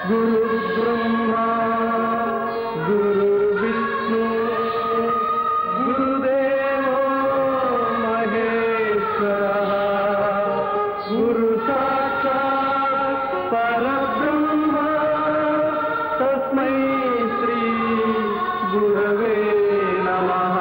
गुरुर्ब्रह्मा गुरुर्विष्णु गुरुदेवो महेश्वरः गुरु साक्षात् परब्रह्म तस्मै श्री गुरवे नमः.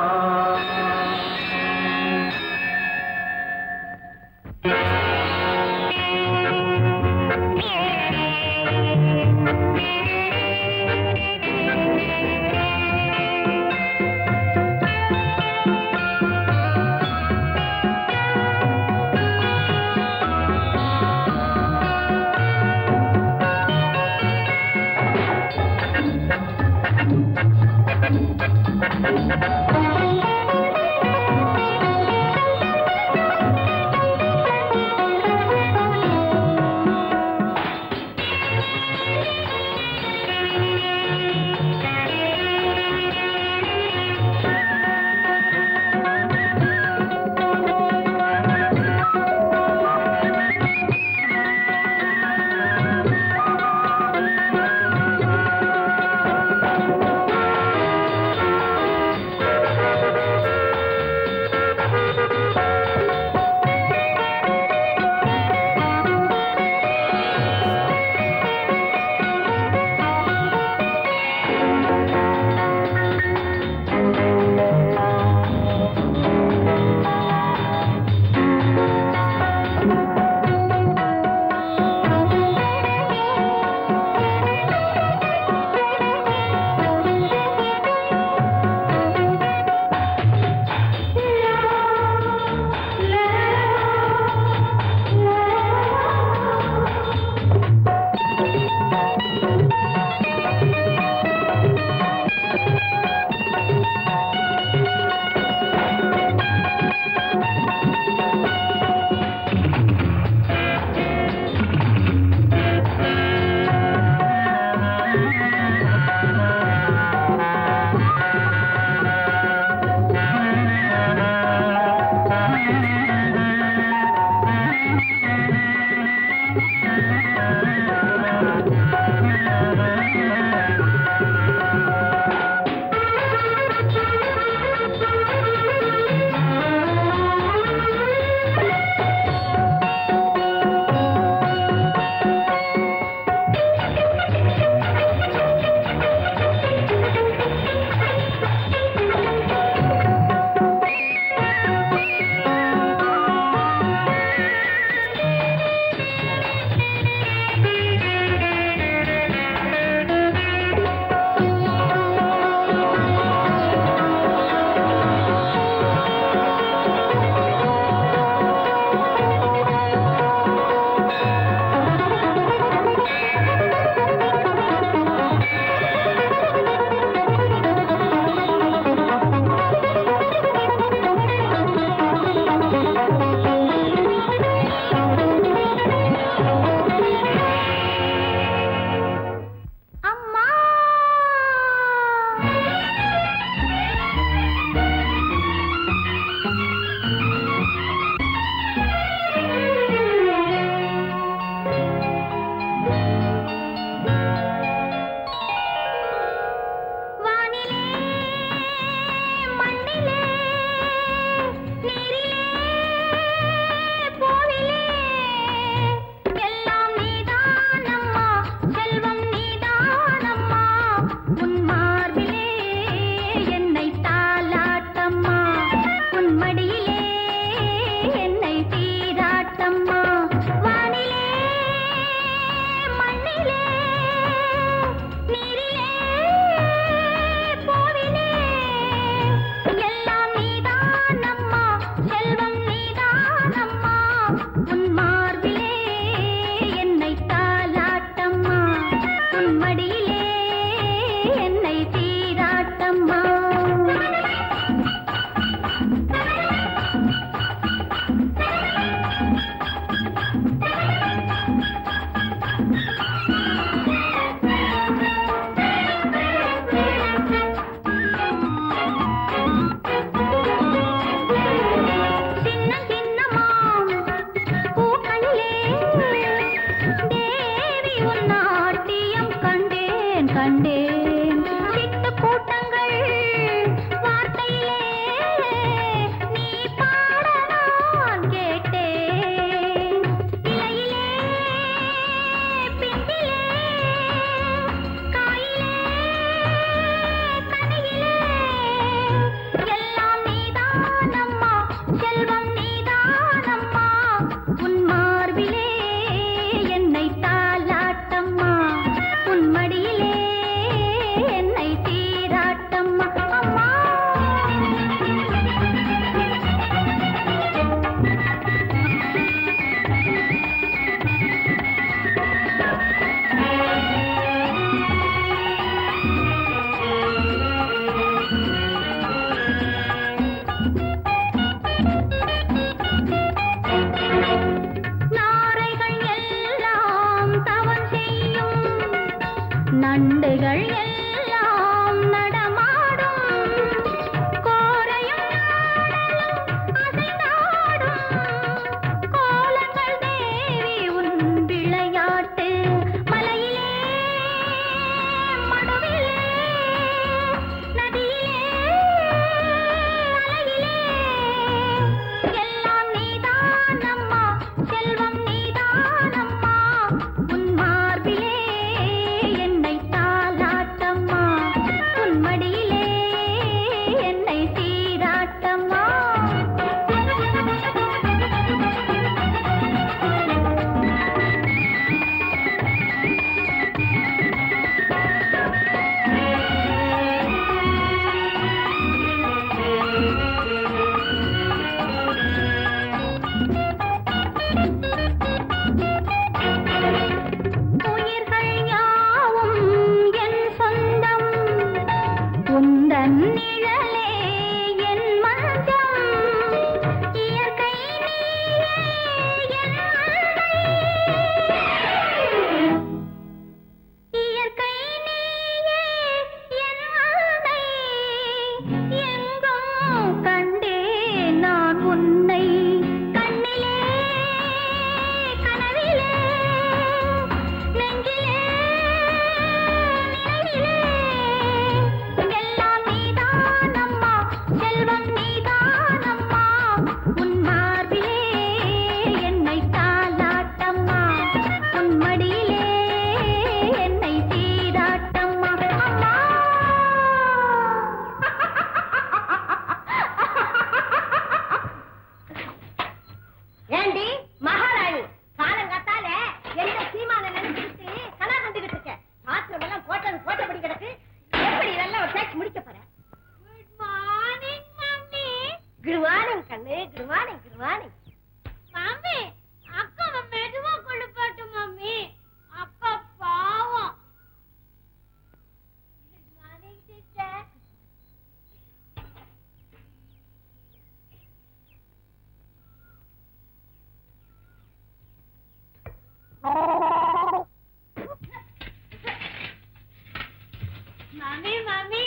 மம்மி மம்மி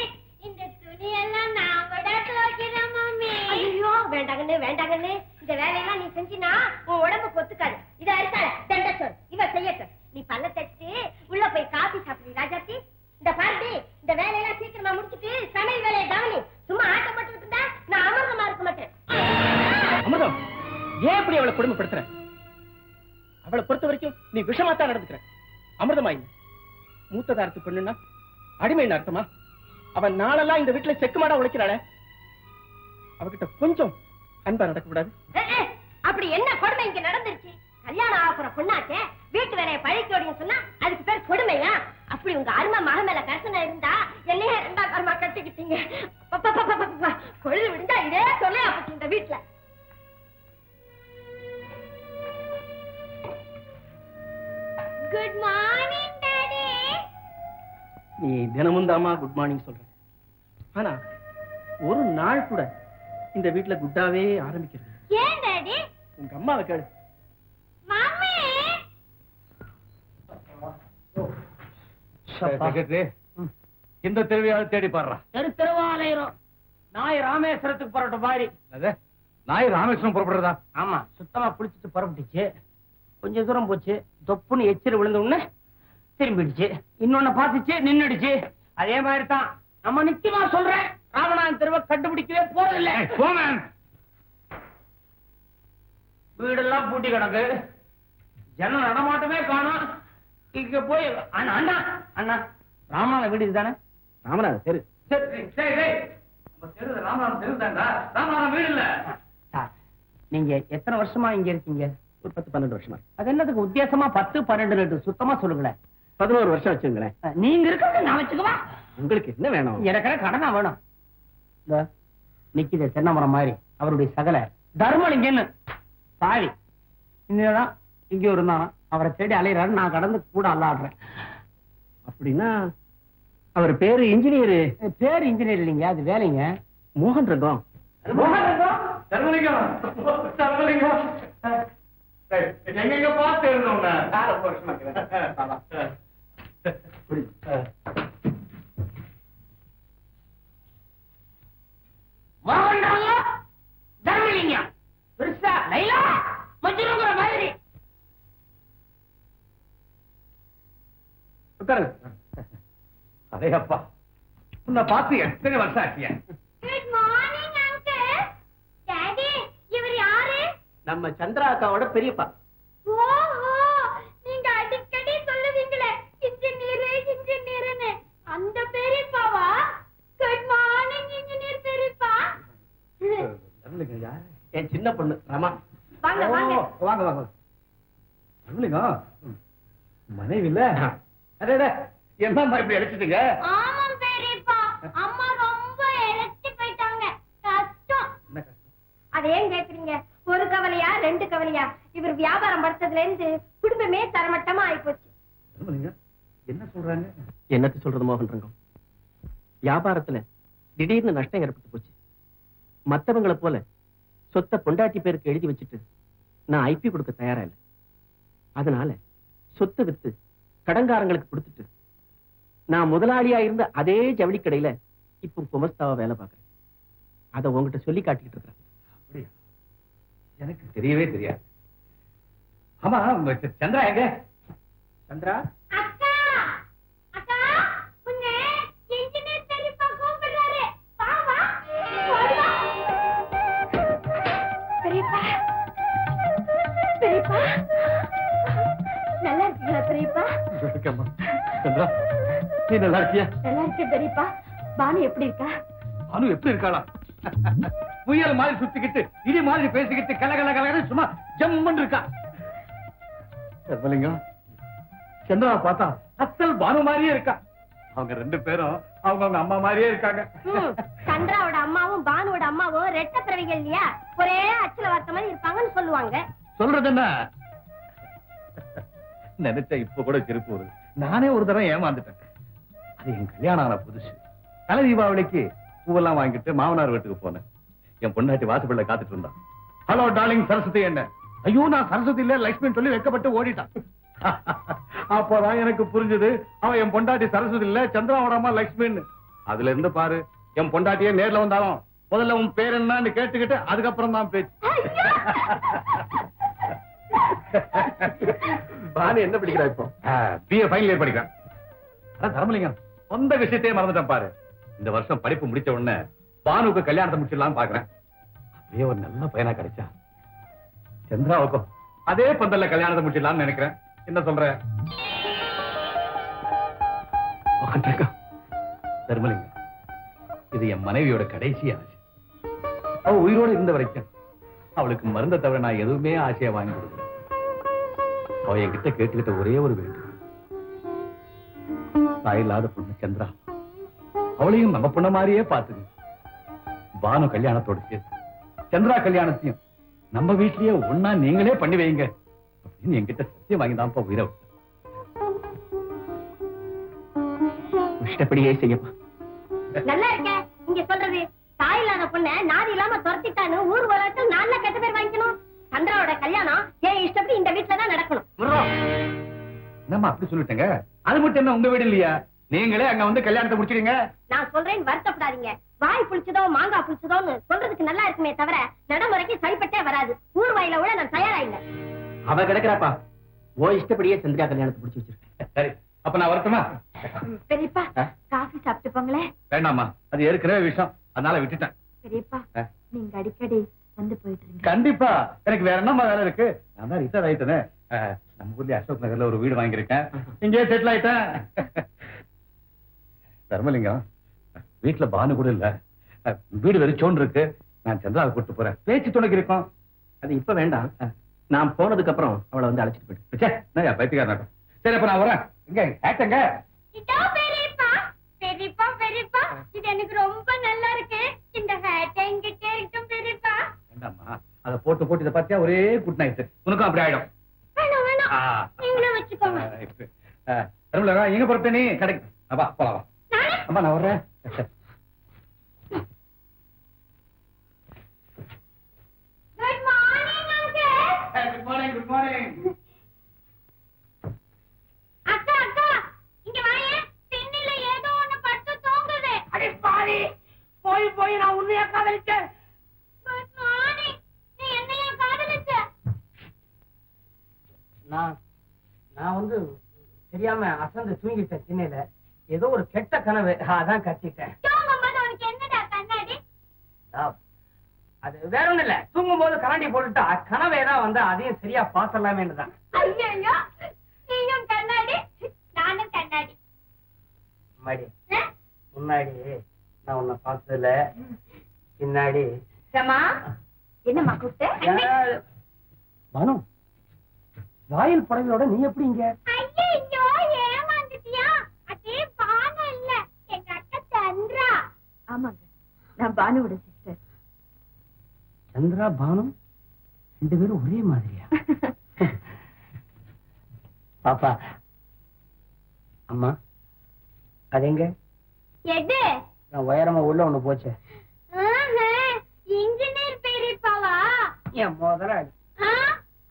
இந்த துணி எல்லாம் நான் கூட துவைக்கிறேன் மம்மி. ஐயோ வேண்டாங்கன்னு வேண்டாங்கன்னு இந்த வேலையெல்லாம் நீ செஞ்சினா உன் உடம்பு பொத்துக்காது. இதை அரிசால தண்ட சொல் இவ செய்யட்டும். நீ பல்ல தச்சு உள்ள போய் காபி சாப்பிடு ராஜாத்தி. இந்த பாருடி இந்த வேலையெல்லாம் சீக்கிரமா முடிச்சுட்டு சமையல் வேலையை கவனி. சும்மா ஆட்டப்பட்டு இருந்தா நான் அமிர்தமா இருக்க மாட்டேன். அமிர்தம் ஏன் இப்படி அவளை கொடுமைப்படுத்துற? அவளை பொறுத்த வரைக்கும் நீ விஷமாத்தான் நடந்துக்கிற. அமிர்தமா இல்ல மூத்ததாரத்து பெண்ணுன்னா அடிமைன்னு அர்த்தமா? அவன் நாளெல்லாம் இந்த வீட்டுல செக்குமாடா உழைக்கிறாள, அவகிட்ட கொஞ்சம் அன்பா நடக்க கூடாது? அப்படி என்ன கொடுமை இங்க நடந்துருச்சு? கல்யாணம் ஆகிற பொண்ணாச்சே வீட்டு வேலையை பழிக்கோடின்னு சொன்னா அதுக்கு பேர் கொடுமையா? அப்படி உங்க அருமை மக மேல கர்சனை இருந்தா என்னையே ரெண்டா கருமா கட்டிக்கிட்டீங்க. கொழுது விடுந்தா இதே சொல்ல அப்படி இந்த வீட்டுல. Good morning daddy. நீ தினமும் தாமா குட் மார்னிங் சொல்ற, ஆனா ஒரு நாள் கூட இந்த வீட்டுல குட்டாவே ஆரம்பிக்கிறது. ஏன் டாடி? உங்க அம்மாவை கேளு. மம்மி இந்த தெருவையாவது தேடி பாடுறா. தெரு தெருவாலையிரும் நாய் ராமேஸ்வரத்துக்கு புறப்பட்ட மாதிரி. நாய் ராமேஸ்வரம் புறப்படுறதா? ஆமா, சுத்தமா குளிச்சுட்டு புறப்பட்டுச்சு. கொஞ்ச தூரம் போச்சு, தொப்புன்னு எச்சிறு விழுந்த உடனே திரும்பிடுச்சு. இன்னொன்னு பாத்துச்சு, நின்னுடுச்சு. அதே மாதிரி தான் நம்ம நிச்சயமா சொல்றேன், ராமநாதன் தெருவை கண்டுபிடிக்கவே போறதில்லை. வீடெல்லாம் பூட்டி கிடக்கு, ஜன நடமாட்டமே காணும். இங்க போய் அண்ணா அண்ணா அண்ணா ராமநாதன் வீடு இதுதானே? ராமநாதன் தெரு. ராமநாதன் தெரு தான்டா, ராமநாதன் வீடு இல்ல. நீங்க எத்தனை வருஷமா இங்க இருக்கீங்க? ஒரு 10-12 வருஷமா. அது என்னதுக்கு வித்தியாசமா 10-12 சுத்தமா சொல்லுங்களேன். 11 வருஷம் வச்சுங்களேன். நீங்க இருக்கிறது நான் வச்சுக்குவா. உங்களுக்கு என்ன வேணும்? எனக்கு கடனா வேணும். நிக்கித தென்னமரம் மாதிரி அவருடைய சகல தர்மலிங்கன்னு பாவி இன்னதான் இங்க இருந்தானா, அவரை தேடி அலையிறாரு. நான் கடந்து கூட அல்லாடுறேன். அப்படின்னா அவர் பேரு இன்ஜினியர். பேரு இன்ஜினியர் இல்லைங்க, அது வேலைங்க. மோகன் ரங்கம். எங்க பார்த்து இருந்தோம். மோகன்ராஜா தர்மலிங்கம் பெருசா லைலா மஜ்னுங்கிற மாதிரி. உட்காருங்க. அதே அப்பா, உன்னை பார்த்து எத்தனை வருஷம் ஆச்சியா? Good morning uncle. டாடி, இவர் யாரு? நம்ம சந்திரா அக்காவோட பெரியப்பா. ஓஹோ, நீங்க அடிக்கடி சொல்லுவீங்களே இன்ஜினியர்னு, அந்த பெரியப்பாவா? குட் மார்னிங் இன்ஜினியர் பெரியப்பா. என் சின்ன பொண்ணு ரமா. வாங்க வாங்க. வாங்க வாங்க. மனைவி இல்ல? அடே, என்னம்மா இப்படி அடிச்சிட்டீங்க? ஆமாம் பெரியப்பா, அம்மா ரொம்ப இழைச்சு போயிட்டாங்க. கஷ்டம். என்ன கஷ்டம்? அதேன் கேக்குறீங்க? ஒரு கவலையா ரெண்டு கவலையா? இவர் வியாபாரம் படுத்ததுல இருந்து குடும்பமே தரமட்டமா ஆயிப்போச்சு. என்ன சொல்றாங்க? என்னத்து சொல்றது மோகன் ரங்கம்? வியாபாரத்துல திடீர்னு நஷ்டம் ஏற்பட்டு போச்சு. மத்தவங்களை போல சொத்தை பொண்டாட்டி பேருக்கு எழுதி வச்சுட்டு நான் ஐபி கொடுக்க தயாரா இல்லை. அதனால சொத்தை வித்து கடன்காரங்களுக்கு கொடுத்துட்டு நான் முதலாளியா இருந்த அதே ஜவுளி கடையில இப்ப குமஸ்தாவா வேலை பார்க்கிறேன். அதை உங்ககிட்ட சொல்லி காட்டிக்கிட்டு இருக்கிறேன். அப்படியா? எனக்கு தெரியவே தெரியாது. ஆமா, சந்திரா எங்க? சந்திரா, அக்கா அக்கா, உன்னை இன்ஜினியர் பெரியப்பா கூப்பிடுறாரு. வா வா. பெரியப்பா பெரியப்பா, நல்லா இருக்கீங்களா பெரியப்பா? சந்திரா, நீ நல்லா இருக்கியா? நல்லா இருக்கேன் பெரியப்பா. பானு எப்படி இருக்கா? அனு எப்படி இருக்காளா? புயல் மாதிரி சுத்திக்கிட்டு இடி மாதிரி பேசிக்கிட்டு கலகல சும்மா ஜம்முன்னு இருக்கா. சர்வலிங்கம், சந்திரா பார்த்தா அசல் பானு மாதிரியே இருக்கா. அவங்க ரெண்டு பேரும் அவங்க அம்மா மாதிரியே இருக்காங்க. சந்திராவோட அம்மாவும் பானுவோட அம்மாவும் ரெட்ட பிறவிகள் இல்லையா? ஒரே அச்சல வார்த்தை மாதிரி இருப்பாங்கன்னு சொல்லுவாங்க. சொல்றது என்ன? நினைச்சா இப்ப கூட சிரிப்பு வருது. நானே ஒரு தடவை ஏமாந்துட்டேன். அது என் கல்யாணம் ஆன புதுசு. தலை தீபாவளிக்கு பூவெல்லாம் வாங்கிட்டு மாமனார் வீட்டுக்கு போனேன். என் பொண்டாட்டி வாசப்பள்ள காத்துட்டு இருந்தான். ஹலோ டார்லிங் சரஸ்வதி என்ன? ஐயோ, நான் சரஸ்வதி இல்ல லட்சுமின்னு சொல்லி வெக்கப்பட்டு ஓடிட்டான். அப்பதான் எனக்கு புரிஞ்சது அவன் என் பொண்டாட்டி சரஸ்வதி இல்ல சந்திராவோட அம்மா லட்சுமின்னு. அதுல இருந்து பாரு, என் பொண்டாட்டியே நேர்ல வந்தாலும் முதல்ல உன் பேர் என்னன்னு கேட்டுக்கிட்டு அதுக்கப்புறம் தான் பேச்சு. பானு என்ன படிக்கிறா இப்போ? பிஏ ஃபைனல் இயர் படிக்கிறான். தர்மலிங்கம், சொந்த விஷயத்தையே மறந்துட்டேன் பாரு. இந்த வருஷம் படிப்பு முடிச்ச உடனே பானுக்கு கல்யாணத்தை முடிச்சிடலாம் பாக்குறேன். அப்படியே ஒரு நல்ல பையனா கிடைச்சா சந்திராவுக்கும் அதே பந்தல்ல கல்யாணத்தை முடிச்சிடலாம்னு நினைக்கிறேன். என்ன சொல்ற? தர்மலிங்கம், இது என் மனைவியோட கடைசி ஆசை. அவ உயிரோடு இருந்த வரைக்கும் அவளுக்கு மருந்த தவிர நான் எதுவுமே ஆசையா வாங்கி கொடுக்கல. அவ என்கிட்ட கேட்டுக்கிட்ட ஒரே ஒரு வேண்டும், தாயில்லாத பொண்ணு சந்திரா, அவளையும் நம்ம பொண்ண மாதிரியே பாத்துது. பானு கல்யாணத்தோடு சேர்த்து சந்திரா கல்யாணத்தையும் நம்ம வீட்லயே ஒன்னா நீங்களே பண்ணி வைங்க அப்படின்னு என்கிட்ட சத்தியம் வாங்கிதான்ப்பா உயிரை விட்டேன். இஷ்டப்படியே செய்யப்பா. நல்லா இருக்க இங்க சொல்றது. தாய் இல்லாத பொண்ண நாதி இல்லாம துரத்திட்டான்னு ஊர் உலகத்தில் நல்ல கெட்ட பேர் வாங்கிக்கணும். சந்திராவோட கல்யாணம் ஏன் இஷ்டப்படி இந்த வீட்டுல தான் நடக்கணும். என்னம்மா அப்படி சொல்லிட்டேங்க? அது மட்டும் என்ன உங்க வீடு இல்லையா? நீங்களே அங்க வந்து கல்யாணத்தை முடிச்சிடுங்க. நான் சொல்றேன், வருத்தப்படாதீங்க. வாய் புளிச்சதோ மாங்காய் புளிச்சதோன்னு சொல்றதுக்கு நல்லா இருக்குமே தவிர நடைமுறைக்கு சரிப்பட்டே வராது. ஊர் வாயில விட நான் தயாரா இல்ல. அவ கிடக்குறாப்பா. ஓ இஷ்டப்படியே சந்திரா கல்யாணத்தை முடிச்சு வச்சிருக்கேன். சரி, அப்ப நான் வரட்டுமா? பெரியப்பா, காஃபி சாப்பிட்டு போங்களேன். வேண்டாமா, அது ஏற்கனவே விஷயம், அதனால விட்டுட்டேன். பெரியப்பா, நீங்க அடிக்கடி வந்து போயிட்டு இருங்க. கண்டிப்பா, எனக்கு வேற என்னமா வேலை இருக்கு? நான் தான் ரிட்டையர் ஆயிட்டேனே. நம்ம ஊர்லயே அசோக் நகர்ல ஒரு வீடு வாங்கியிருக்கேன். இங்கே செட்டில் ஆயிட்டேன். தர்மலிங்கம், வீட்டுல பானு கூட இல்ல. வீடு வெறிச்சோன்னு இருக்கு. நான் சந்திராவை கூட்டு போறேன், பேச்சு துணைக்கு இருக்கோம். அது இப்ப வேண்டாம். நான் போனதுக்கு அப்புறம் அவளை வந்து அழைச்சிட்டு போயிட்டு. பைத்தியக்காரன். சரி, அப்ப நான் வரேன். எங்க ஆக்டங்க? இதோ பெரியப்பா. பெரியப்பா பெரியப்பா, இது எனக்கு ரொம்ப நல்லா இருக்கு. இந்த ஹேட் என்கிட்ட இருக்கட்டும் பெரியப்பா. வேண்டாமா, அதை போட்டு போட்டு இதை பார்த்தியா ஒரே குட் நைட். உனக்கும் அப்படி ஆயிடும். வேணாம் வேணாம், நீங்களே வச்சுக்கோங்க. தர்மலிங்கம், எங்க பொறுத்த நீ கடைக்கு வா, போலாம் வா. நானே? அம்மா நான் வர்றேன். Good morning uncle. Good morning. Good morning. அக்கா அக்கா, இங்க வாயே. பின்னில ஏதோ ஒண்ணு பட்டு தூங்குது. அடி பாவி, போய் போய் நான் உன்னைய காதலிச்சேன். நான் வந்து தெரியாம அசந்து தூங்கிட்டேன் திண்ணையில. ஏதோ ஒரு கெட்ட கனவு, அதான் கத்திட்டேன். உனக்கு என்னடா கண்ணாடி? அது வேற ஒண்ணும் இல்ல, தூங்கும் போது கண்ணாடி போட்டுட்டா கனவே தான் வந்து அதையும் சரியா பாத்திரலாமேன்னுதான். ஐயோ, நீயும் கண்ணாடி நானும் கண்ணாடி. முன்னாடி நான் உன்னை பார்த்ததுல பின்னாடி என்னம்மா கூப்பிட்ட? மனு, வாயில் புடவையோட நீ எப்படி இங்க? ஐயோ, ஏமாந்துட்டியா? அதே பானு இல்ல, எங்க அக்கா சந்திரா. ஆமாங்க, நான் பானுவோட சிஸ்டர். சந்திரா பானு ரெண்டு பேரும் ஒரே மாதிரியா? பாப்பா, அம்மா அது எங்க? எது? நான் உயரமா உள்ள ஒண்ணு போச்சே. இன்ஜினியர் பெரியப்பாவா? என் முதலாளி.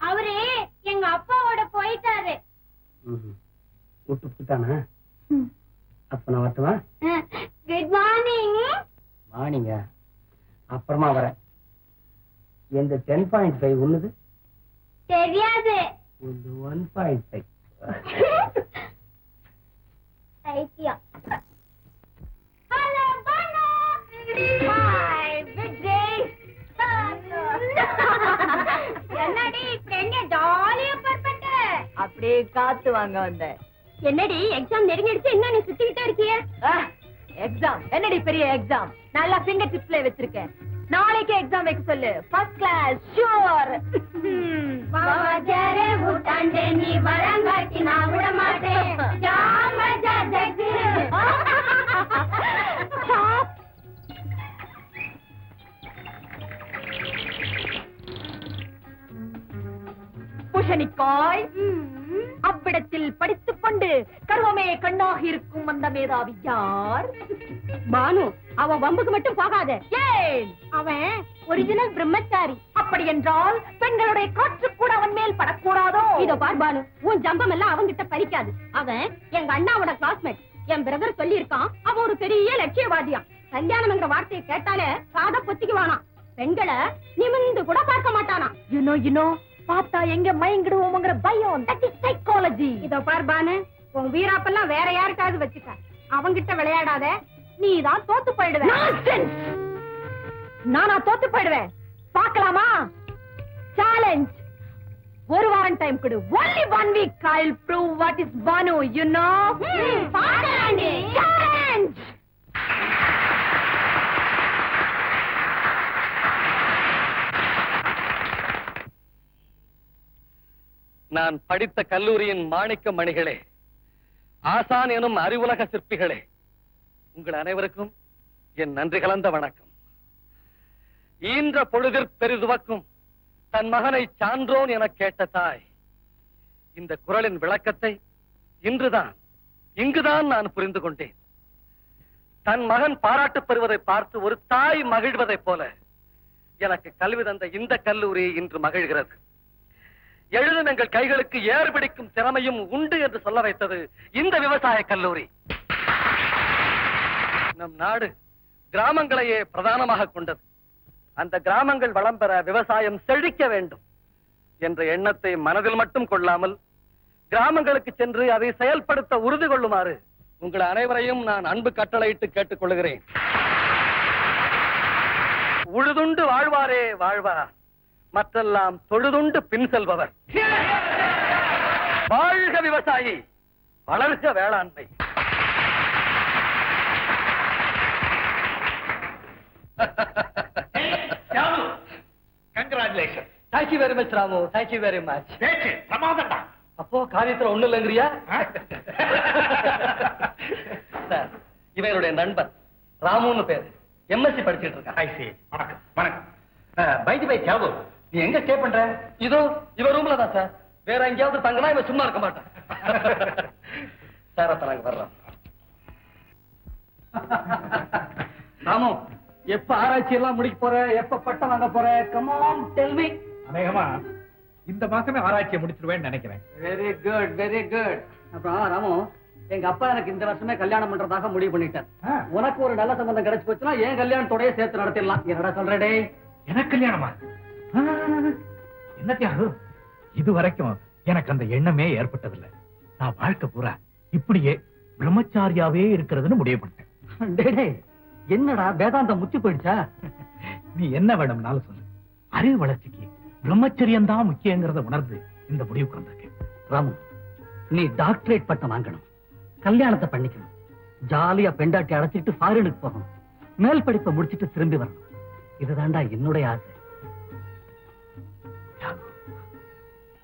அவரு எங்க அப்பாவோட போயிட்டாரு. விட்டு போட்டானா? அப்ப நான் வரட்டுமா? Good morning. மார்னிங்க, அப்புறமா வரேன். எந்த 10.5 ஒண்ணுது தெரியாது. 1.5. ஐக்கியம். Hello Banu. Hi, good day. என்னடி பெண்ணே ஜாலியா பர்பட்ட? அப்படியே காத்து வாங்க வந்த. என்னடி எக்ஸாம் நெருங்கிடுச்சு, என்ன நீ சுத்திக்கிட்டே இருக்கிய? எக்ஸாம் என்னடி பெரிய எக்ஸாம்? நல்லா ஃபிங்கர் டிப்ஸ்ல வச்சிருக்கேன். நாளைக்கு எக்ஸாம் வைக்க சொல்லு, ஃபர்ஸ்ட் கிளாஸ் ஷூர். வாஜரே உட்டாண்டே நீ வரங்காட்டி நான் விட மாட்டேன். ஜாமஜா ஜக்கு. புஷனிக்காய், அவ்விடத்தில் படித்துக் கொண்டு கர்வமே கண்ணாக இருக்கும் அந்த மேதாவி யார்? பானு, அவன் வம்புக்கு மட்டும் போகாத. ஏன்? அவன் ஒரிஜினல் பிரம்மச்சாரி. அப்படி என்றால் பெண்களுடைய காற்று கூட அவன் மேல் படக்கூடாதோ? இதோ பார் பானு, உன் ஜம்பம் எல்லாம் அவன்கிட்ட பறிக்காது. அவன் எங்க அண்ணாவோட கிளாஸ்மேட். என் பிரதர் சொல்லி இருக்கான், அவன் ஒரு பெரிய லட்சியவாதியா. கல்யாணம்ங்கிற வார்த்தையை கேட்டாலே காத பொத்திக்குவானா. பெண்களை நிமிந்து கூட பார்க்க மாட்டானா. யூனோ பார்த்தா எங்க மயங்கிடுவோம்ங்கிற பயம். That is psychology. இதோ பார் பானு, உன் வீராப்பெல்லாம் வேற யாருக்காவது வச்சுக்க. அவங்கிட்ட விளையாடாத, நீதான் தோத்து போயிடுவ. நானா தோத்து போயிடுவேன்? பார்க்கலாமா? சேலஞ்ச். ஒரு வாரம் டைம் கொடு. only 1 week I'll prove what is Banu, you know. பாக்கலாண்டி. Challenge. நான் படித்த கல்லூரியின் மாணிக்க மணிகளே, ஆசான் எனும் அறிவுலக சிற்பிகளே, உங்கள் அனைவருக்கும் என் நன்றி கலந்த வணக்கம். ஈன்ற பொழுதிற் பெரிதுவக்கும் தன் மகனை சான்றோன் என கேட்ட தாய், இந்த குறளின் விளக்கத்தை இன்றுதான் இங்குதான் நான் புரிந்து கொண்டேன். தன் மகன் பாராட்டு பெறுவதை பார்த்து ஒரு தாய் மகிழ்வதைப் போல எனக்கு கல்வி தந்த இந்த கல்லூரி இன்று மகிழ்கிறது. எழுதும் எங்கள் கைகளுக்கு ஏறு பிடிக்கும் திறமையும் உண்டு என்று சொல்ல வைத்தது இந்த விவசாய கல்லூரி. நம் நாடு கிராமங்களையே பிரதானமாக கொண்டது. அந்த கிராமங்கள் வளம் பெற விவசாயம் செழிக்க வேண்டும் என்ற எண்ணத்தை மனதில் மட்டும் கொள்ளாமல் கிராமங்களுக்கு சென்று அதை செயல்படுத்த உறுதி கொள்ளுமாறு உங்கள் அனைவரையும் நான் அன்பு கட்டளையிட்டு கேட்டுக் கொள்கிறேன். உழுதுண்டு வாழ்வாரே வாழ்வார், மற்றெல்லாம் தொழுதுண்டு பின் செல்பவர். வாழ்க விவசாயி, வளர்க வேளாண்மை. Congratulation. Thank you very much Ramu, thank you very much. பிரமாதம். அப்போ காரியத்துல ஒண்ணு இல்லைங்கிறியா? சார், இவன் என்னுடைய நண்பன் ராமுன்னு பேரு, எம்எஸ்சி படிச்சிட்டு இருக்கான். வணக்கம் வணக்கம். பைதி பை சாவு, நீ எங்க ஸ்டே பண்ற? இதோ இவன் ரூம்ல தான் சார். வேற எங்கேயாவது தங்கினா இவன் சும்மா இருக்க மாட்டான். சார், அப்ப நாங்க வர்றோம். ராமு, எப்ப ஆராய்ச்சி எல்லாம் முடிக்க போற? எப்ப பட்டம் வாங்க போற? Come on tell me. அநேகமா இந்த மாசமே ஆராய்ச்சியை முடிச்சிருவேன்னு நினைக்கிறேன். Very good, very good. அப்புறம் ராமு, எங்க அப்பா எனக்கு இந்த வருஷமே கல்யாணம் பண்றதாக முடிவு பண்ணிட்டார். உனக்கு ஒரு நல்ல சம்பந்தம் கிடைச்சு போச்சுன்னா என் கல்யாணத்தோடய சேர்த்து நடத்திடலாம். என்னடா சொல்றடே? எனக்கு கல்யாணமா? என்ன தியாகு, இது வரைக்கும் எனக்கு அந்த எண்ணமே ஏற்பட்டதில்லை. நான் வாழ்க்கை பூரா இப்படியே பிரம்மச்சாரியாவே இருக்கிறதுன்னு முடிவு பண்ணிட்டேன். என்னடா வேதாந்தம் முத்தி போயிடுச்சா? நீ என்ன வேணும்னாலும் சொல்லு. அறிவு வளர்ச்சிக்கு பிரம்மச்சரியம் தான் முக்கியங்கிறத உணர்ந்து இந்த முடிவுக்கு வந்திருக்கேன். ராமு, நீ டாக்டரேட் பட்டம் வாங்கணும், கல்யாணத்தை பண்ணிக்கணும், ஜாலியா பெண்டாட்டி அழைச்சிட்டு ஃபாரினுக்கு போகணும், மேல் படிப்பை முடிச்சிட்டு திரும்பி வரணும். இதுதான்டா என்னுடைய ஆசை.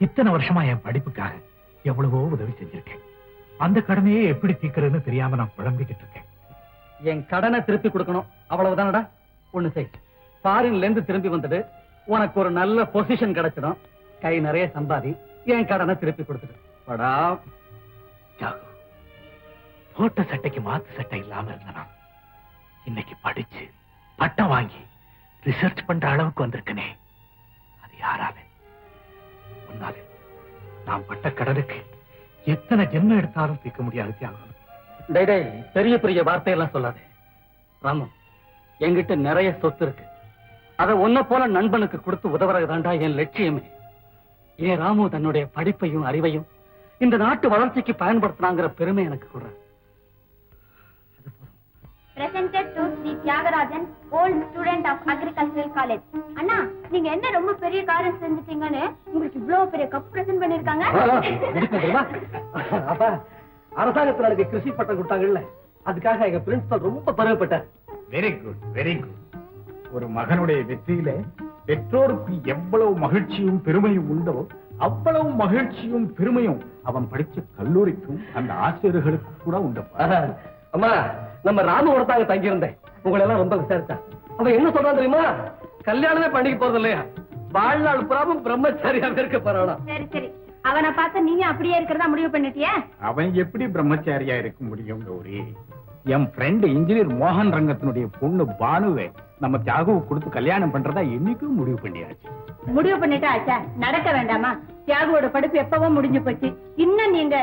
இத்தனை வருஷமா என் படிப்புக்காக எவ்வளவோ உதவி செஞ்சிருக்கேன். அந்த கடமையே எப்படி தீர்க்கிறதுன்னு தெரியாம நான் குழம்பிக்கிட்டு இருக்கேன். என் கடனை திருப்பி கொடுக்கணும், அவ்வளவுதானடா. ஒண்ணு செய், ஃபாரின்ல இருந்து திரும்பி வந்துட்டு உனக்கு ஒரு நல்ல பொசிஷன் கிடைச்சிடும், கை நிறைய சம்பாதி, என் கடனை திருப்பி கொடுத்துடு. படா போட்ட சட்டைக்கு மாத்து சட்டை இல்லாம இருந்தனா இன்னைக்கு படிச்சு பட்டம் வாங்கி ரிசர்ச் பண்ற அளவுக்கு வந்திருக்கனே, அது யாரால? உன்னால. நான் பட்ட கடனுக்கு எத்தனை ஜென்மம் எடுத்தாலும் தீர்க்க முடியாது தியாகம். பெரிய பெரிய வார்த்தையெல்லாம் சொல்லாதே ராமு. என்கிட்ட நிறைய சொத்து இருக்கு, அதை உன்ன போல நண்பனுக்கு கொடுத்து உதவுறதுதான்டா என் லட்சியமே. ஏன் ராமு தன்னுடைய படிப்பையும் அறிவையும் இந்த நாட்டு வளர்ச்சிக்கு பயன்படுத்தினாங்கிற பெருமை எனக்கு கூட. Presented to Sri Tyagarajan, old student of Agricultural College. அண்ணா, நீங்க என்ன ரொம்ப பெரிய காரியம் செஞ்சிட்டீங்கன்னு உங்களுக்கு இவ்வளவு பெரிய கப் பிரசன்ட் பண்ணிருக்காங்க. அப்பா, அரசாங்கத்துல எனக்கு கிருஷி பட்டம் கொடுத்தாங்கல்ல, அதுக்காக எங்க பிரின்சிபல் ரொம்ப பரவப்பட்டார். Very good, very good. ஒரு மகனுடைய வெற்றியில பெற்றோருக்கு எவ்வளவு மகிழ்ச்சியும் பெருமையும் உண்டோ அவ்வளவு மகிழ்ச்சியும் பெருமையும் அவன் படிச்ச கல்லூரிக்கும் அந்த ஆசிரியர்களுக்கு கூட உண்டு. அம்மா, நம்ம ராமுவோட தாங்க தங்கி இருந்தேன், உங்களை எல்லாம் ரொம்ப விசாரிச்சா. அவன் என்ன சொல்றான் தெரியுமா? கல்யாணமே பண்ணிக்க போறது இல்லையா, வாழ்நாள் புறாவும் பிரம்மச்சாரியாவே இருக்க போறானா. சரி சரி, அவனை பார்த்து நீங்க அப்படியே இருக்கிறதா முடிவு பண்ணிட்டியா? அவன் எப்படி பிரம்மச்சாரியா இருக்க முடியும் கௌரி? என் ஃப்ரெண்ட் இன்ஜினியர் மோகன் ரங்கத்தினுடைய பொண்ணு பானுவை நம்ம தியாகுவை கொடுத்து கல்யாணம் பண்றதா என்னைக்கும் முடிவு பண்ணியாச்சு. முடிவு பண்ணிட்டா ஆச்சா? நடக்க வேண்டாமா? தியாகுவோட படிப்பு எப்பவோ முடிஞ்சு போச்சு, இன்னும் நீங்க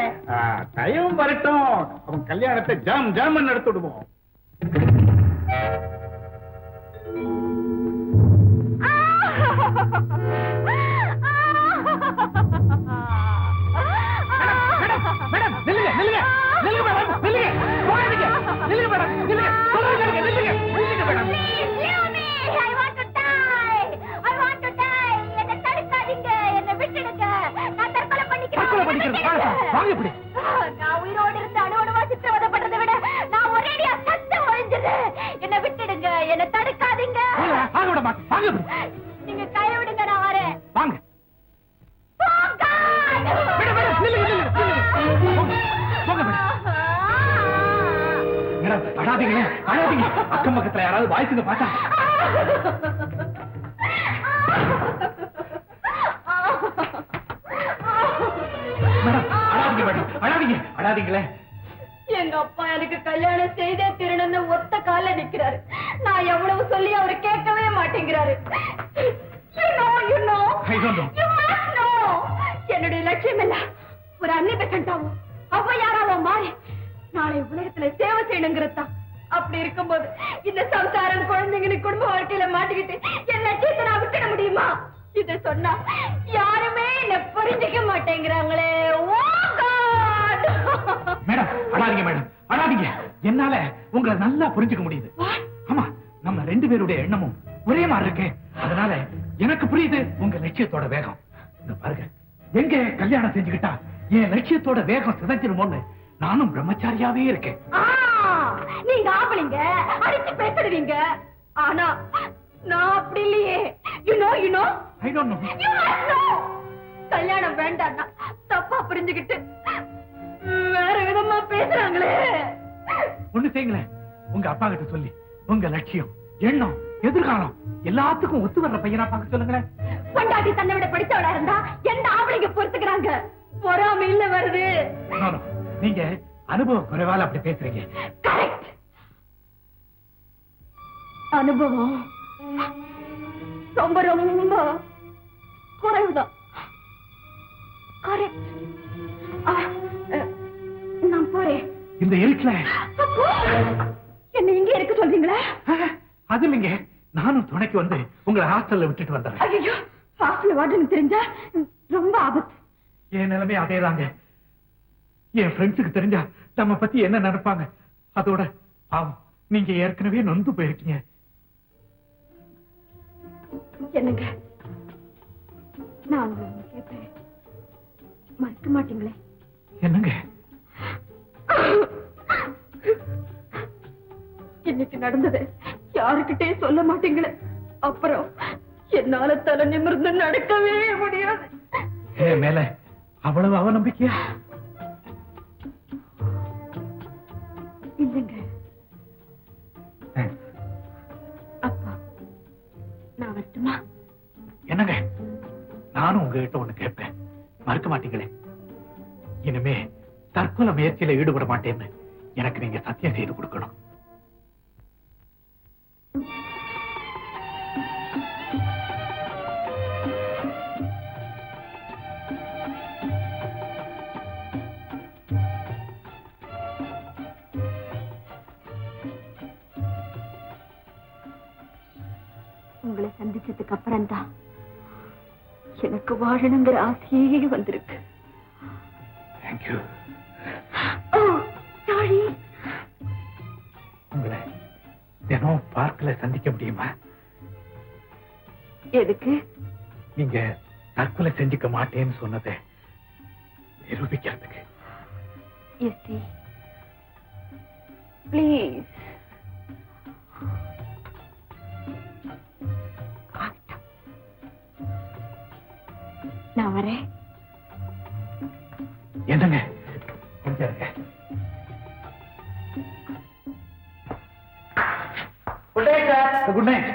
டைம் வரட்டும், அவன் கல்யாணத்தை ஜாம் நடத்திடுவோம். நான் உயிரோடு இருந்து அணுவணுவா சித்திரவதைப்படுறதை விட நான் ஒரேடியா சத்தம் ஒழிஞ்சிடுறேன். என்ன விட்டுடுங்க, என்ன தடுக்காதீங்க. நீங்க கையை விடுங்க, நான் வரேன். வாங்க. அழாதீங்க, அக்கம் பக்கத்துல யாராவது வாய்ச்சுங்க பார்த்தா. அழாதீங்களே. எங்க அப்பா எனக்கு கல்யாணம் செய்தே திருடன்னு ஒத்த கால நிக்கிறாரு. நான் எவ்வளவு சொல்லி அவரு கேட்கவே மாட்டேங்கிறாரு. என்னுடைய லட்சியம் இல்ல, ஒரு அன்னை பெற்றாவோ ஔவையாராவோ மாறி நாளை உலகத்துல சேவை செய்யணுங்கிறதா. அப்படி இருக்கும்போது இந்த சம்சாரம் குழந்தைங்க குடும்ப வாழ்க்கையில மாட்டிக்கிட்டு என் லட்சியத்தை நான் விட்டுட முடியுமா? இத சொன்னா யாருமே என்ன புரிஞ்சுக்க மாட்டேங்கிறாங்களே. மேடம் அழாதீங்க, மேடம் அழாதீங்க. என்னால உங்களை நல்லா புரிஞ்சுக்க முடியுது. ஆமா, நம்ம ரெண்டு பேருடைய எண்ணமும் ஒரே மாதிரி இருக்கு. அதனால எனக்கு புரியுது உங்க லட்சியத்தோட வேகம். இந்த பாருங்க, எங்க கல்யாணம் செஞ்சுக்கிட்டா என் லட்சியத்தோட வேகம் சிதைச்சிருமோன்னு நானும் பிரம்மச்சாரியாவே இருக்கேன். நீங்க ஆம்பளைங்க அடிச்சு பேசிடுவீங்க, ஆனா நான் அப்படி இல்லையே. I don't know. கல்யாணம் வேண்டாம்னா தப்பா புரிஞ்சுக்கிட்டு வேற விதமா பேசுறாங்களே. ஒண்ணு செய்யுங்களேன், உங்க அப்பா கிட்ட சொல்லி உங்க லட்சியம், எண்ணம், எதிர்காலம் எல்லாத்துக்கும் ஒத்து வர்ற பையனா பார்க்க சொல்லுங்களேன். பொண்டாட்டி தன்னை விட படிச்சவளா இருந்தா எந்த ஆம்பளைங்க பொறுத்துக்கிறாங்க, பொறாம இல்ல வருது. நீங்க அனுபவ குறைவால அப்படி பேசுறீங்க. கரெக்ட், அனுபவம் ரொம்ப ரொம்ப குறைவுதான். கரெக்ட். நான் போறேன். இந்த இருட்டுல என்ன இங்க இருக்க சொல்றீங்களா? அது இல்லைங்க, நானும் துணைக்கு வந்து உங்களை ஹாஸ்டல்ல விட்டுட்டு வந்துடுறேன். ஐயோ, ஹாஸ்டல் வார்டன் தெரிஞ்சா ரொம்ப ஆபத்து. என் நிலைமை அதேதாங்க. என் ஃப்ரெண்ட்ஸுக்கு தெரிஞ்சா நம்ம பத்தி என்ன நினைப்பாங்க? அதோட பாவம், நீங்க ஏற்கனவே நொந்து போயிருக்கீங்க. என்னங்க, நான் உங்களை கேட்பேன், மறுக்க மாட்டீங்களே? என்னங்க? இன்னைக்கு நடந்தது யாருக்கிட்டே சொல்ல மாட்டீங்களே, அப்புறம் என்னால தலை நிமிர்ந்து நடக்கவே முடியாது. என் மேல அவ்வளவு அவநம்பிக்கையா? இல்லைங்க. அப்பா, நான் வரட்டுமா? என்னங்க, நானும் உங்ககிட்ட ஒண்ணு கேட்பேன், மறுக்க மாட்டீங்களே? இனிமே தற்கொலை முயற்சியில ஈடுபட மாட்டேன்னு எனக்கு நீங்க சத்தியம் செய்து கொடுக்கணும். உங்களை சந்திச்சதுக்கு அப்புறம் தான் எனக்கு வாழணுங்கிற ஆசையே வந்திருக்கு. தேங்க்யூ. சாரி. உங்களை தினம் பார்க்கல சந்திக்க முடியுமா? எதுக்கு? நீங்க தற்கொலை செஞ்சுக்க மாட்டேன்னு சொன்னதை நிரூபிக்கிறதுக்கு. ST, please. நான் வரேன். என்னங்க, கொஞ்சம் இருங்க. Good night sir. Good night.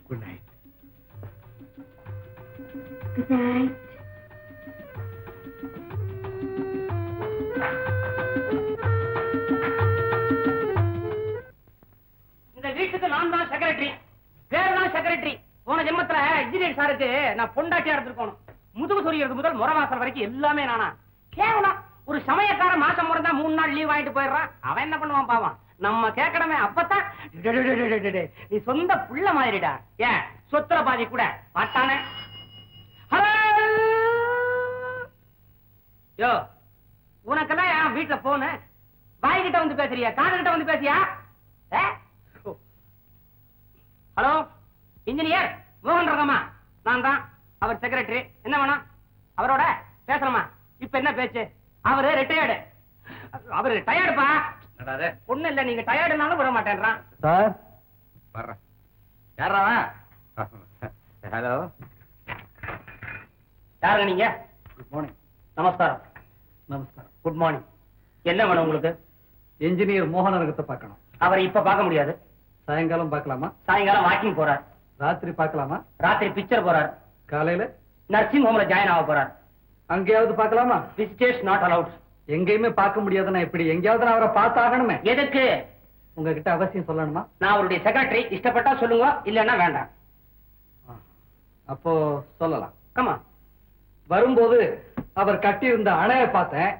Good night. Good night. இந்த வீட்டுக்கு நான் தான் செக்ரட்டரி, பேர் தான் செக்ரட்டரி. போன ஜென்மத்துல இன்ஜினியர் சாருக்கு நான் பொண்டாட்டியா இருந்திருக்கணும். முதுகு சொரியறது முதல் முறவாசல் வரைக்கும் எல்லாமே நானா. கேவலம் ஒரு சமயக்கார மாசம் முறந்தா 3 நாள் லீவ் வாங்கிட்டு போயிடுறான். அவன் என்ன பண்ணுவான் பாவான்? நம்ம கேட்கணுமே. அப்பதான் நீ சொந்த புள்ள மாதிரிடா. ஏன் சொத்துல பாதி கூட மாட்டானே. யோ, உனக்கெல்லாம் என் வீட்டுல போன வாய்கிட்ட வந்து பேசுறியா, காதுகிட்ட வந்து பேசியா? ஹலோ, இன்ஜினியர் மோகன் ரகமா? நான் தான் அவர் செக்ரட்டரி. என்ன வேணும்? அவரோட பேசணுமா? இப்ப என்ன பேச்சு? அவரு ரிட்டையர்டு. அவரு டயர்டுப்பா. ஒண்ணு இல்ல, நீங்க டயர்டுனாலும் விட மாட்டேன்றான். சார் வர்றேன். யாரா? ஹலோ, யாருங்க நீங்க? Good morning. நமஸ்காரம். நமஸ்காரம். Good morning. என்ன வேணும் உங்களுக்கு? என்ஜினியர் மோகனரகத்தை பார்க்கணும். அவரை இப்ப பார்க்க முடியாது. சாயங்காலம் பார்க்கலாமா? சாயங்காலம் வாக்கிங் போறார். ராத்திரி பார்க்கலாமா? ராத்திரி பிக்சர் போறார். காலையில நர்சிங் ஹோம்ல ஜாயின் ஆக போறார். அங்கேயாவது பார்க்கலாமா? Visitors not allowed. எங்கேயுமே பார்க்க முடியாதுன்னா எப்படி? எங்கேயாவது நான் அவரை பார்த்தாகணுமே. எதுக்கு? உங்ககிட்ட அவசியம் சொல்லணுமா? நான் அவருடைய செக்ரட்டரி. இஷ்டப்பட்டா சொல்லுங்க, இல்லன்னா வேண்டாம். அப்போ சொல்லலாம். கமா. வரும்போது அவர் கட்டியிருந்த அணைய பார்த்தேன்,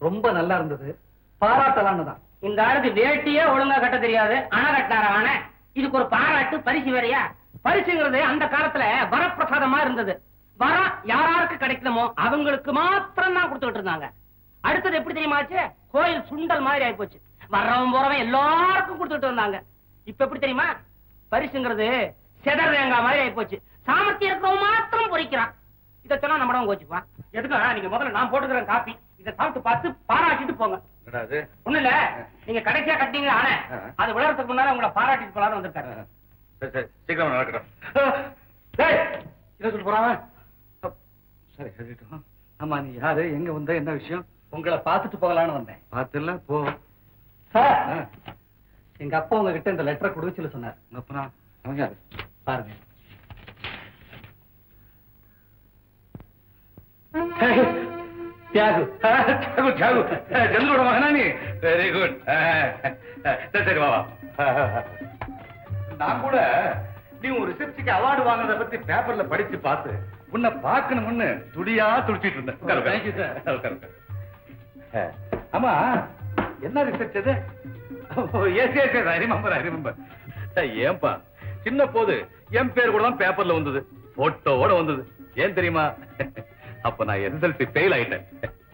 ரொம்ப நல்லா இருந்தது, பாராட்டலான்னு தான். இந்த ஆளுக்கு வேட்டியே ஒழுங்கா கட்ட தெரியாது, அணை கட்டினார அணை. இதுக்கு ஒரு பாராட்டு பரிசு வேறையா? பரிசுங்கிறது அந்த காலத்துல வரப்பிரசாதமா இருந்தது. வரம் யாராருக்கு கிடைக்கணுமோ அவங்களுக்கு மாத்திரம் தான் கொடுத்துட்டு இருந்தாங்க. அடுத்தது எப்படி தெரியுமாச்சு? கோயில் சுண்டல் மாதிரி ஆயி போச்சு. வர்றவன் போறவன் எல்லாருக்கும் கொடுத்துட்டு வந்தாங்க. இப்ப எப்படி தெரியுமா? பரிசுங்கிறது செதர் தேங்காய் மாதிரி ஆயி போச்சு. சாமர்த்தியம் இருக்கிறவன் மாத்திரம் பொறிக்கிறான். இதை சொன்னா நம்மளும் கோச்சுக்குவான். எதுக்கு? நீங்க முதல்ல நான் போட்டுக்கிறேன் காப்பி, இதை சாப்பிட்டு பார்த்து பாராட்டிட்டு போங்க. ஒண்ணு இல்ல, நீங்க கடைசியா கட்டிங்க ஆனே, அது விளையாடுறதுக்கு முன்னால உங்களை பாராட்டிட்டு போலான்னு வந்திருக்காரு. சீக்கிரம் நடக்கிறோம். சொல்லிட்டு போறாங்க. சரி சொல்லிட்டோம். ஆமா, நீ யாரு, எங்க வந்த, என்ன விஷயம்? உங்களை பார்த்துட்டு போகலான்னு வந்தேன். பார்த்துல போ சார். எங்க அப்பா உங்ககிட்ட இந்த லெட்டரை கொடுக்க சொல்லி சொன்னார். அப்புறம் அவங்க யாரு பாருங்க. தியாகு. தியாகு தியாகு சந்திரோட மகனா நீ? Very good. சரி வா. நான் கூட நீ ஒரு ரிசர்ச்சுக்கு அவார்டு வாங்குறத பத்தி பேப்பர்ல படிச்சு பார்த்து உன்னை பார்க்கணும்னு துடியா துடிச்சிட்டு இருந்தேன். Thank you sir. ஆமா, என்ன ரிசர்ச் அது? ரிமெம்பர். ஏன்பா, சின்ன போது என் பேர் கூட தான் பேப்பர்ல வந்தது. போட்டோவோட வந்தது. ஏன் தெரியுமா? அப்ப நான் எஸ்எஸ்எல்சி ஃபெயில் ஆயிட்டேன்,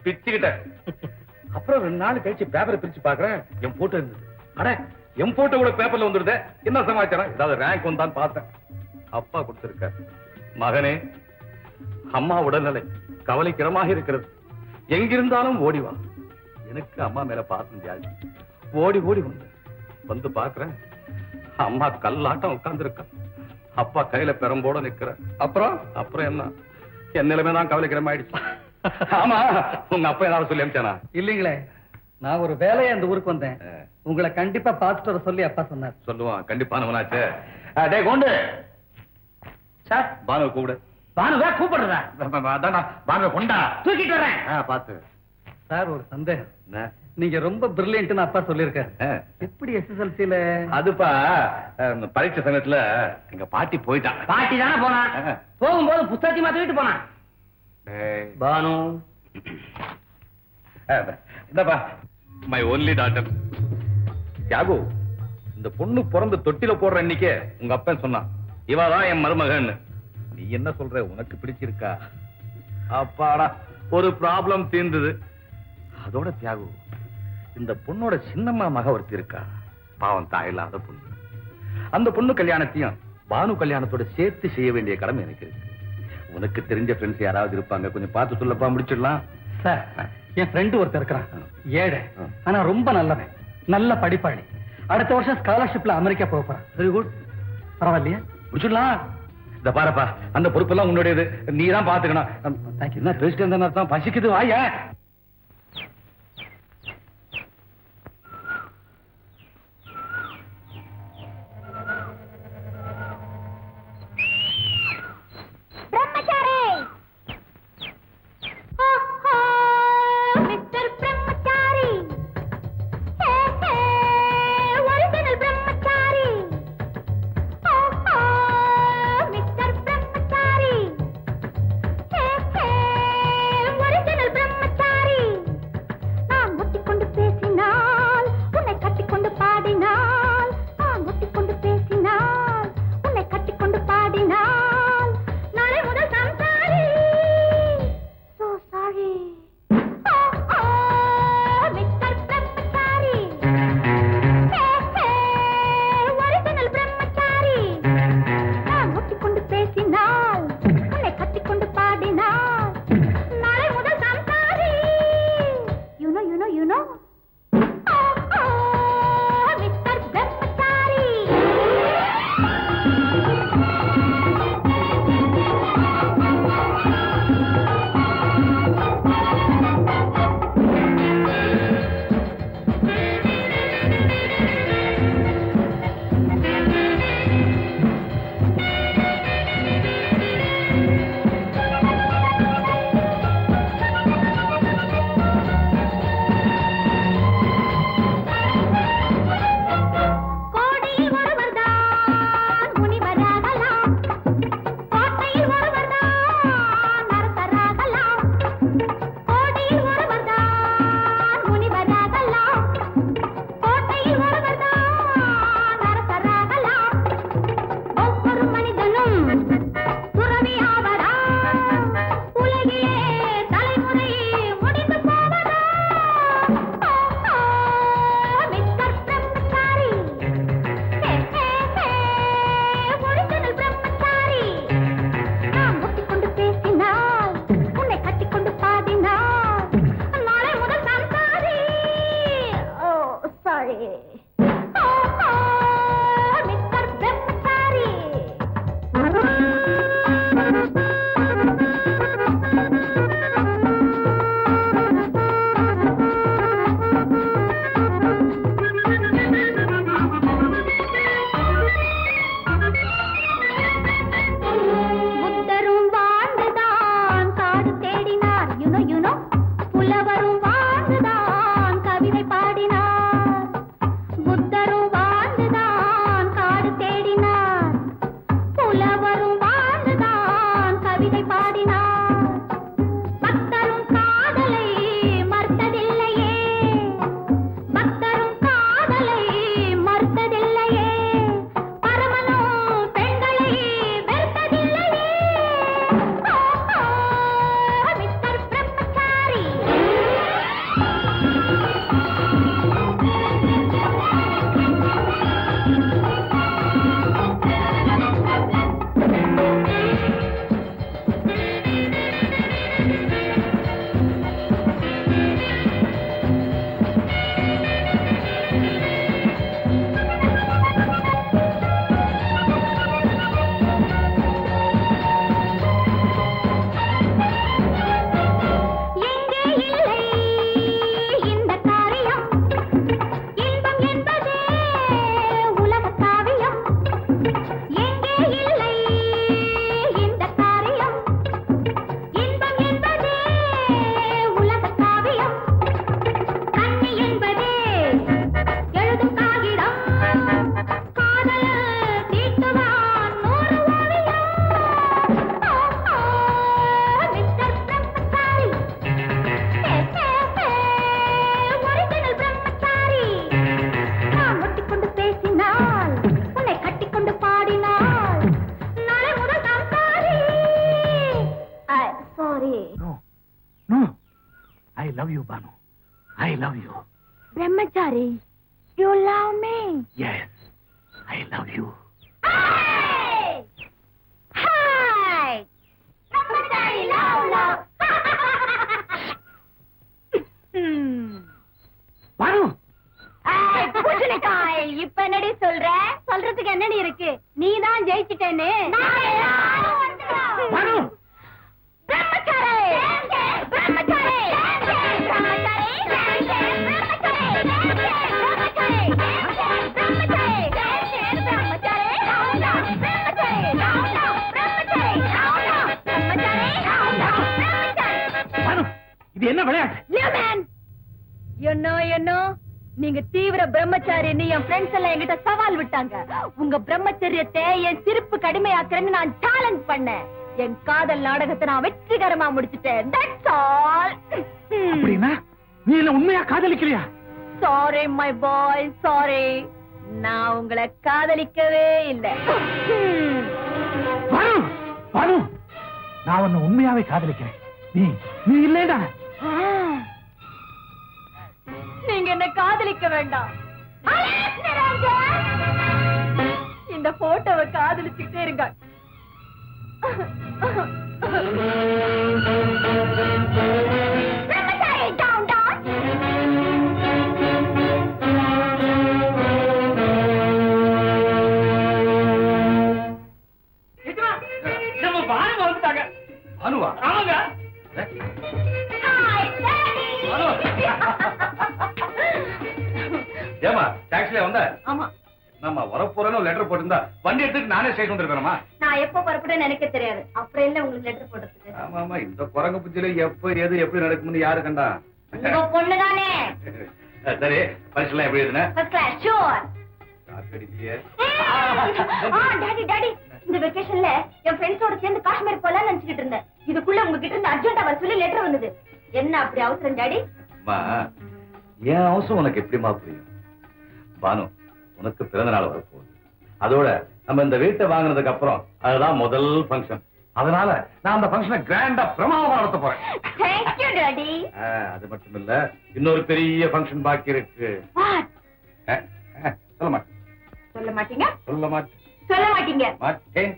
பிச்சுக்கிட்டேன். அப்புறம் 2 நாள் கழிச்சு பேப்பரை பிரிச்சு பாக்குறேன், என் போட்டோ இருந்தது. அட, என் போட்டோ கூட பேப்பர்ல வந்துருது. என்ன சமாச்சாரம்? ஏதாவது ரேங்க் வந்தான்னு பார்த்தேன். அப்பா கொடுத்திருக்கார், மகனே, அம்மா உடல்நிலை கவலைக்கிடமாக இருக்கிறது, எங்கிருந்தாலும் ஓடிவா. எனக்கு அம்மா மேல பாசம் ஜாஸ்தி. ஓடி ஓடி வந்து பாக்குறேன், அம்மா கல்லாட்டம் உட்கார்ந்து இருக்க, அப்பா கையில பெரம்போட நிக்கிற. அப்புறம் என்ன, என் நிலைமை தான் கவலைக்கிடமாயிடுச்சு. ஆமா, உங்க அப்பா ஏதாவது சொல்லி அனுப்பிச்சானா? இல்லீங்களே, நான் ஒரு வேலையா இந்த ஊருக்கு வந்தேன். உங்களை கண்டிப்பா பார்த்துட்டு வர சொல்லி அப்பா சொன்னார். சொல்லுவான், கண்டிப்பானவனாச்சு. டேய் கோண்டு சார், பானுவை கூப்பிடு. பானுவா கூப்பிடுறதா? அதான்டா, பானுவை கொண்டா, தூக்கிட்டு வரேன். பாத்து. சார், ஒரு சந்தேகம். என்ன? நீங்க ரொம்ப பிரில்லியன்ட்னு அப்பா சொல்லியிருக்காரு. எப்படி SSLCல? அதுப்பா, பரீட்சை சமயத்துல எங்க பாட்டி போயிட்டான். பாட்டி தானே போனா, போகும்போது புத்தகத்தை மாத்திட்டு போனான். பானு, இந்தப்பா, மை ஒன்லி டாட்டர் தியாகு. இந்த பொண்ணு பிறந்து தொட்டில போடுற அன்னைக்கே உங்க அப்பன் சொன்னான், இவாதான் என் மருமகன். நீ என்ன சொல்ற, உனக்கு பிடிச்சிருக்கா? அப்பாடா, ஒரு ப்ராப்ளம் தீர்ந்தது. அதோட தியாகு, இந்த பொண்ணோட சின்னம்மா மக ஒருத்தி இருக்கா, பாவம் தாயில்லாத பொண்ணு. அந்த பொண்ணு கல்யாணத்தையும் பானு கல்யாணத்தோட சேர்த்து செய்ய வேண்டிய கடமை எனக்கு இருக்கு. உனக்கு தெரிஞ்ச ஃப்ரெண்ட்ஸ் யாராவது இருப்பாங்க, கொஞ்சம் பார்த்து சொல்லப்பா, முடிச்சிடலாம். சார், என் ஃப்ரெண்டு ஒருத்தர் இருக்கிறான், ஏழை, ஆனா ரொம்ப நல்லவன், நல்ல படிப்பாளி. அடுத்த வருஷம் ஸ்காலர்ஷிப்ல அமெரிக்கா போக போறான். வெரி குட், பரவாயில்லையா? முடிச்சிடலாம். இந்த பாருப்பா, அந்த பொறுப்பெல்லாம் உன்னுடையது, நீ தான் பாத்துக்கணும். தேங்க்யூ. என்ன பேசிட்டு இருந்தேன்னு அர்த்தம்? பசிக்குது, வாயா. Love you Banu, I love you. பிரம்மச்சாரி, you love me. Yes, I love you. Hi! Hi! பிரம்மச்சாரி love. பானு, பூசணிக்காய், இப்ப என்னடி சொல்ற? சொல்றதுக்கு என்னடி இருக்கு? நீ தான் ஜெயிச்சிட்டேன்னு. பானு, பிரம்மச்சாரி! பிரம்மச்சாரி! பானு, இது என்ன விளையாட்டு? என்ன நீங்க தீவிர பிரம்மச்சாரின்னு என் ஃப்ரெண்ட்ஸ் எல்லாம் என்கிட்ட சவால் விட்டாங்க. உங்க பிரம்மச்சரியத்தை என் சிரிப்பு கடுமையாக்குறேன்னு நான் சேலஞ்ச் பண்ணேன். என் காதல் நாடகத்தை நான் வெற்றிகரமா முடிச்சிட்டேன். That's all. அப்படின்னா நீ என்ன உண்மையா காதலிக்கலையா? Sorry my boy, sorry. நான் உங்களை காதலிக்கவே இல்லை. பானு, பானு, நான் உன்னை உண்மையாவே காதலிக்கிறேன். நீ இல்லடா. நீங்க என்ன காதலிக்க வேண்டாம். இந்த போட்டோவை காதலிச்சுக்கிட்டே இருங்க. நம்ம பானு வந்துட்டாங்க. பானுவா? ஆமாங்க. ஏமா டாக்ஸில வந்த? ஆமா, நம்ம வரப்போறேன்னு லெட்டர் போட்டிருந்தா வண்டி எடுத்துட்டு நானே ஸ்டேஷன் வந்துருக்கேமா? நான் எப்ப புறப்பட்டேன்னு எனக்கு தெரியாது. அப்புறம் இல்ல உங்களுக்கு லெட்டர் போடுறதுக்கு. ஆமா ஆமா, இந்த குரங்கு புச்சில எப்ப எது எப்படி நடக்கும்னு யாரு கண்டா? உங்க பொண்ணுதானே? சரி, பரிசுலாம் எப்படி எழுதுன? First class, sure. காத்தடிச்சியே. டாடி டாடி, இந்த வெக்கேஷன்ல என் ஃப்ரெண்ட்ஸோட சேர்ந்து காஷ்மீர் போலாம்னு நினைச்சிட்டு இருந்தேன். இதுக்குள்ள உங்ககிட்ட இருந்து அர்ஜென்ட்டா வர சொல்லி லெட்டர் வந்தது. என்ன அப்படி அவசரம் டாடி? அம்மா, என் அவசரம் உனக்கு எப்படிமா புரியும்? பானு, உனக்கு பிறந்த நாள் வரப்போகுது. அதோட நம்ம இந்த வீட்டை வாங்கினதுக்கு அப்புறம் அதுதான் முதல் ஃபங்க்ஷன். அதனால நான் அந்த ஃபங்க்ஷனை கிராண்டா பிரமாதமா நடத்த போறேன். Thank you daddy. அது மட்டும் இல்ல, இன்னொரு பெரிய ஃபங்க்ஷன் பாக்கி இருக்கு. What? சொல்ல மாட்டேன். சொல்ல மாட்டீங்க? சொல்ல மாட்டேன். சொல்ல மாட்டீங்க. மாட்டேன்.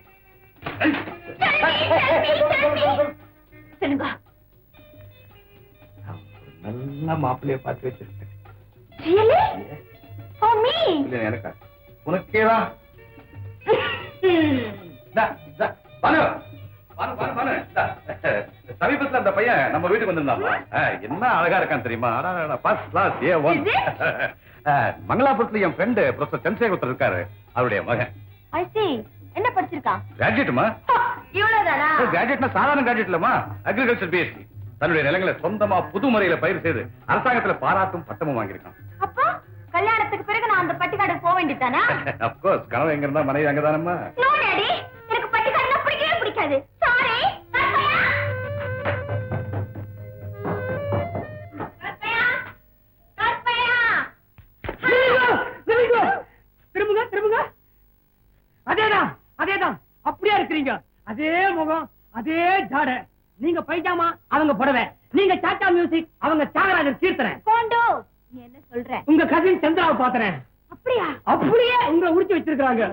சொல்லுங்க. நல்ல மாப்பிள்ளைய பார்த்து வச்சிருக்கேன். Really? For me? இல்ல எனக்கா? உனக்கேதான். பானு, பானு, பானு, பானு. சமீபத்துல அந்த பையன் நம்ம வீட்டுக்கு வந்திருந்தாமா? என்ன அழகா இருக்கான் தெரியுமா? First class A1. மங்களாபுரத்துல என் ஃப்ரெண்டு ப்ரொஃபசர் சந்திரசேகர் இருக்காரு, அவருடைய மகன். I see. என்ன படிச்சிருக்கான்? கிராஜுவேட்டுமா? இவ்வளவுதானா? கிராஜுவேட்னா சாதாரண கிராஜுவேட் இல்லமா, அக்ரிகல்ச்சர் பிஎஸ்சி. தன்னுடைய நிலங்களை சொந்தமா புது முறையில பயிர் செய்து அரசாங்கத்துல பாராட்டும் பட்டமும் வாங்கியிருக்கான். அப்போ கல்யாணத்துக்கு பிறகு நான் அந்த பட்டிக்காடுக்கு போக வேண்டியதானா? அப்கோர்ஸ், கனவு எங்க இருந்தா மனைவி அங்கதானம்மா. நோ டாடி, எனக்கு பட்டிக்காடுனா பிடிக்கவே பிடிக்காது. சாரி. திரும்புங்க, திரும்புங்க. அதேதான், அதேதான், அப்படியே இருக்கிறீங்க. அதே முகம், அதே ஜாடை. நீங்க பைஜாமா, அவங்க புடவை. நீங்க சாச்சா மியூசிக், அவங்க தியாகராஜர் கீர்த்தனை. கோண்டு, நீ என்ன சொல்ற? உங்க கசின் சந்திராவை பாத்துறேன். அப்படியா? அப்படியே உங்களை உடிச்சு வச்சிருக்காங்க.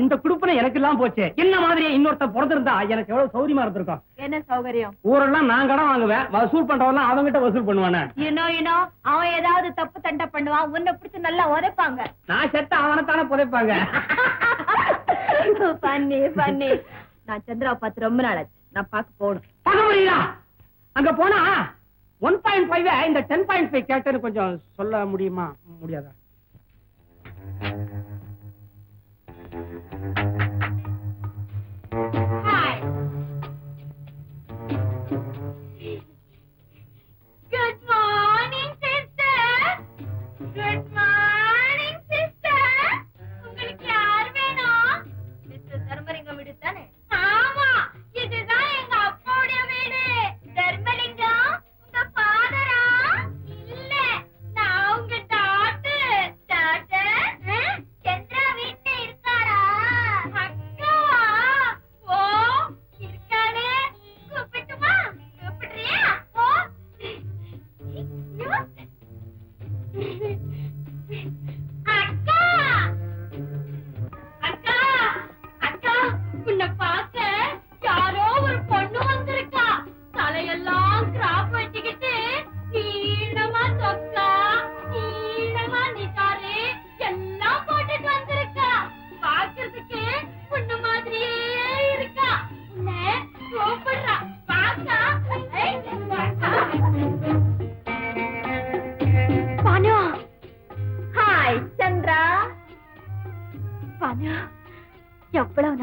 இந்த குடுப்பனை எனக்கு எல்லாம் போச்சு. என்ன மாதிரியே இன்னொருத்த பிறந்திருந்தா எனக்கு எவ்வளவு சௌரியமா இருந்திருக்கும். என்ன சௌகரியம்? ஊரெல்லாம் நான் கடன் வாங்குவேன், வசூல் பண்றவெல்லாம் அவங்கிட்ட வசூல் பண்ணுவானே. யூனோ அவன் ஏதாவது தப்பு தண்டை பண்ணுவான், உன்னை பிடிச்சு நல்லா உதைப்பாங்க. நான் செத்த அவனைத்தானே புதைப்பாங்க. பண்ணி பண்ணி. நான் சந்திராவை பார்த்து ரொம்ப நாள் ஆச்சு. நான் பார்க்க போகணும். பார்க்க முடியுதா? அங்க போனா 1.5 இந்த 10.5 கேட்டன்னு கொஞ்சம் சொல்ல முடியுமா? முடியாதா? Hi. Good morning, sister. Good morning, sister. உங்களுக்கு யார் வேணும்? மிஸ்டர் தர்மலிங்கம் வீடு தானே? ஆமா, இதுதான் எங்க அப்பாவுடைய வீடு. தர்மலிங்கம் உங்க ஃபாதரா? இல்ல, நான் உங்க டாக்டர்.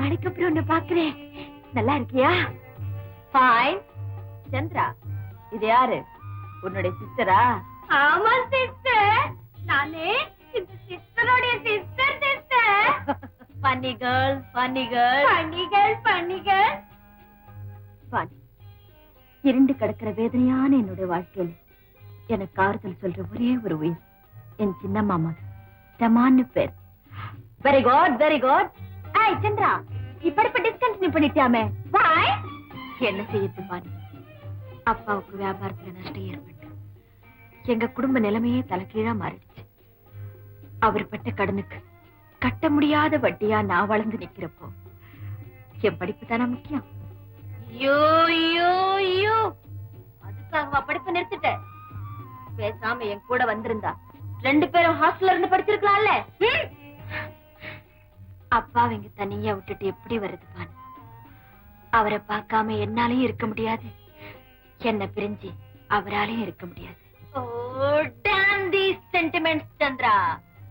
நாளைக்கு அப்புறம் உன்னை பாக்குறேன். நல்லா இருக்கியா? ஃபைன். சந்திரா, இது யாரு? உன்னுடைய சிஸ்டரா? ஆமா சிஸ்டர், நானே இந்த சிஸ்டரோட sister sister. Funny girl, funny girl. பணிகள் பணிகள். வாணி, இருண்டு கிடக்கிற வேதனையான என்னுடைய வாழ்க்கையில எனக்கு ஆறுதல் சொல்ற ஒரே ஒரு உயிர் என் சின்ன மாமா ரமான்னு பேர். Very good, very good. ஏய் சந்திரா, இப்ப டிஸ்கண்டினியூ பண்ணிட்டியாமே. பாய். என்ன செய்யுது வாணி? அப்பாவுக்கு வியாபாரத்துல நஷ்டம் ஏற்பட்டு எங்க குடும்ப நிலைமையே தலைகீழா மாறிடுச்சு. அவர் பட்ட கடனுக்கு கட்ட முடியாத வட்டியா நான் வளர்ந்து நிக்கிறப்போ என் படிப்பு தானே முக்கியம். யோ யோ யோ, அதுக்காக படிப்பு நிறுத்திட்ட? பேசாம என் கூட வந்திருந்தா 2 பேரும் ஹாஸ்டல்ல இருந்து படிச்சிருக்கலாம்ல. அப்பாவை இங்க தனியா விட்டுட்டு எப்படி வருது பாரு. அவரை பார்க்காம என்னாலையும் இருக்க முடியாது, என்ன பிரிஞ்சு அவராலையும் இருக்க முடியாது. ஓ டாம் தீஸ் சென்டிமெண்ட்ஸ் சந்திரா.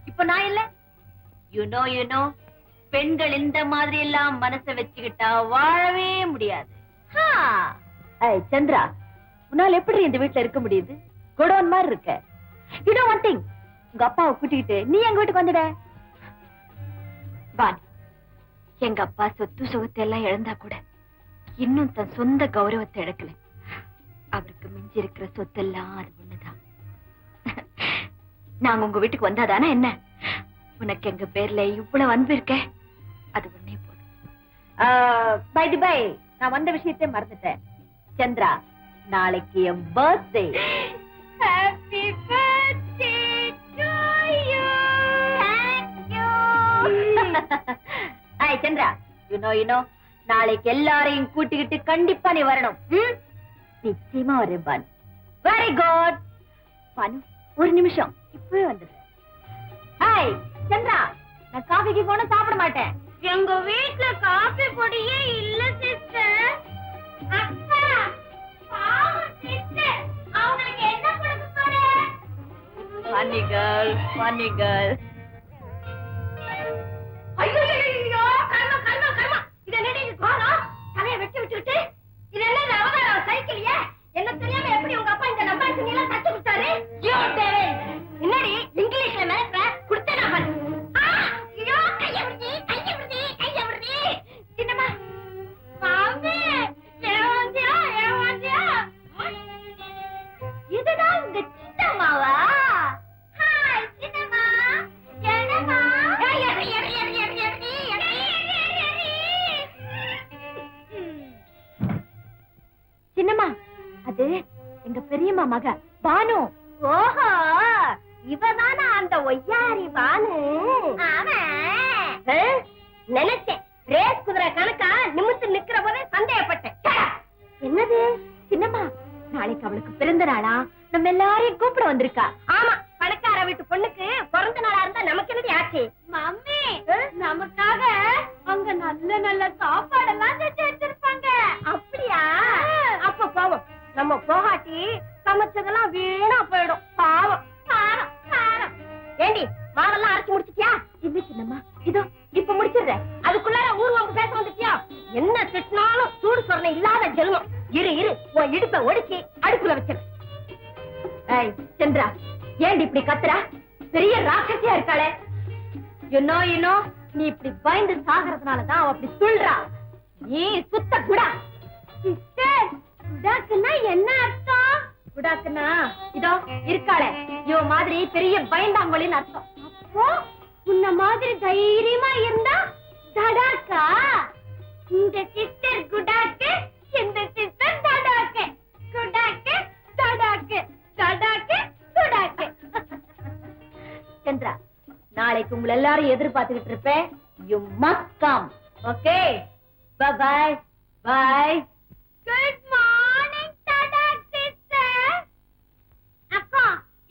இப்ப நான் இல்ல, யூ நோ பெண்கள் இந்த மாதிரி எல்லாம் மனசை வச்சுக்கிட்டா வாழவே முடியாது. ஏய் சந்திரா, உன்னால எப்படி இந்த வீட்டுல இருக்க முடியுது? குடோன் மாதிரி இருக்க. யூ நோ ஒன் திங், உங்க அப்பாவை கூட்டிக்கிட்டு நீ எங்க வீட்டுக்கு வந்துட. வாணி, எங்க அப்பா சொத்து சுகத்தை எல்லாம் இழந்தா கூட இன்னும் தன் சொந்த கௌரவத்தை இழக்கல. அவருக்கு மிஞ்சி இருக்கிற சொத்தெல்லாம் அது ஒண்ணுதான். நாங்க உங்க வீட்டுக்கு வந்தாதானே என்ன? உனக்கு எங்க பேர்ல இவ்வளவு அன்பு இருக்க, அது ஒண்ணே போதும். பை தி பை, நான் வந்த விஷயத்தை மறந்துட்டேன். சந்திரா, நாளைக்கு என் birthday. Happy birthday to you. Thank you. ஐய் சந்திரா, யூ நோ நாளைக்கு எல்லாரையும் கூட்டிக்கிட்டு கண்டிப்பா நீ வரணும். நிச்சயமா வரேன் பானு. Very good. பானு, ஒரு நிமிஷம், இப்பவே வந்துடுறேன். ஹாய் சந்திரா, நான் காஃபிக்கு போன சாப்பிட மாட்டேன். எங்க வீட்ல காபி பொடியே இல்ல சிஸ்டர். அப்பா, பாவம் சிஸ்டர், அவங்களுக்கு என்ன கொடுக்க போற? Funny girl, funny girl. ஐயோ கர்மா கர்மா கர்மா. இத என்னடி கோலம்? தலைய வெட்டி விட்டுட்டு இது என்ன அவதாரம் சைக்கிளியே? என்ன தெரியாம எப்படி உங்க அப்பா இந்த நம்பர் துணியெல்லாம் தச்சு கொடுத்தாரு? யூ டேவில், என்னடி இங்கிலீஷ்ல மிரட்டுற? குடுத்தேனா பாரு. ஐயோ கைய விடுடி, கைய விடுடி, கைய விடுடி. சின்னம்மா, மாமே ஏவாந்தியா ஏவாந்தியா. இதுதான் உங்க சின்னம்மாவா? ஹாய் சின்னம்மா. என்னம்மா? சின்னம்மா, அது எங்க பெரியம்மா மக பானு. ஓஹோ, இவதானா அந்த ஒய்யாரி பானு? ஆமா, நினைச்சேன். ரேஸ் குதிரை கணக்கா நிமித்து நிக்கிற போதே சந்தேகப்பட்டேன். என்னது சின்னம்மா, நாளைக்கு அவளுக்கு பிறந்த நாளா? நம்ம எல்லாரையும் கூப்பிட வந்திருக்கா. ஆமா, பணக்கார வீட்டு பொண்ணுக்கு பிறந்த நாளா இருந்தா நமக்கு என்னடி ஆச்சு? மம்மி, நமக்காக அங்க நல்ல நல்ல சாப்பாடெல்லாம் செஞ்சு வச்சிருப்பாங்க. அப்படியா? அப்ப போவோம். நம்ம போகாட்டி சமைச்சதெல்லாம் வீணா போயிடும். பாவம். காரம் காரம். ஏண்டி, மாவெல்லாம் அரைச்சு முடிச்சிட்டியா? இல்ல சின்னம்மா, இதோ இப்ப முடிச்சிடுறேன். அதுக்குள்ளார ஊர் வந்து பேச வந்துட்டியா? என்ன திட்டினாலும் சூடு சொரணை இல்லாத ஜென்மம். இரு இரு, உன் இடுப்பை ஒடுக்கி அடுப்புல வச்சிரு. ஏய் சந்திரா, ஏண்டி இப்படி கத்துறா? பெரிய ராட்சசியா இருக்காளே. you know நீ இப்படி பயந்து சாகிறதுனாலதான் அவ அப்படி சொல்றா. நீ சுத்த குடா. சிஸ்டர், குடாக்குன்னா என்ன அர்த்தம்? குடாக்குன்னா இதோ இருக்காளே இவ மாதிரி பெரிய பயந்தாங்கொழின்னு அர்த்தம். அப்போ உன்ன மாதிரி தைரியமா இருந்தா தடாக்கா? இந்த சிஸ்டர் குடாக்கு, இந்த சிஸ்டர் தடாக்கு. குடாக்கு தடாக்கு, தடாக்கு குடாக்கு. சந்திரா, நாளைக்கு உங்களை எல்லாரும் எதிர்பார்த்துக்கிட்டு இருப்பேன். You must come. Okay, bye bye bye. Good morning தடாக் சிஸ்டர். அக்கா,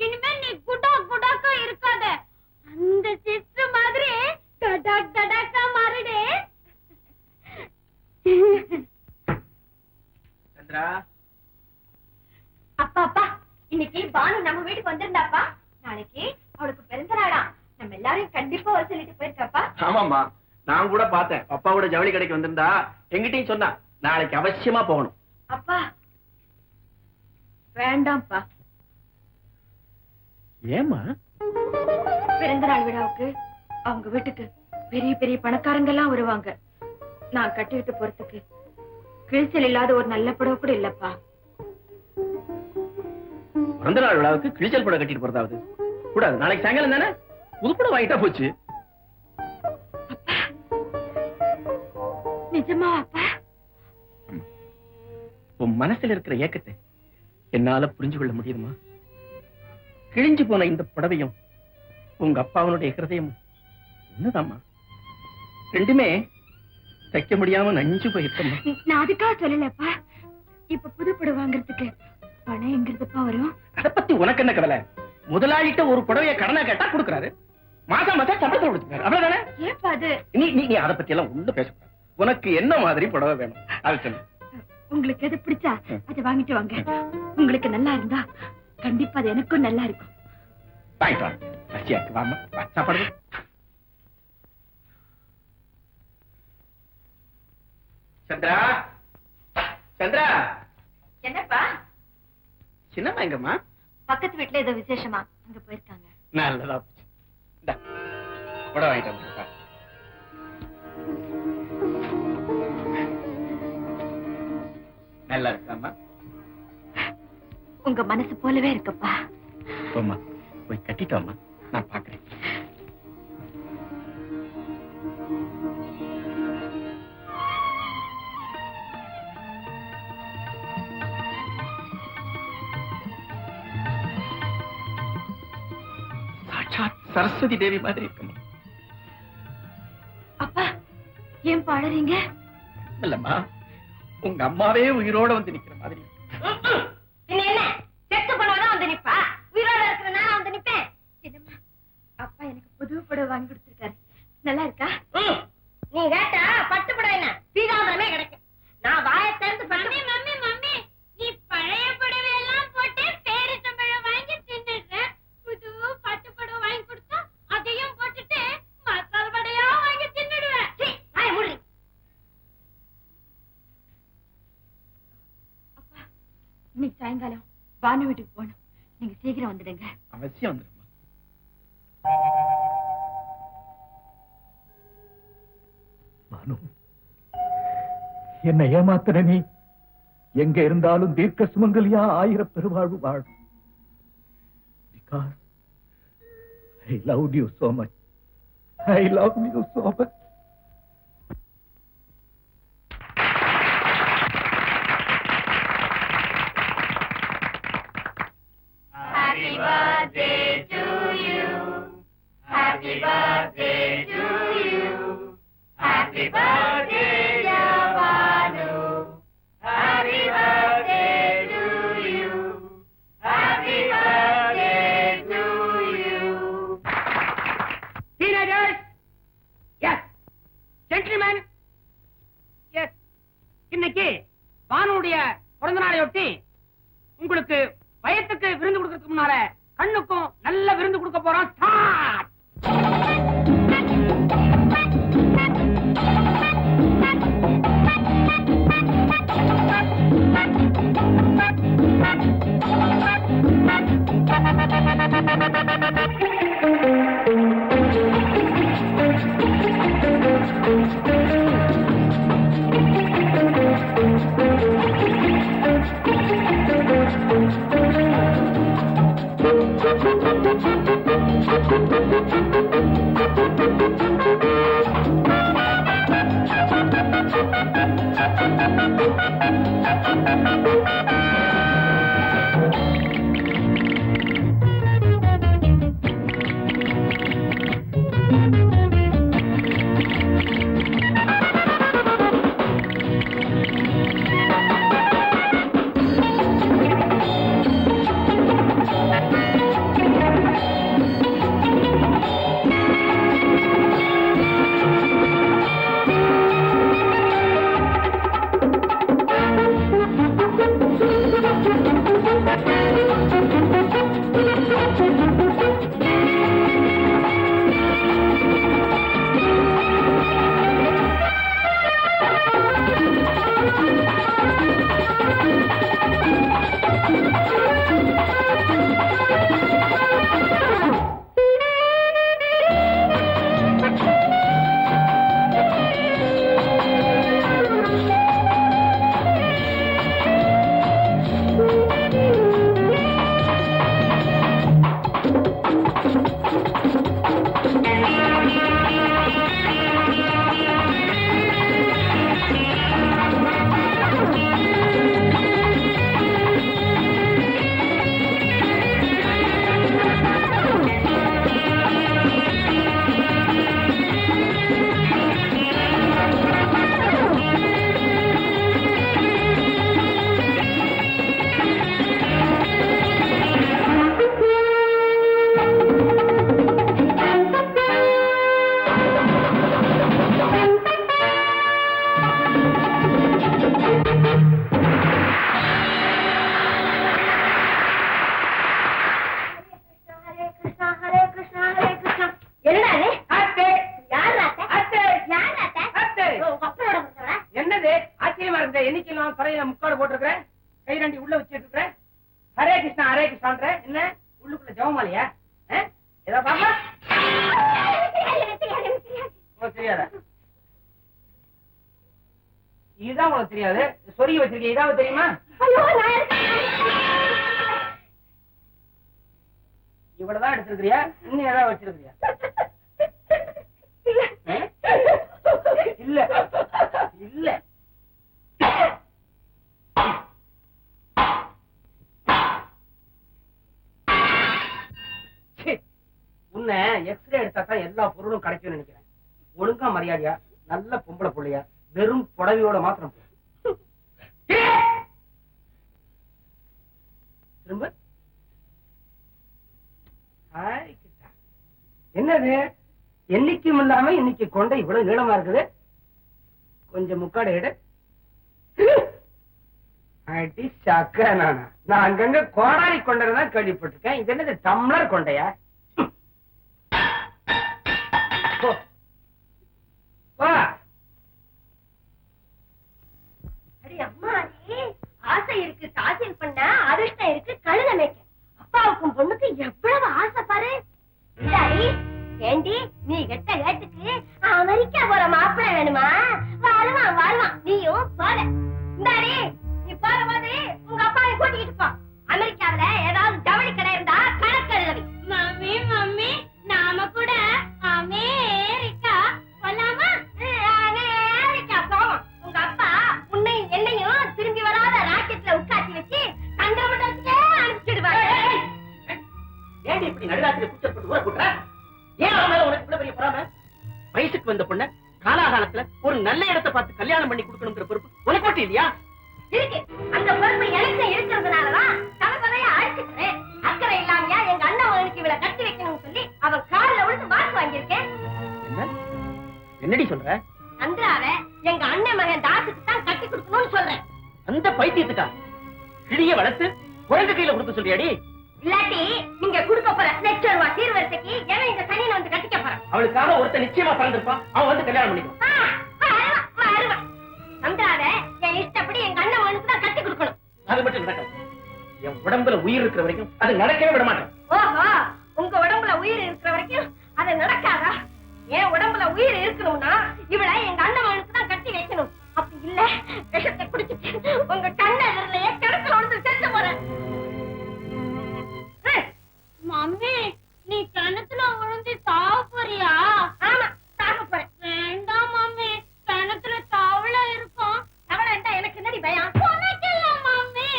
இனிமே நீ குடாக்கா இருக்காத. அந்த சிஸ்டர் மாதிரி தடாக்கா மாறுடே. சந்திரா, அப்பா அப்பா, இன்னைக்கு பானு நம்ம வீட்டுக்கு வந்திருந்தாப்பா. நாளைக்கு அவளுக்கு பிறந்த நாளா. நம்ம எல்லாரையும் கண்டிப்பா வர சொல்லிட்டு போயிருக்காப்பா. ஆமாமா, நான் கூட பார்த்தேன். அப்பாவோட ஜவுளி கடைக்கு வந்திருந்தா எங்கிட்டையும் சொன்னா நாளைக்கு அவசியமா போகணும். அப்பா வேண்டாம்ப்பா. ஏமா? பிறந்த நாள் விழாவுக்கு அவங்க வீட்டுக்கு பெரிய பெரிய பணக்காரங்க எல்லாம் வருவாங்க. நான் கட்டிக்கிட்டு போறதுக்கு கிழிச்சல் இல்லாத ஒரு நல்ல புடவை கூட இல்லப்பா. பிறந்த நாள் விழாவுக்கு கிழிச்சல் புடவை கட்டிட்டு போறதாவது கூடாது. நாளைக்கு சாயங்காலம் தானே புதுப்படம் வாங்கிட்டா போச்சு. நிஜமா அப்பா? உன் மனசுல இருக்கிற ஏக்கத்தை என்னால புரிஞ்சு கொள்ள முடியுமா? கிழிஞ்சு போன இந்த புடவையும் உங்க அப்பாவனுடைய ஹிருதயமும் என்னதாம்மா? ரெண்டுமே தைக்க முடியாம நஞ்சு போயிருக்கோம். நான் அதுக்காக சொல்லலப்பா. இப்ப புது புடவை வாங்குறதுக்கு பணம் எங்கிறதுப்பா வரும்? அத பத்தி உனக்கு என்ன கவலை? முதலாளிட்ட ஒரு புடவைய கடனா கேட்டா கொடுக்கறாரு, மாசம் மாசம் சம்பளத்தை கொடுத்துறாரு, அவ்வளவுதானே? ஏப்பா அது? நீ அத பத்தி எல்லாம் ஒண்ணும் பேசக்கூடாது. உனக்கு என்ன மாதிரி புடவை வேணும் அது சொல்லு. உங்களுக்கு எது பிடிச்சா அதை வாங்கிட்டு வாங்க. உங்களுக்கு நல்லா இருந்தா கண்டிப்பா அது எனக்கும் நல்லா இருக்கும். வாங்கிட்டு வாங்க. ரஷ்யாக்கு வாமா, சாப்பாடு. சந்திரா, சந்திரா. என்னப்பா? சின்னம்மா எங்கம்மா? பக்கத்து வீட்டுல ஏதோ விசேஷமா அங்க போயிருக்காங்க. நல்லதா போச்சு. இந்தா புடவை வாங்கிட்டு வந்துருக்கா. நல்லா இருக்காமா? உங்க மனசு போலவே இருக்குப்பா. போம்மா, போய் கட்டிட்டோம்மா, நான் பாக்குறேன். சாட்சாத் சரஸ்வதி தேவி மாதிரி இருக்குமா? அப்பா ஏன் பாடுறீங்க? இல்லம்மா, உங்க அம்மாவே உயிரோட வந்து நிக்கிற மாதிரி. என்ன செத்து போனவதான் வந்து நிப்பா? உயிரோட இருக்கிற நான் வந்து நிப்பேன். என்னம்மா, அப்பா எனக்கு புது புடவை வாங்கி கொடுத்திருக்காரு. நல்லா இருக்கா? நீ கேட்டா பட்டு புடவை என்ன பீதாம்பரமே கிடைக்கும். நான் வாயை திறந்து மம்மி மம்மி மம்மி நீ பழைய புடவை எல்லாம் போட்டு பேரிச்சம்பழம் வாங்கி தின்னுடுற. புது பட்டு புடவை வாங்கி கொடுத்தா அதையும் போட்டுட்டு மசால் வடையா வாங்கி தின்னுடுவேன். வாயை மூடு. அப்பா இன்னைக்கு சாயங்காலம் பானு வீட்டுக்கு போகணும். நீங்க சீக்கிரம் வந்துடுங்க. அவசியம் வந்துருமா. பானு, என்ன ஏமாத்துற நீ? எங்க இருந்தாலும் தீர்க்க சுமங்கலியா 1000 பெருவாழ்வு வாழும். Because I loved you so much. I loved you so much. Happy birthday to you. Happy birthday to you. Happy birthday, dear Banu. Happy birthday to you. Happy birthday to you. Teenagers, yes. Gentlemen, yes. இன்னைக்கு பானுடைய பிறந்த நாளையொட்டி உங்களுக்கு வயத்துக்கு விருந்து கொடுக்கறதுக்கு முன்னால கண்ணுக்கும் நல்ல விருந்து கொடுக்க போறோம். ஸ்டார்ட். தலையில முக்காடு போட்டிருக்கிறேன், கை ரெண்டி உள்ள வச்சிட்டு இருக்கிறேன். ஹரே கிருஷ்ணான்ற என்ன உள்ளுக்குள்ள ஜெபமாலையா? ஏதோ பாப்பா உனக்கு தெரியாதா? இதுதான் உனக்கு தெரியாது. சொருகி வச்சிருக்கீங்க, இதாவது தெரியுமா? இவ்வளவுதான் எடுத்திருக்கிறியா? இன்னும் ஏதாவது வச்சிருக்கிறியா? இல்ல இல்ல உன்னை எக்ஸ்ரே எடுத்தா தான் எல்லா பொருளும் கிடைக்கும்னு நினைக்கிறேன். ஒழுங்கா மரியாதையா நல்ல பொம்பளை புள்ளையா வெறும் புடவையோட மாத்திரம் திரும்ப. என்னது என்னைக்கும் இல்லாம இன்னைக்கு கொண்ட இவ்வளவு நீளமா இருக்குது. கொஞ்சம் முக்காடு எடு. அடி சக்க நானா, நான் அங்கங்க கோடாரி கொண்டதான் கேள்விப்பட்டிருக்கேன். இது என்னது டம்ளர் கொண்டையா? ஆசை இருக்கு தாசில் பண்ண, அதிர்ஷ்டம் இருக்கு கழுத மேய்க்க. அப்பாவுக்கும் பொண்ணுக்கு எவ்வளவு ஆசை பாரு. ஏண்டி நீ கெட்ட கேட்டுக்கு அமெரிக்கா போற மாப்பிள்ளை வேணுமா? வருவான் வருவான், நீயும் போல. இந்தாடி நீ போற போது உங்க அப்பாவை கூட்டிக்கிட்டு போ. அமெரிக்காவில ஏதாவது ஜவுளி கடை இருந்தா கணக்கு எழுதி. மம்மி மம்மி நாம கூட அமெரிக்கா போலாமா? அமெரிக்கா போவோம். உங்க அப்பா உன்னையும் என்னையும் திரும்பி வராத ராக்கெட்ல உட்காட்டி வச்சு தங்கமண்டலத்துக்கே அனுப்பிச்சிடுவாங்க. ஏண்டி இப்படி நடுராத்திரி கூச்சப்பட்டு ஊற கூட்டுற? ஏன் அவன் மேல உனக்கு இவ்வளவு பெரிய பொறாமை? வயசுக்கு வந்த பொண்ண காலாகாலத்துல ஒரு நல்ல இடத்தை பார்த்து கல்யாணம் பண்ணி கொடுக்கணுங்கிற பொறுப்பு உனக்கு மட்டும் இல்லையா? இருக்கு. அந்த பொறுப்பு எனக்கு இருக்கிறதுனாலதான் தலைவரைய அழைச்சிக்கிறேன். அக்கறை இல்லாமையா எங்க அண்ணன் அவனுக்கு இவளை கட்டி வைக்கணும்னு சொல்லி அவன் காலில் விழுந்து வாக்கு வாங்கியிருக்கேன். என்னடி சொல்ற? சந்திராவை எங்க அண்ணன் மகன் தாசுக்கு தான் கட்டி கொடுக்கணும்னு சொல்றேன். அந்த பைத்தியத்துக்கா கிளிய வளர்த்து குழந்தை கையில கொடுக்க சொல்றியாடி? இல்லாட்டி நீங்க கொடுக்க போற லட்சம் ரூபாய் சீர்வரிசைக்கு எவன் இந்த சனியனை வந்து கட்டிக்க போறான்? அவளுக்காக ஒருத்தர் நிச்சயமா பிறந்திருப்பான், அவன் வந்து கல்யாணம் பண்ணிக்கும். சந்திராவை என் இஷ்டப்படி எங்க அண்ணன் மகனுக்கு தான் கட்டி கொடுக்கணும். அது மட்டும் நடக்கும். என் உடம்புல உயிர் இருக்கிற வரைக்கும் அது நடக்கவே விட மாட்டேன். ஓஹோ, உங்க உடம்புல உயிர் இருக்கிற வரைக்கும் அது நடக்காதா? என் உடம்புல உயிர் இருக்கணும்னா இவளை எங்க அண்ணன் மகனுக்கு தான் கட்டி வைக்கணும். அப்படி இல்ல விஷத்தை குடிச்சிட்டு உங்க கண்ணே கிடக்க உடம்பு செத்து போறேன். மம்மி நீ கிணத்துல விழுந்து சாவ போறியா? ஆமா சாக போறேன். வேண்டாம் மம்மி, கிணத்துல தவளை இருக்கும். தவளை இருந்தா எனக்கு என்னடி பயம்? உனக்கில்ல மம்மி,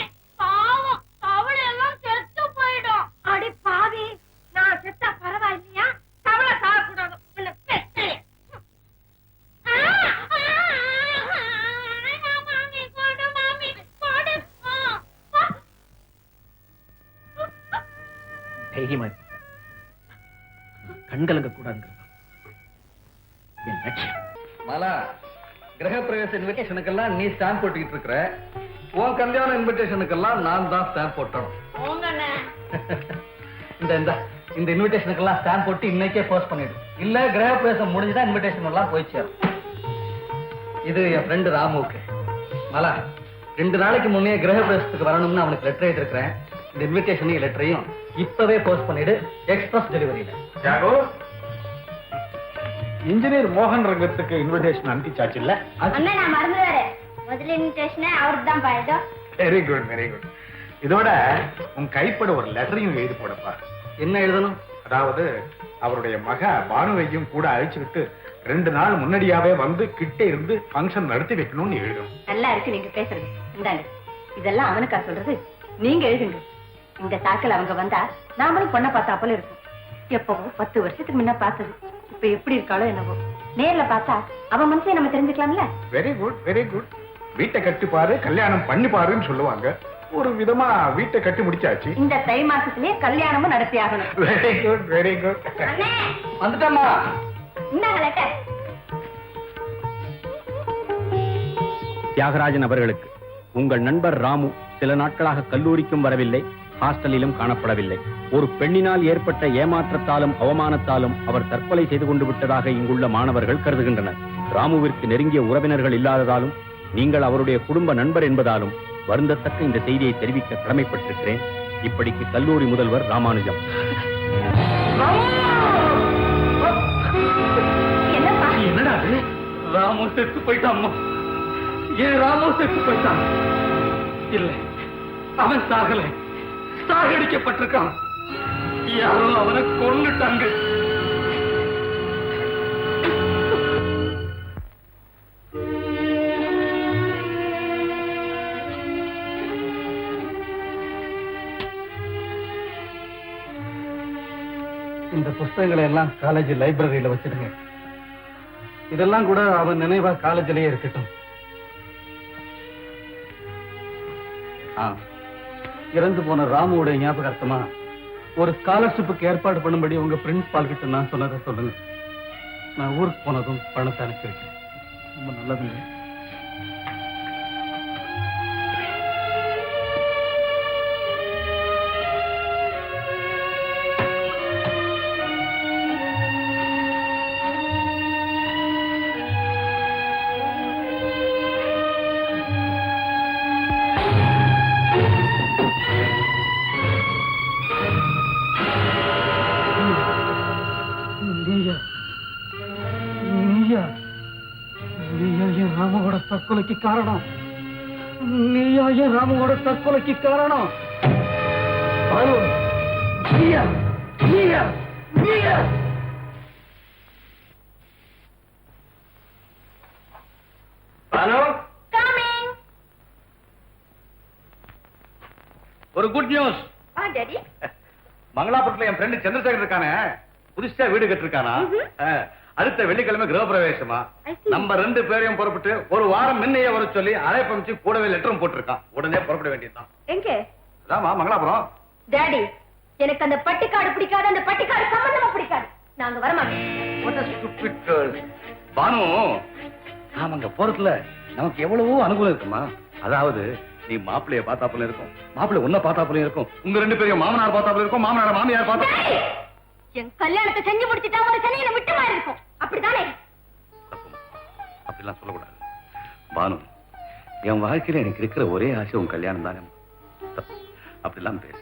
பாவம் தவளை எல்லாம் செத்து போயிடும். அடி பாவி, நான் செத்தா பரவாயில்லையா? தவளை சாகக்கூடாது. உன்னை பெத்தேன். மாமி கொடு, மாமி கொடு. தைரியமா கண்கலங்க கூடாதுங்கிறது என் லட்சியம். மாலா, கிரக பிரவேச இன்விடேஷனுக்கெல்லாம் நீ ஸ்டாம்ப் போட்டுக்கிட்டு இருக்கிற. உன் கல்யாண இன்விடேஷனுக்கெல்லாம் நான் தான் ஸ்டாம்ப் போட்டணும். இந்த இன்விடேஷனுக்கெல்லாம் ஸ்டாம்ப் போட்டு இன்னைக்கே போஸ்ட் பண்ணிடு. இல்ல கிரக பிரவேசம் முடிஞ்சுதான் இன்விடேஷன் எல்லாம் போய் சேரும். இது என் ஃப்ரெண்டு ராமுக்கு. மாலா, 2 நாளைக்கு முன்னே கிரக பிரவேசத்துக்கு வரணும்னு அவனுக்கு லெட்டர் எழுதிருக்கிறேன். இந்த இன்விடேஷனையும் லெட்டரையும் இப்பவே போஸ்ட் பண்ணிடு, எக்ஸ்பிரஸ் டெலிவரியில. இன்ஜினியர் மோகன் ரங்கத்துக்கு இன்விடேஷன் அனுப்பிச்சாச்சு இல்ல? அண்ணா நான் மறந்துடுறேன். முதல்ல இன்விடேஷன் அவருக்கு தான் பாருங்க. Very good very good. இதோட உன் கைப்பட ஒரு லெட்டரையும் எழுதி போடப்பா. என்ன எழுதணும்? அதாவது அவருடைய மக பானுவையும் கூட அழைச்சுக்கிட்டு 2 நாள் முன்னாடியாவே வந்து கிட்ட இருந்து ஃபங்க்ஷன் நடத்தி வைக்கணும்னு எழுதும். நல்லா இருக்கு நீங்க பேசுறது. இந்தாங்க, இதெல்லாம் அவனுக்கா சொல்றது? நீங்க எழுதுங்க. இந்த சாக்கில் அவங்க வந்தா நாமளும் பொண்ணை பார்த்தா போல இருக்கும். எப்பவோ 10 வருஷத்துக்கு முன்ன பார்த்தது இப்ப எப்படி இருக்காளோ என்னவோ. நேர்ல பார்த்தா அவன் மனசே நம்ம தெரிஞ்சுக்கலாம்ல. Very good very good. வீட்டை கட்டி பாரு, கல்யாணம் பண்ணி பாருன்னு சொல்லுவாங்க. ஒரு விதமா வீட்டை கட்டி முடிச்சாச்சு. இந்த தை மாசத்திலேயே கல்யாணமும் நடத்தி ஆகணும். Very good very good. வந்துட்டேம்மா. இந்தாங்க லெட்டர். தியாகராஜன் அவர்களுக்கு உங்கள் நண்பர் ராமு சில நாட்களாக கல்லூரிக்கும் வரவில்லை, ஹாஸ்டலிலும் காணப்படவில்லை. ஒரு பெண்ணினால் ஏற்பட்ட ஏமாற்றத்தாலும் அவமானத்தாலும் அவர் தற்கொலை செய்து கொண்டு விட்டதாக இங்குள்ள மாணவர்கள் கருதுகின்றனர். ராமுவிற்கு நெருங்கிய உறவினர்கள் இல்லாததாலும் நீங்கள் அவருடைய குடும்ப நண்பர் என்பதாலும் வருந்தத்தக்க இந்த செய்தியை தெரிவிக்க கடமைப்பட்டிருக்கிறேன். இப்படிக்கு கல்லூரி முதல்வர் ராமானுஜம். என்னடா ராமு செத்து போயிட்டான். ஏன் ராமு செத்து போயிட்டான்? இல்லை, அவன் சாகல, சாகடிக்கப்பட்டிருக்கான். யாரோ அவனை கொன்னுட்டாங்க. இந்த புஸ்தகங்களை எல்லாம் காலேஜ் லைப்ரரியில வச்சிருங்க. இதெல்லாம் கூட அவன் நினைவா காலேஜிலேயே இருக்கட்டும். இறந்து போன ராமுடைய ஞாபகார்த்தமா ஒரு ஸ்காலர்ஷிப்புக்கு ஏற்பாடு பண்ணும்படி உங்க பிரின்சிபால் கிட்ட நான் சொன்னதை சொல்லுங்க. நான் ஊருக்கு போனதும் பணத்தை அனுப்பியிருக்கேன். ரொம்ப நல்லதுங்க. ராமோட தற்கொலைக்கு காரணம் நீயா? ஏன் ராமோட தற்கொலைக்கு காரணம்? ஒரு குட் நியூஸ். டாடி, மங்களாபுரத்துல என் ஃப்ரெண்ட் சந்திரசேகர் இருக்கானே, புதுசா வீடு கட்டிருக்கானா. அடுத்த வெள்ளிக்கிழமை கிரகப்பிரவேசமா. நம்ம 2 பேரையும் புறப்பட்டு ஒரு வாரம் முன்னையே வர சொல்லி அழைப்பமைச்சு கூடவே லெட்டரும் போட்டிருக்கான். உடனே புறப்பட வேண்டியதுதான். எங்க? அதாமா மங்களாபுரம். டாடி, எனக்கு அந்த பட்டிக்காடு பிடிக்காது, அந்த பட்டிக்காடு சம்பந்தமா பிடிக்காது. நாங்க வரமாட்டோம். பானு, நாம அங்க போறதுல நமக்கு எவ்வளவோ அனுகூலம் இருக்குமா. அதாவது நீ மாப்பிள்ளைய பார்த்தாப்புல இருக்கும், மாப்பிள்ளை உன்ன பார்த்தாப்புல இருக்கும், உங்க 2 பேரையும் மாமனார் பார்த்தாப்புல இருக்கும், மாமனார் மாமியார் பார்த்தா. என் கல்யாணத்தை செஞ்சு முடிச்சுட்டா ஒரு சனியில விட்டு மாதிரி இருக்கும். அப்படித்தானே? அப்படிலாம் சொல்லக்கூடாது பானு. என் வாழ்க்கையில எனக்கு இருக்கிற ஒரே ஆசை உன் கல்யாணம் தானே. அப்படிலாம் பேச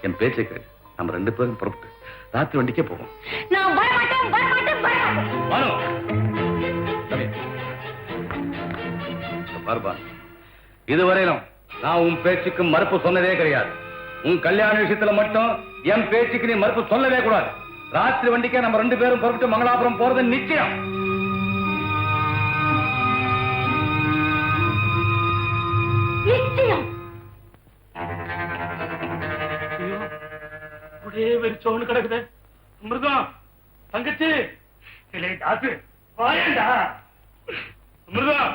என் பேச்சை கேட்டு நம்ம 2 பேரும் புறப்பட்டு ராத்திரி வண்டிக்கே போவோம். நான் வரமாட்டேன், வரமாட்டேன், வரமாட்டேன். பானு, பாரு பானு, இதுவரையிலும் நான் உன் பேச்சுக்கு மறுப்பு சொன்னதே கிடையாது. உன் கல்யாண விஷயத்துல மட்டும் என் பேச்சுக்கு நீ மறுப்பு சொல்லவே கூடாது. ராத்திரி வண்டிக்கே நம்ம 2 பேரும் புறப்பட்டு மங்களாபுரம் போறது நிச்சயம். நிச்சயம். ஒரே வெறிச்சோன்னு கிடக்குது. அமிர்தம், தங்கச்சி, இல்லை டாக்டர் வாயண்டா. அமிர்தம்,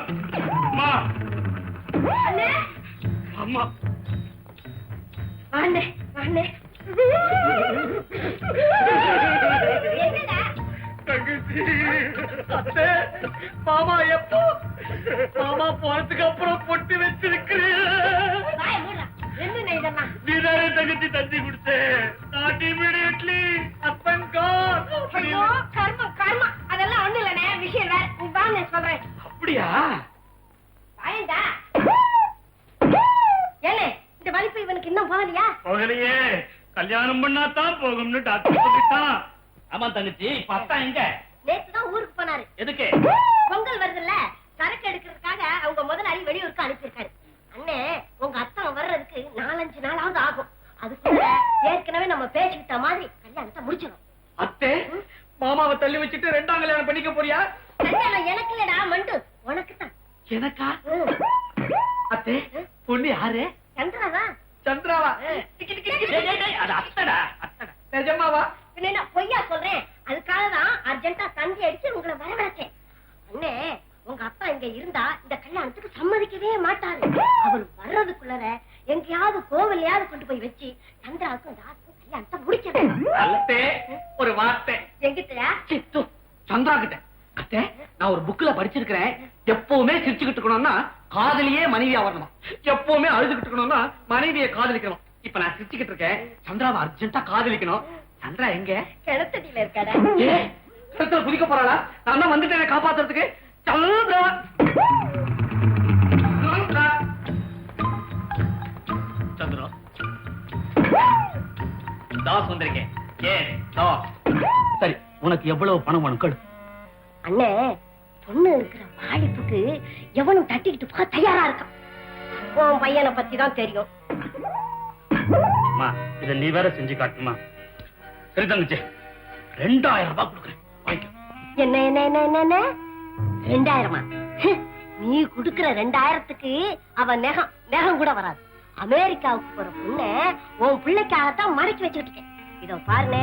அம்மா, அம்மா, வாண்ணே, வாண்ணே. என்னடா? தங்கச்சி, அத்தை, மாமா எப்போ? மாமா போறதுக்கு அப்புறம் பொட்டு வச்சிருக்கிறேன். வாய் மூடுடா. என்னண்ணே இதெல்லாம்? நீதானே தங்கச்சி தந்தி கொடுத்தே. Not immediately husband gone. ஐயோ, கர்மம், கர்மம். அதெல்லாம் ஒண்ணு இல்லண்ணே, விஷயம் வேற. நீ வாண்ணே சொல்றேன். அப்படியா? வாயண்டா. ஏலே, இந்த வலிப்பு இவனுக்கு இன்னும் போகலையா? போகலையே. கல்யாணம் பண்ணாதான் போகும்னு டாக்டர் சொல்லிட்டான். ஆமா தங்கச்சி, பத்தா எங்க? நேத்துதான் ஊருக்கு போனாரு. எதுக்கு? பொங்கல் வருதுல்ல, சரக்கு எடுக்கிறதுக்காக அவங்க முதலாளி வெளியூருக்கு அனுப்பியிருக்காரு. அண்ணே, உங்க அத்தன் வர்றதுக்கு 4-5 நாளாவது ஆகும். அதுக்குள்ள ஏற்கனவே நம்ம பேசிக்கிட்ட மாதிரி கல்யாணத்தை முடிச்சிடும். அத்தை, மாமாவை தள்ளி வச்சுட்டு 2ஆம் கல்யாணம் பண்ணிக்க போறியா? கல்யாணம் எனக்கு இல்லடா, மண்டு உனக்குத்தான். எனக்கா? அத்தை, பொண்ணு யாரு? சந்திராவா? சந்திராவா? அது அத்தடா, அத்தடா. நிஜமாவா? என்ன பொய்யா சொல்றேன்? அதுக்காக தான் அர்ஜென்ட்டா தந்தி அடிச்சு உங்களை வரவழைச்சேன். அண்ணே, உங்க அப்பா இங்க இருந்தா இந்த கல்யாணத்துக்கு சம்மதிக்கவே மாட்டாரு. அவர் வர்றதுக்குள்ளர எங்கேயாவது கோவிலையாவது கொண்டு போய் வச்சு சந்திராவுக்கும் தாசுக்கும் கல்யாணத்தை முடிக்கிறேன். அத்தை, ஒரு வார்த்தை. எங்கிட்டயா? சந்திரா கிட்ட. அத்தை, நான் ஒரு புக்ல படிச்சிருக்கிறேன். எப்பவுமே சிரிச்சுக்கிட்டு இருக்கணும்னா காதலியே மனைவியா வரணும், எப்பவுமே அழுதுகிட்டு இருக்கணும்னா மனைவியை காதலிக்கணும். இப்ப நான் சிரிச்சுக்கிட்டு இருக்கேன். சந்திராவை அர்ஜென்ட்டா காதலிக்கணும். சந்திரா எங்க? கிணத்தடியில இருக்காடா. கிணத்துல குதிக்க போறாளா? நான் தான் வந்துட்டேன் காப்பாத்துறதுக்கு. சந்திரா காசு வந்திருக்கேன். சரி, உனக்கு எவ்வளவு பணம் வேணும் கேளு. அண்ணே, பொண்ணு இருக்கிற வாலிப்புக்கு எவனும் தட்டிக்கிட்டு போக தயாரா இருக்கான். உன் பையனை பத்தி தான் தெரியும். அம்மா, இதை நீ வேற செஞ்சு காட்டுமா? சரி தங்கச்சி, 2000 ரூபாய் கொடுக்குறேன், வாங்கிக்கோ. என்ன என்ன என்ன என்ன 2000? நீ குடுக்கிற 2000க்கு அவன் நெகம் கூட வராது. அமெரிக்காவுக்கு போற பொண்ணு உன் பிள்ளைக்காகத்தான் மறைச்சு வச்சுக்கிட்டு இருக்கேன். இதோ பாருனே,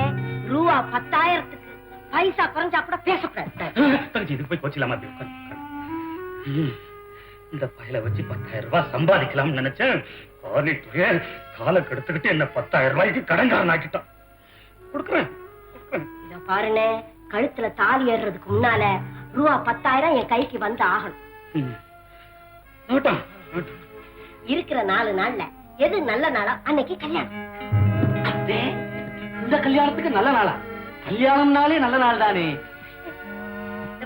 ரூபா 10,000க்கு பைசா குறைஞ்சா கூட பேசக்கூடாது. தங்கச்சி, இதுக்கு போய் கோச்சிலாமா? இந்த பையில வச்சு 10,000 ரூபாய் சம்பாதிக்கலாம்னு நினைச்சேன். காலை கெடுத்துக்கிட்டு என்ன 10,000 ரூபாய்க்கு கடன்காரன் ஆக்கிட்டான். கொடுக்குறேன். இத பாருனே, கழுத்துல தாலி ஏறுறதுக்கு முன்னால ரூபா 10,000 என் கைக்கு வந்து ஆகணும். இருக்கிற 4 நாள்ல எது நல்ல நாளா அன்னைக்கு கல்யாணம். இந்த கல்யாணத்துக்கு நல்ல நாளா? கல்யாணம்னாலே நல்ல நாள் தானே.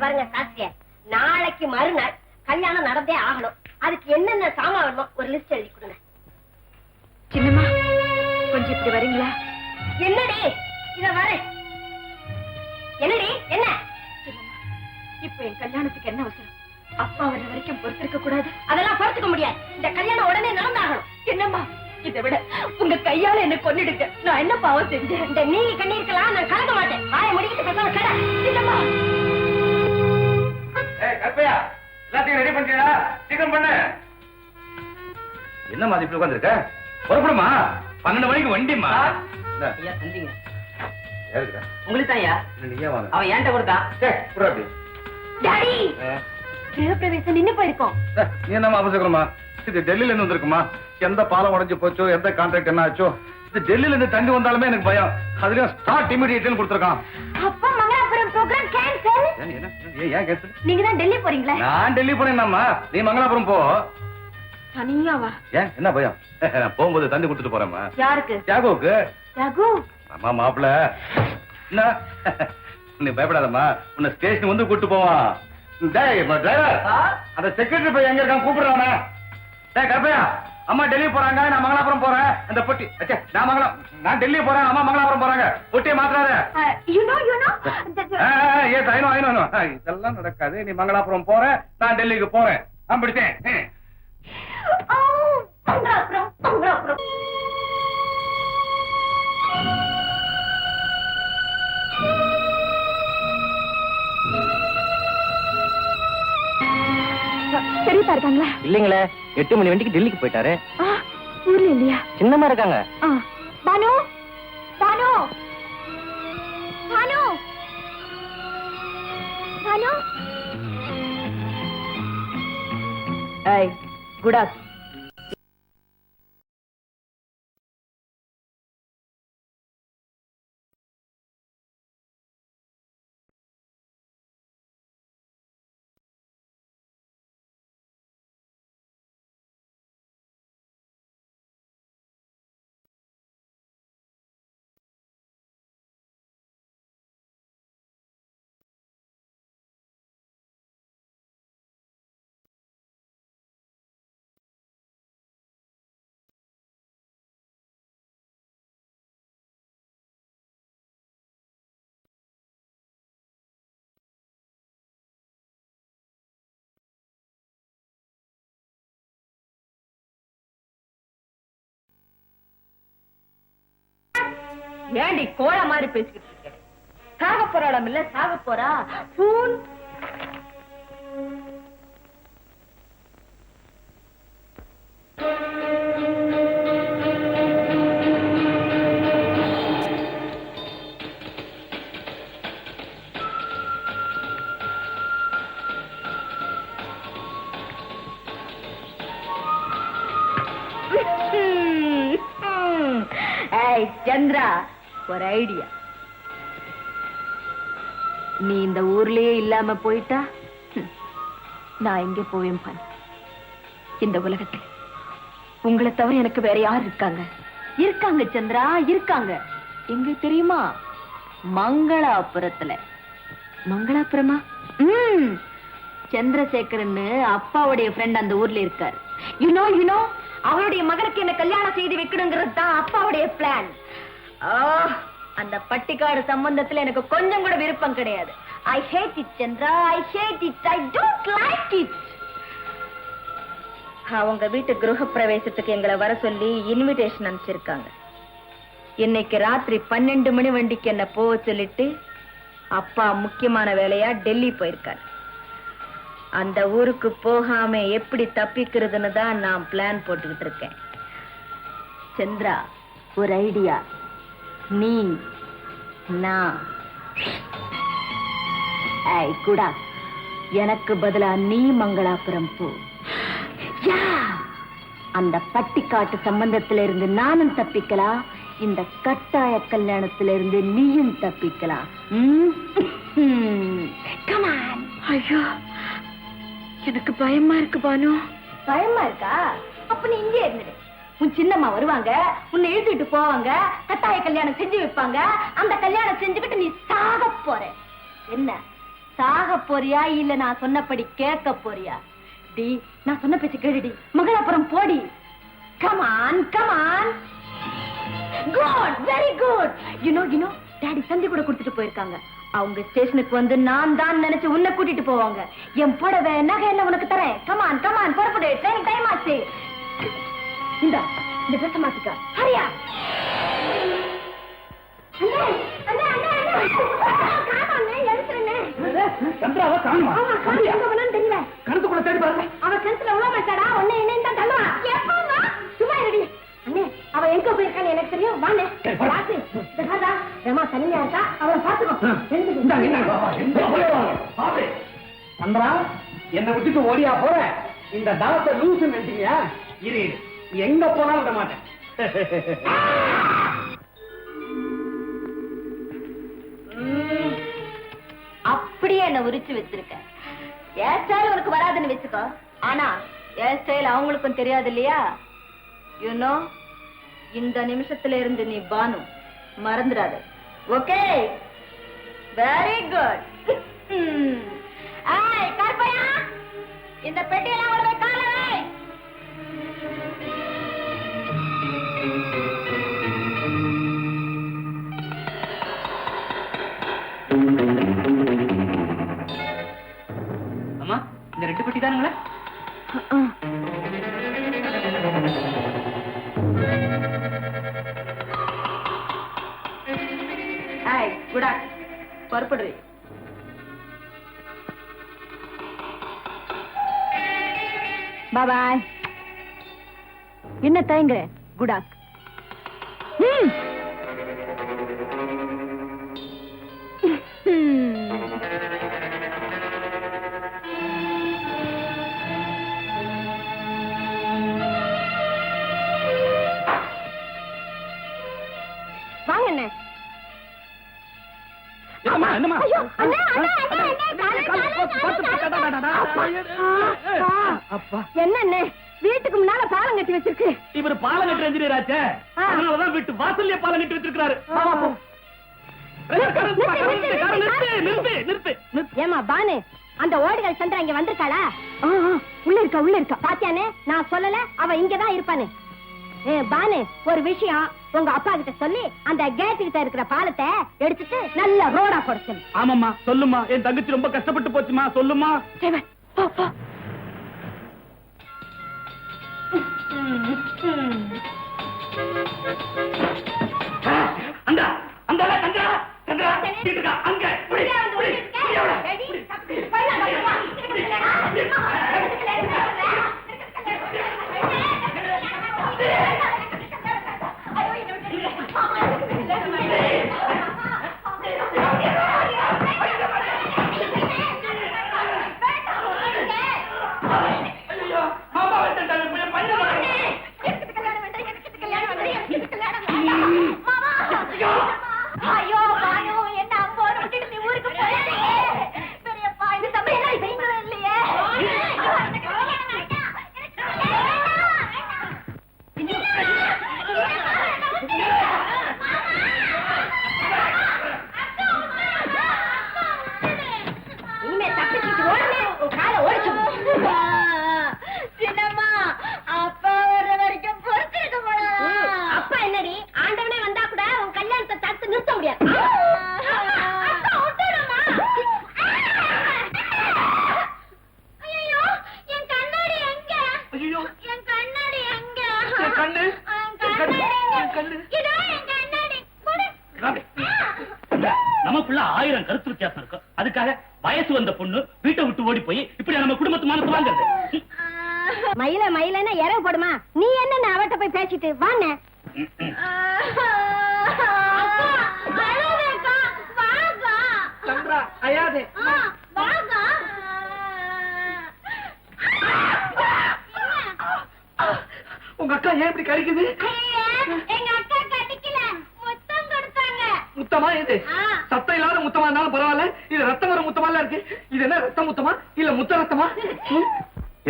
பாருங்க சாஸ்திரியா, நாளைக்கு மறுநாள் கல்யாணம் நடந்தே ஆகணும். அதுக்கு என்னென்ன சாமான் வேணுமோ ஒரு லிஸ்ட் எழுதி கொடுங்க. சின்னம்மா, கொஞ்சம் இப்படி வரீங்களா? என்னடி? இத வரேன். என்னடி? என்ன? இப்ப என் கல்யாணத்துக்கு என்ன அவசரம்? அப்பா வர்ற வரைக்கும் பொறுத்திருக்க கூடாது. அதெல்லாம் பொறுத்துக்க முடியாது. இந்த கல்யாணம் உடனே நடந்தாகணும். என்னம்மா, இதை விட உங்க கையால என்ன கொன்னிடுங்க. நான் என்ன பாவம் செஞ்சேன்? இந்த நீங்க கண்ணீருக்கலாம் நான் கலக்க மாட்டேன். வாயை முடிக்கிட்டு பேசாம கடை. சின்னம்மா, கற்பையா, எல்லாத்தையும் ரெடி பண்ணியா? சீக்கிரம் பண்ணு. என்ன மாதிரி இப்படி உட்காந்துருக்க? புறப்படுமா? 12 மணிக்கு வண்டிமா. உங்களுக்கு தான் நீயே வாங்க. அவன் ஏன்ட்ட கொடுத்தான். டாடி, கிரகப்பிரவேசம் நின்னு போயிருக்கோம். நீ என்னமா அவசரமா? இது டெல்லியில இருந்து வந்திருக்குமா? எந்த பாலம் உடைஞ்சு போச்சோ, எந்த கான்ட்ராக்ட் என்ன ஆச்சோ, இது டெல்லியில இருந்து தண்ணி வந்தாலுமே எனக்கு பயம். அதுலயும் ஸ்டார்ட் இமிடியேட்னு கொடுத்துருக்கான். அப்பா மங்களாபுரம் ப்ரோகிராம் கேன்சல். ஏன் கேன்சல்? நீங்க தான் டெல்லி போறீங்களா? நான் டெல்லி போனேன்மா, நீ மங்களாபுரம் போ. தனியாவா? ஏன் என்ன பயம்? நான் போகும்போது தண்ணி கொடுத்துட்டு போறேம்மா. யாருக்கு? தியாகுவுக்கு. ரகு, ஆமா மாப்பிள்ள. என்ன நீ பயப்படாதம்மா, உன்னை ஸ்டேஷன் வந்து கூட்டு போவான். டிரைவர், அந்த செக்ரட்டரி போய் எங்க இருக்கான் கூப்பிடுறானே. டேய் கற்பையா, அம்மா டெல்லி போறாங்க, நான் மங்களாபுரம் போறேன். அந்த பொட்டி நான் டெல்லி போறேன், அம்மா மங்களாபுரம் போறாங்க. பொட்டியை மாத்திராத. you know இதெல்லாம் நடக்காது. நீ மங்களாபுரம் போற, நான் டெல்லிக்கு போறேன். நான் பிடிச்சேன். மங்களாபுரம். பெரியப்பா இருக்காங்களா? இல்லைங்களே, 8 மணி வண்டிக்கு டெல்லிக்கு போயிட்டாரு. ஊர்ல இல்லையா? சின்னமா இருக்காங்க. பானு, பானு, பானு, பானு. ஏய், குட் ஆஃப்டர்நூன். ஏண்டி கோழ மாதிரி பேசிக்கிட்டு இருக்க? சாக போறாளம் இல்ல, சாக போறா. பூன் சந்திரா, ஒரு ஐடியா. நீ இந்த ஊர்லயே இல்லாம போயிட்டா நான் எங்க போவேன் பாரு. இந்த உலகத்தில் உங்களை தவிர எனக்கு வேற யார் இருக்காங்க? இருக்காங்க சந்திரா, இருக்காங்க. எங்க தெரியுமா? மங்களாபுரத்துல. மங்களாபுரமா? சந்திரசேகரன்னு அப்பாவுடைய ஃப்ரெண்ட் அந்த ஊர்ல இருக்காரு. யூனோ அவருடைய மகனுக்கு என்ன கல்யாணம் செய்து வைக்கணுங்கிறது தான் அப்பாவுடைய பிளான். அந்த பட்டிக்காடு சம்பந்தத்துல எனக்கு கொஞ்சம் கூட விருப்பம் கிடையாது. I hate it, Chandra. I hate it. I don't like it. அவங்க வீட்டு கிரக பிரவேசத்துக்கு எங்களை வர சொல்லி இன்விடேஷன் அனுப்பிச்சிருக்காங்க. இன்னைக்கு ராத்திரி 12 மணி வண்டிக்கு என்ன போக சொல்லிட்டு அப்பா முக்கியமான வேலையா டெல்லி போயிருக்காரு. அந்த ஊருக்கு போகாம எப்படி தப்பிக்கிறதுன்னு தான் நான் பிளான் போட்டுக்கிட்டு இருக்கேன். சந்திரா, ஒரு ஐடியா. நீ நான் குடா, எனக்கு பதிலா நீ மங்களாபுரம் போ. அந்த பட்டிக்காட்டு சம்பந்தத்தில இருந்து நானும் தப்பிக்கலாம், இந்த கட்டாய கல்யாணத்தில இருந்து நீயும் தப்பிக்கலாம். ஐயோ, எனக்கு பயமா இருக்கு பானு. பயமா இருக்கா? அப்ப நீ இங்கே இருந்துடு. உன் சின்னம்மா வருவாங்க, உன்னை இழுத்துட்டு போவாங்க, கட்டாய கல்யாணம் செஞ்சு வைப்பாங்க. அந்த கல்யாணம் செஞ்சுக்கிட்டு நீ சாக போற. என்ன சாக போறியா இல்ல நான் சொன்னபடி கேட்க போறியா? டி, நான் சொன்ன பேச்சு கேளுடி, மங்களாபுரம் போடி. Come on come on. Good, very good. You know daddy சந்தி கூட கொடுத்துட்டு போயிருக்காங்க. அவங்க ஸ்டேஷனுக்கு வந்து நான் தான் நினைச்சு உன்னை கூட்டிட்டு போவாங்க. என் புடவை நகை எல்லாம் உனக்கு தரேன். கமான் கமான், புறப்படு. ட்ரெயின் டைம் ஆச்சு. இந்த ட்ரெஸ் மாத்திக்க. ஹரியா. சந்திராவை காணுமா? தெரியல. கருத்துக்குள்ள தேடி பாருங்க. அவன் கிணத்துல உள்ள மாட்டாடா. உன்னை என்ன தான் தள்ளுவான். எப்பமா சும்மா இருடி. அண்ணே, அவ எங்க போயிருக்கான்னு எனக்கு தெரியும். வாண்ணே. ரமா தனியா இருக்கா, அவளை பாத்துக்கோ. சந்திரா, என்னை விட்டுட்டு ஓடியா போற? இந்த தாவத்தை லூசு நினைச்சீங்க. இரு, எங்க போனாலும் விட மாட்டேன். அப்படியே என்ன உரிச்சு வச்சிருக்க. என் ஸ்டைல் உனக்கு வராதுன்னு வச்சுக்கோ. ஆனா என் ஸ்டைல் அவங்களுக்கும் தெரியாது இல்லையா? யூனோ, இந்த நிமிஷத்துல இருந்து நீ பானு மறந்துடாத. Okay, very good. கற்பையா, இந்த பெட்டியெல்லாம் உடனே கால வை. அம்மா, இந்த 2 பெட்டி தானுங்களா? குடா, புறப்படுறி. பாய். என்ன தயங்குற? குடாக். வாங்க அண்ணே. என்ன வீட்டுக்கு முன்னால பாலம் கட்டி வச்சிருக்கு. இவர் பாலம் கட்டுற இன்ஜினியர் ஆச்சே, அதனாலதான் வீட்டு வாசல்ல பாலம் கட்டி வச்சிருக்காரு. ஏமா பானு, அந்த ஓடுகள் சந்திரா இங்க வந்திருக்காளா? உள்ள இருக்கா பாத்தியானே? நான் சொல்லல, அவ இங்கதான் இருப்பானே. பானு, ஒரு விஷயம் உங்க அப்பா கிட்ட சொல்லி அந்த கேட் கிட்ட இருக்கிற பாலத்தை எடுத்துட்டு நல்ல ரோடா போட சொல்லு. ஆமாம்மா, சொல்லுமா. என் தங்கச்சி ரொம்ப கஷ்டப்பட்டு போச்சுமா, சொல்லுமா. அந்த அந்த சந்திரா சந்திரா இருக்கா அங்க. கண்ணு நமக்குள்ள 1000 கருத்து வித்தியாசம் இருக்கும். அதுக்காக வயசு வந்த பொண்ணு வீட்டை விட்டு ஓடி போய் இப்படி நம்ம குடும்பத்து மானத்தை வாங்குறது. மயில மயிலன்னா இறவு போடுமா? நீ என்ன அவட்ட போய் பேசிட்டு வாண்ணே. சந்திரா அயாதே. உங்க அக்கா ஏன் இப்படி கடிக்குது? எங்க அக்கா கடிக்கல, முத்தம் கொடுத்தாங்க. முத்தமா இது? சத்தம் இல்லாத முத்தமா இருந்தாலும் பரவாயில்ல, இது ரத்தம் வர முத்தமா இருக்கு. இது என்ன ரத்த முத்தமா இல்ல முத்த ரத்தமா?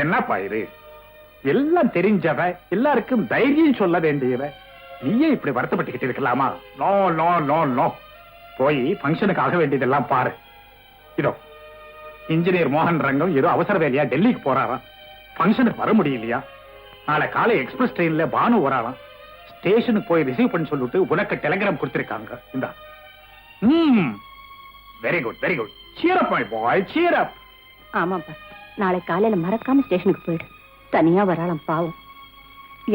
என்னப்பா இது? எல்லாம் தெரிஞ்சவ, எல்லாருக்கும் தைரியம் சொல்ல வேண்டியவ, நீயே இப்படி வருத்தப்பட்டுக்கிட்டு இருக்கலாமா? No no no no. போய் பங்கனுக்கு ஆக வேண்டியதெல்லாம் பாரு. இதோ இன்ஜினியர் மோகன் ரங்கம் ஏதோ அவசர வேலையா டெல்லிக்கு போறாராம். பங்கனுக்கு வர முடியலையா? நாளை காலை எக்ஸ்பிரஸ் ட்ரெயின்ல பானு வராலாம். ஸ்டேஷனுக்கு போய் ரிசீவ் பண்ணி சொல்லிட்டு உனக்கு டெலிகிராம் கொடுத்திருக்காங்க. இந்தா. Very good very good. cheer up my boy, cheer up. ஆமாப்பா, நாளை காலையில மறக்காம ஸ்டேஷனுக்கு போயிடு. தனியா வராளாம் பாவம்.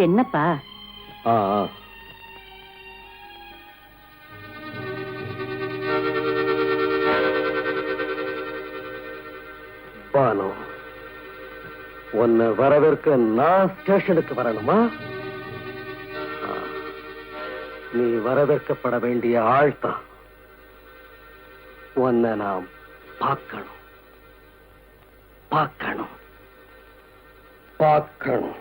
என்னப்பா? பானு, உன்னை வரவேற்க நான் ஸ்டேஷனுக்கு வரணுமா? நீ வரவேற்கப்பட வேண்டிய ஆள்தான். உன்னை நாம் பார்க்கணும் பார்க்கணும் பார்க்கணும்.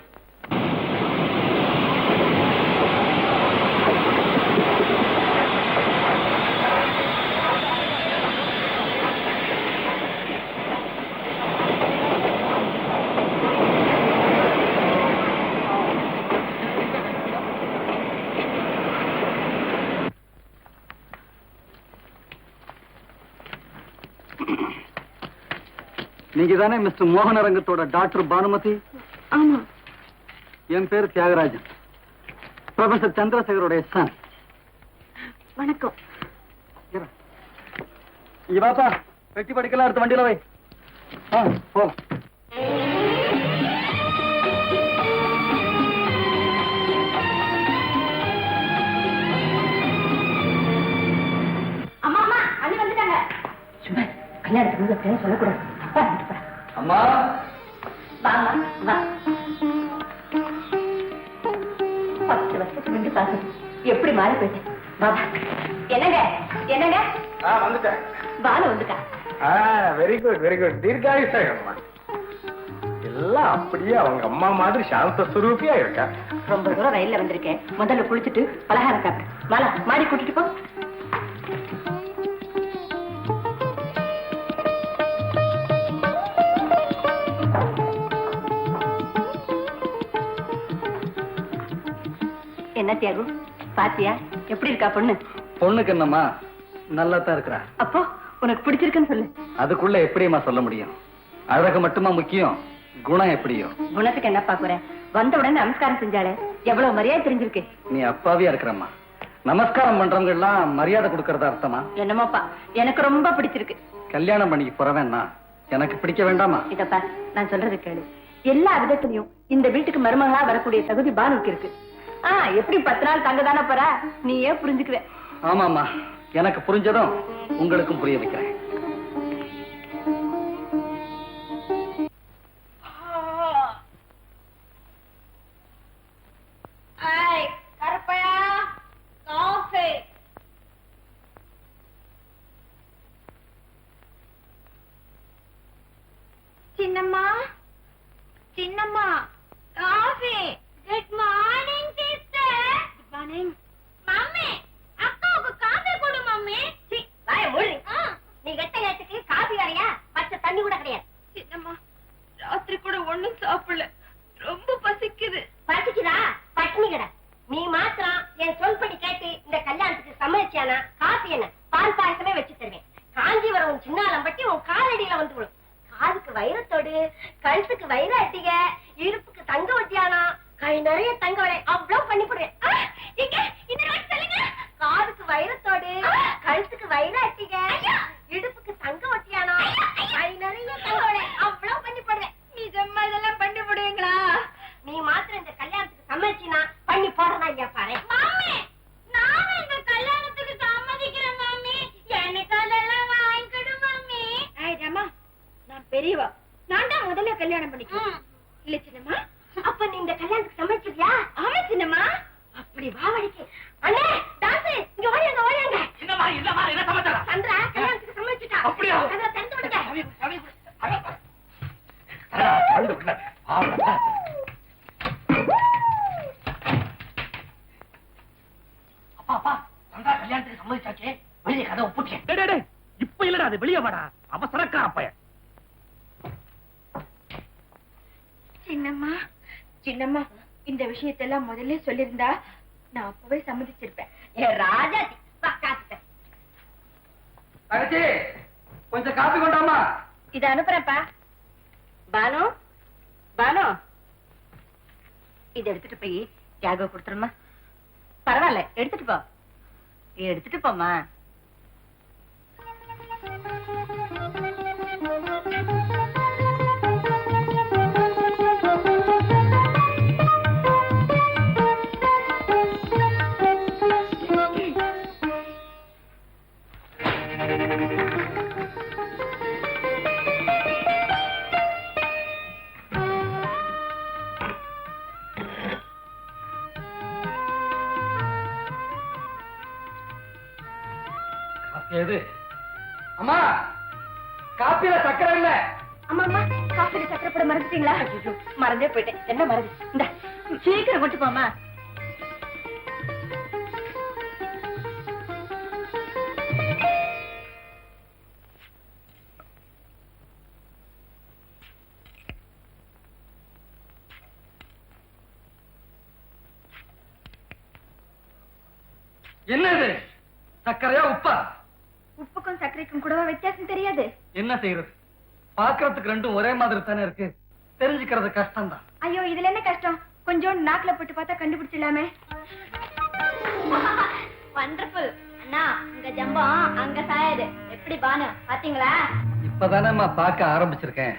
நீங்க தானே மிஸ்டர் மோகனரங்கத்தோட டாக்டர் பானுமதி? ஆமா. என் பேர் தியாகராஜன், ப்ரொஃபசர் சந்திரசேகரோட சன். வணக்கம். இங்க பாப்பா, வெட்டி படிக்கலாம், அடுத்த வண்டியில வை. போ. அம்மா அம்மா அண்ணி வந்துட்டாங்க. கல்யாணத்துக்கு சொல்லக்கூடாது. அம்மா வாங்க வா. 10 வருஷத்துக்கு முன்னாடி பாரு எப்படி மாறி போயிட்டேன். பாபா என்னங்க என்னங்க வந்துட்டேன். பாலு வந்துட்டா. Very good very good. தீர்காயுஷமா. எல்லாம் அப்படியே அவங்க அம்மா மாதிரி சாந்த சுரூபியா இருக்கா. ரொம்ப தூரம் ரயில்ல வந்திருக்கேன். முதல்ல குளிச்சுட்டு பலகாரம் சாப்பிடு. மாலா மாடி கூட்டிட்டு போ. என்ன தியாகு, பாத்தியா எப்படி இருக்கா பொண்ணு? பொண்ணுக்கு என்னம்மா, நல்லா தான் இருக்கிறா. அப்போ உனக்கு பிடிச்சிருக்குன்னு சொல்லு. அதுக்குள்ள எப்படியம்மா சொல்ல முடியும்? அழகு மட்டுமா முக்கியம், குணம் எப்படியோ? குணத்துக்கு என்ன பாக்குற? வந்த உடனே நமஸ்காரம் செஞ்சாலே எவ்வளவு மரியாதை தெரிஞ்சிருக்கு. நீ அப்பாவியா இருக்கிறம்மா. நமஸ்காரம் பண்றவங்க எல்லாம் மரியாதை கொடுக்கறதா அர்த்தமா? என்னமோப்பா, எனக்கு ரொம்ப பிடிச்சிருக்கு. கல்யாணம் பண்ணிக்கு போறவேன்னா எனக்கு பிடிக்க வேண்டாமா? இதப்பா நான் சொல்றது கேளு. எல்லா விதத்திலையும் இந்த வீட்டுக்கு மருமகளா வரக்கூடிய தகுதி பானுக்கு இருக்கு. எப்படி 10 நாள் தங்க தானே போற, நீயே புரிஞ்சுக்குவ. ஆமாமா, எனக்கு புரிஞ்சதும் உங்களுக்கும் புரிய வைக்கிறேன். கருப்பையா காஃபி. சின்னம்மா சின்னம்மா coffee. Good morning sister. Good morning mummy. அக்காவுக்கு காஃபி கொடு மம்மி. வாய மூடு. நீ கெட்ட நேரத்துக்கு காஃபி வரையா, பச்சை தண்ணி கூட கிடையாது. சின்னம்மா ராத்திரி கூட ஒண்ணும் சாப்பிடல, ரொம்ப பசிக்குது. பசிக்குதா? பட்டினி கடை. நீ மாத்திரம் என் சொல்படி கேட்டு இந்த கல்யாணத்துக்கு சம்மதிச்சானா காஃபி என்ன பால் பாயசமே வச்சு தருவேன். காஞ்சிபுரம் சின்னாலம் பட்டி உன் காலடியில வந்து விடும். காதுக்கு வைரத்தோடு, கழுத்துக்கு வைர அட்டிக, இடுப்புக்கு தங்க ஒட்டியானா, கை நிறைய தங்க வளை அவ்வளவு பண்ணி போடுவேன். காதுக்கு வைரத்தோடு, கழுத்துக்கு வைர அட்டிக, இடுப்புக்கு தங்க ஒட்டியானா, கை நிறைய தங்க வளை அவ்வளவு பண்ணி போடுவேன். நிஜமா இதெல்லாம் பண்ணி போடுவீங்களா? நீ மாத்திரம் இந்த கல்யாணத்துக்கு சம்மதிச்சினா இப்படி வா வழிக்கு. அண்ணே தாசு இங்க ஓடியாங்க ஓடியாங்க. என்னமா என்ன சமாச்சாரம்? சந்திரா கல்யாணத்துக்கு சம்மதிச்சிட்டா. அப்படியா? அதை தந்து விடுங்க. அப்பா சந்தா கல்யாணத்துக்கு சம்மதிச்சாச்சே, வெளியே கதை ஒப்புட்டேன். இப்ப இல்லடா, அது வெளியே வாடா, அவசரக்கார பையன். சின்னம்மா சின்னம்மா, இந்த விஷயத்தெல்லாம் முதல்ல சொல்லிருந்தா நான் அப்பவே சம்மதிச்சிருப்பேன். ஏ ராஜாத்தி பக்காத்து. தங்கச்சி கொஞ்சம் காப்பி கொண்டாமா. இத அனுப்புறப்பா. பானு பானு, இத எடுத்துட்டு போய் தியாக கொடுத்துருமா. பரவாயில்ல, எடுத்துட்டு போ, எடுத்துட்டு போமா. எது அம்மா? காப்பியில சக்கரை இல்ல. அம்மா அம்மா, காஃபில சக்கரை போட மறந்துட்டீங்களா? மறந்தே போயிட்டேன். என்ன மறந்து? இந்த சீக்கிரம் கொண்டு போமா. என்னது? சக்கரையா உப்பா? உப்புக்கும் சர்க்கரைக்கும் கூடவா வித்தியாசம் தெரியாது? என்ன செய்யறது? பாக்குறதுக்கு ரெண்டும் ஒரே மாதிரி தானே இருக்கு, தெரிஞ்சுக்கிறது கஷ்டம் தான். ஐயோ, இதுல என்ன கஷ்டம்? கொஞ்சம் நாக்குல போட்டு பார்த்தா கண்டுபிடிச்சிடலாமே. வண்டர்ஃபுல். அண்ணா உங்க ஜம்பம் அங்க சாயாது. எப்படி பானு பாத்தீங்களா? இப்பதானேம்மா பார்க்க ஆரம்பிச்சிருக்கேன்.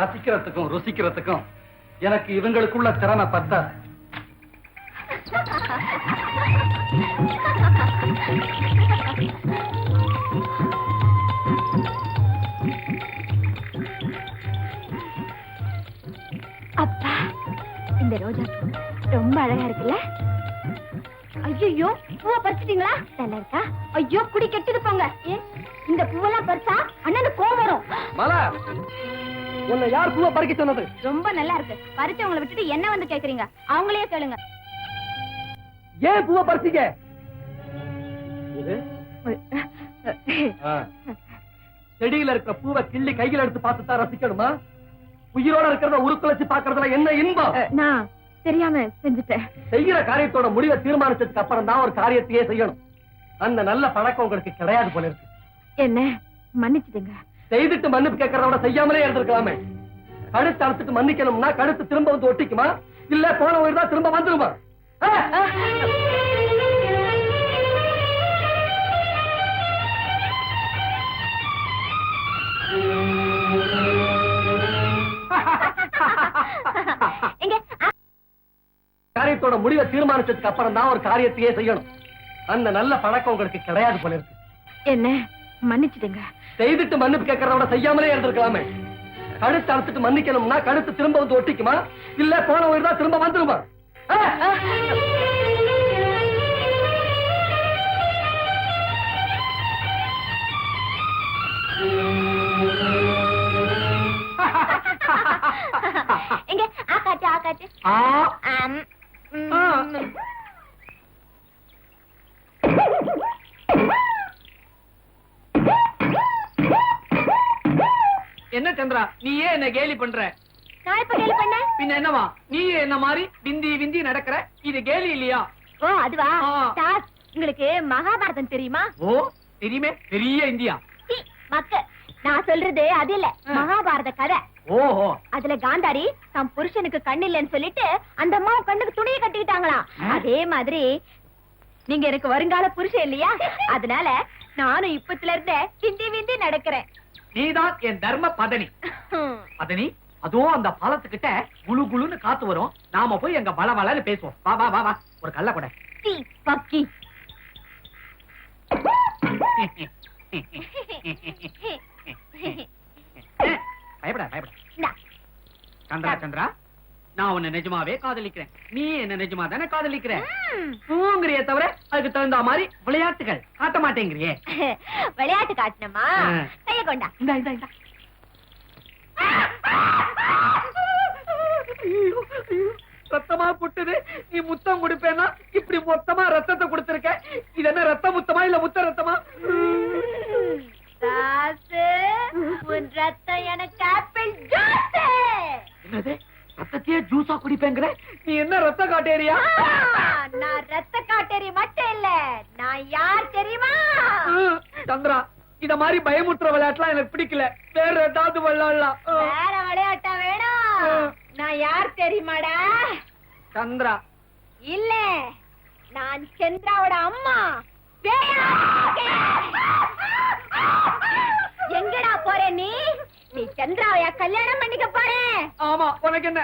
ரசிக்கிறதுக்கும் ருசிக்கிறதுக்கும் எனக்கு இவங்களுக்குள்ள திறமை பத்தாது. அப்பா, இந்த ரோஜா ரொம்ப அழகா இருக்குல்ல? ஐயோ, பூவை பறிச்சிட்டீங்களா? நல்லா இருக்கா? ஐயோ, குடி கெட்டுது போங்க. இந்த பூவெல்லாம் பறிச்சா அண்ணனுக்கு கோவம் வரும். மலர், உன்னை யார் பூவை பறிக்க சொன்னது? ரொம்ப நல்லா இருக்கு. பறிச்சவங்களை விட்டுட்டு என்ன வந்து கேக்குறீங்க? அவங்களே கேளுங்க. ஏன் பூவை பறிச்சீங்க? செடியில இருக்கிற பூவை கிள்ளி கையில எடுத்து பார்த்து தான் ரசிக்கணுமா? உயிரோட இருக்கிறத உருக்குலைச்சு பாக்குறதுல என்ன இன்பம்? நான் தெரியாம செஞ்சுட்டேன். செய்யற காரியத்தோட முடிவை தீர்மானிச்சதுக்கு அப்புறம் தான் ஒரு காரியத்தையே செய்யணும். அந்த நல்ல பழக்கம் உங்களுக்கு கிடையாது போல இருக்கு. என்ன மன்னிச்சிடுங்க. செய்துட்டு மன்னிப்பு கேட்கறத விட செய்யாமலே இருந்திருக்கலாமே. கழுத்து அறுத்துட்டு மன்னிக்கணும்னா கழுத்து திரும்ப வந்து ஒட்டிக்குமா, இல்ல போன உயிர் தான் திரும்ப வந்துருமா? காரியத்தோட முடிவை தீர்மானிச்சதுக்கு அப்புறம் தான் ஒரு காரியத்தையே செய்யணும். அந்த நல்ல பழக்கம் உங்களுக்கு கிடையாது போல இருக்கு. என்ன மன்னிச்சிடுங்க. செய்துட்டு மன்னிப்பு கேட்கறத விட செய்யாமலே இருந்திருக்கலாமே. கழுத்து அறுத்துட்டு மன்னிக்கணும்னா கழுத்து திரும்ப வந்து ஒட்டிக்குமா, இல்ல போன உயிர் தான் திரும்ப வந்துருமா? எங்க ஆகாச்சு ஆகாச்சு. என்ன சந்திரா, நீ ஏன் என்ன கேலி பண்ற? நான் இப்ப கேள்வி பண்ண பின்ன என்னவா, நீ என்ன மாதிரி விந்தி விந்தி நடக்கிற? இது கேலி இல்லையா? ஓ அதுவா? ஆ. தாஸ், உங்களுக்கு மகாபாரதம் தெரியுமா? ஓ தெரியுமே, பெரிய இந்தியா. சீ, மக்க, நான் சொல்றது அது இல்ல, மகாபாரத கதை. ஓஹோ, அதுல காந்தாரி தம் புருஷனுக்கு கண்ணு இல்லைன்னு சொல்லிட்டு அந்த அம்மா கண்ணுக்கு துணியை கட்டிக்கிட்டாங்களாம். அதே மாதிரி நீங்க எனக்கு வருங்கால புருஷன் இல்லையா, அதனால நானும் இப்பத்துல இருந்தே விந்தி விந்தி நடக்கிறேன். நீதான் என் தர்ம பதனி. பதனி, அதுவும் அந்த பாலத்துக்கிட்ட குளு குளுன்னு காத்து வரும். நாம போய் எங்க வள வளன்னு பேசுவோம். வா வா வா வா, ஒரு கல்ல கூட. சீ, பக்கி. பயப்பட பயப்பட. இந்தா. சந்திரா சந்திரா, நான் உன்னை நிஜமாவே காதலிக்கிறேன், நீ என்ன நிஜமா தானே காதலிக்கிற. பூங்கிறிய தவிர அதுக்கு தகுந்த மாதிரி விளையாட்டுகள் காட்ட மாட்டேங்கிறியே. விளையாட்டு காட்டணுமா? கைய கொண்டா. இந்தா இந்தா இந்தா. ரத்தமா புட்டுது. நீ முத்தம் கொடுப்பேன்னா இப்படி மொத்தமா ரத்தத்தை கொடுத்திருக்க. இது என்ன ரத்த முத்தமா இல்ல முத்த ரத்தமா? தாசு, உன் ரத்தம் எனக்கு ஆப்பிள் ஜூஸ். என்னது ரத்தத்தையே ஜூஸா குடிப்பேங்கிற? நீ என்ன ரத்த காட்டேரியா? நான் ரத்த காட்டேரி மட்டும் இல்ல, நான் யார் தெரியுமா? சந்திரா, இத மாதிரி பயமுற்ற விளையாட்டுலாம் எனக்கு பிடிக்கல. வேற ஏதாவது விளையாடலாம். வேற விளையாட்டா வேணும்? நான் யார் தெரியுமாடா? சந்திரா இல்ல, நான் சந்திராவோட அம்மா. எங்கடா போற நீ? நீ சந்திராவையா கல்யாணம் பண்ணிக்க போற? ஆமா, உனக்கு என்ன?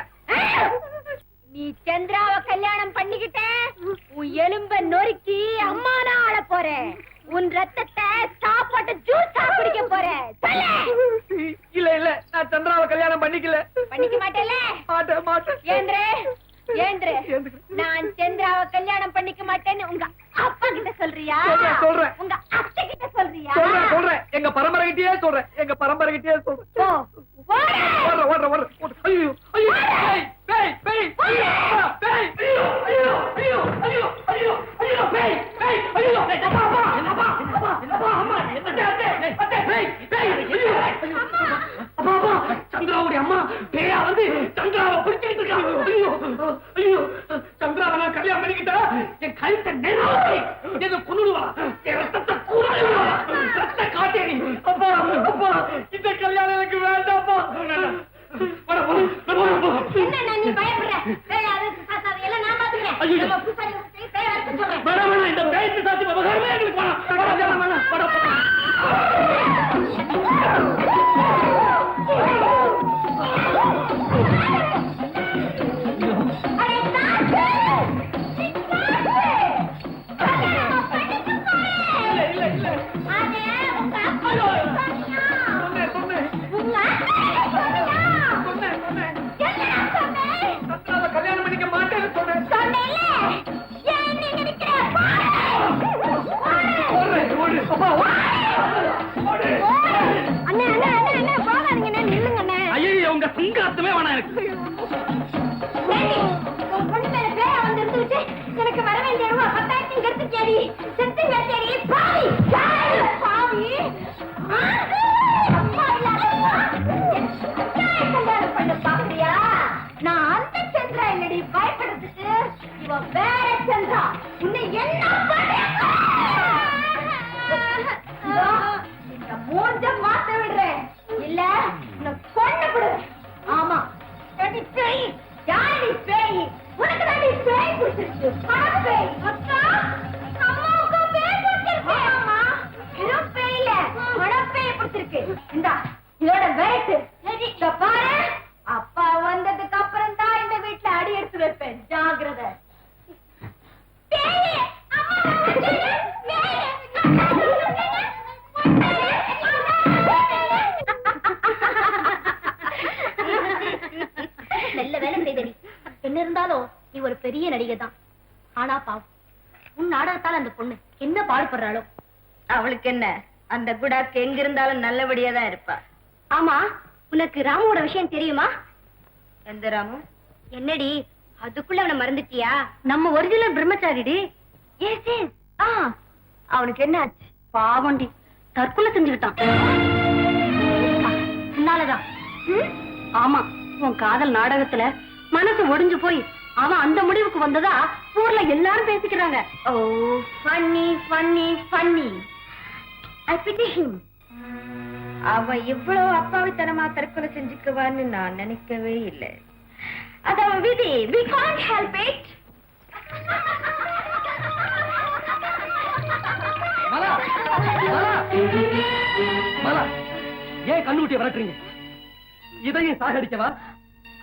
நீ சந்திராவை கல்யாணம் பண்ணிக்கிட்ட உன் எலும்ப நொறுக்கி அம்மானா ஆள போற. உன் ரத்தத்தை சாப்பாட்டு ஜூஸா குடிக்க போற. இல்ல இல்ல, நான் சந்திராவை கல்யாணம் பண்ணிக்கல. பண்ணிக்க மாட்டேல? மாட்டேன் மாட்டேன். ஏந்திரே ஏந்திரே. நான் சந்திராவை கல்யாணம் பண்ணிக்க மாட்டேன்னு உங்க அப்பா கிட்ட சொல்றியா? சொல்றேன். உங்க அத்தை கிட்ட சொல்றியா? சொல்றேன். எங்க பரம்பரை கிட்டயே சொல்றேன். எங்க பரம்பரை கிட்டயே சொல்றேன். ஐயோ ஐயோ, பேய் பேய் ஐயோ பேய் ஐயோ ஐயோ ஐயோ ஐயோ ஐயோ ஐயோ பேய் பேய் ஐயோ அப்பா அப்பா அப்பா அப்பா அம்மா அத்தை அத்தை பேய் பேய் ஐயோ அப்பா அப்பா சந்திராவுடைய அம்மா பேயா வந்து சந்திராவை பிடிச்சிட்டு இருக்கா. ஐயோ ஐயோ, சந்திராவை நான் கல்யாணம் பண்ணிக்கிட்டா என் கழுத்தை நெருங்கி என்ன கொன்னுடுவா. என் ரத்தத்தை கூடாடுவா. ரத்த காட்டேரி. அப்பா அப்பா, இந்த கல்யாணம் எனக்கு வேண்டாம்ப்பா. என்ன நீ பயப்படுற? பேயாவது சாத்தாவது எல்லாம் நான் பாத்துக்கிறேன். நம்ம புசாரி பேயா இருக்க சொல்றேன். வேணாம், இந்த பேய்க்கு சாத்தி விவகாரமே எங்களுக்கு வேணாம். கல்யாணம் பண்ணிக்க மாட்டேன்னு சொன்னேன். ஐயோ, உங்க சிங்காத்தமே வேணாம் எனக்கு. எனக்கு வர வேண்டிய ரூபா 10,000 கெடுத்துச்சேடி. செத்துங்க சரி பாவி பாவி. கல்யாணம் பண்ண பாக்குறியா? நான் அந்த சந்திரா இல்லடி பயப்படுறதுக்கு. இவன் வேற சந்திரா. உன்னை என்ன இந்த மூஞ்ச மாத்த விடுறேன், இல்ல உன்னை கொண்டு விடுறேன். ஆமா, பேய். யாரு பேய்? உனக்கு தான் பேய் பிடிச்சிருக்கு. பேய் அக்கா, அம்மாவுக்கு பேய் பிடிச்சிருக்கு. ஆமா, வெறும் பேய் இல்ல, மனப்பேய் பிடிச்சிருக்கு. இந்தா இதோட வெயிட். இத பாரு, அப்பா வந்ததுக்கு அப்புறம் தான் இந்த வீட்டுல அடி எடுத்து வைப்பேன். ஜாகிரதை. பேய் அம்மா நல்ல வேலை செய்தடி. என்ன இருந்தாலும் நீ ஒரு பெரிய நடிகை தான். ஆனா பாவம், உன் நாடகத்தால் அந்த பொண்ணு என்ன பாடுபடுறாளோ. அவளுக்கு என்ன, அந்த குடாக்கு எங்க இருந்தாலும் நல்லபடியா தான் இருப்பா. ஆமா, உனக்கு ராமுவோட விஷயம் தெரியுமா? எந்த ராமு? என்னடி அதுக்குள்ள அவனை மறந்துட்டியா? நம்ம ஒரிஜினல் பிரம்மச்சாரிடி. அவனுக்கு என்ன ஆச்சு? பாவண்டி, தற்கொலை செஞ்சுக்கிட்டான். உன்னாலதான். ஆமா, உன் காதல் நாடகத்துல மனசு ஒடிஞ்சு போய் அவன் அந்த முடிவுக்கு வந்ததா ஊர்ல எல்லாரும் பேசிக்கிறாங்க. Oh, funny funny funny. I pity him. அவ இவ்வளவு அப்பாவித்தனமா தற்கொலை செஞ்சுக்குவான்னு நான் நினைக்கவே இல்லை. அது அவன் விதி. We can't help it. ஏன் கண்ணுக்குட்டிய விரட்டுறீங்க? இதையும் சாகடிக்கவா?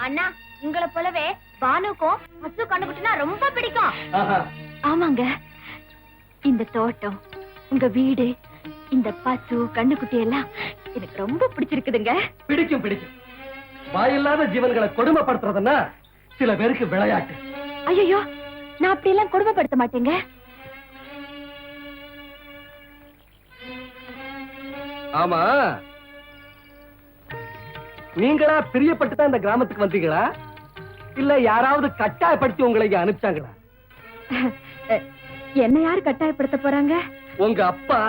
அண்ணா, உங்களை போலவே பானுக்கும் பசு கண்ணுக்குட்டினா ரொம்ப பிடிக்கும். ஆமாங்க, இந்த தோட்டம், உங்க வீடு, இந்த பசு கண்ணுக்குட்டி எல்லாம் எனக்கு ரொம்ப பிடிச்சிருக்குதுங்க. பிடிக்கும் பிடிக்கும். வாயில்லாத ஜீவன்களை கொடுமைப்படுத்துறதுன்னா சில பேருக்கு விளையாட்டு. ஐயோ, நான் அப்படி எல்லாம் கொடுமைப்படுத்த மாட்டேங்க. ஆமா, நீங்களா பிரியப்பட்டு தான் இந்த கிராமத்துக்கு வந்தீங்களா, இல்ல யாராவது கட்டாயப்படுத்தி உங்களை இங்க அனுப்பிச்சாங்களா? என்ன யாரு கட்டாயப்படுத்த போறாங்க? உங்க அப்பா.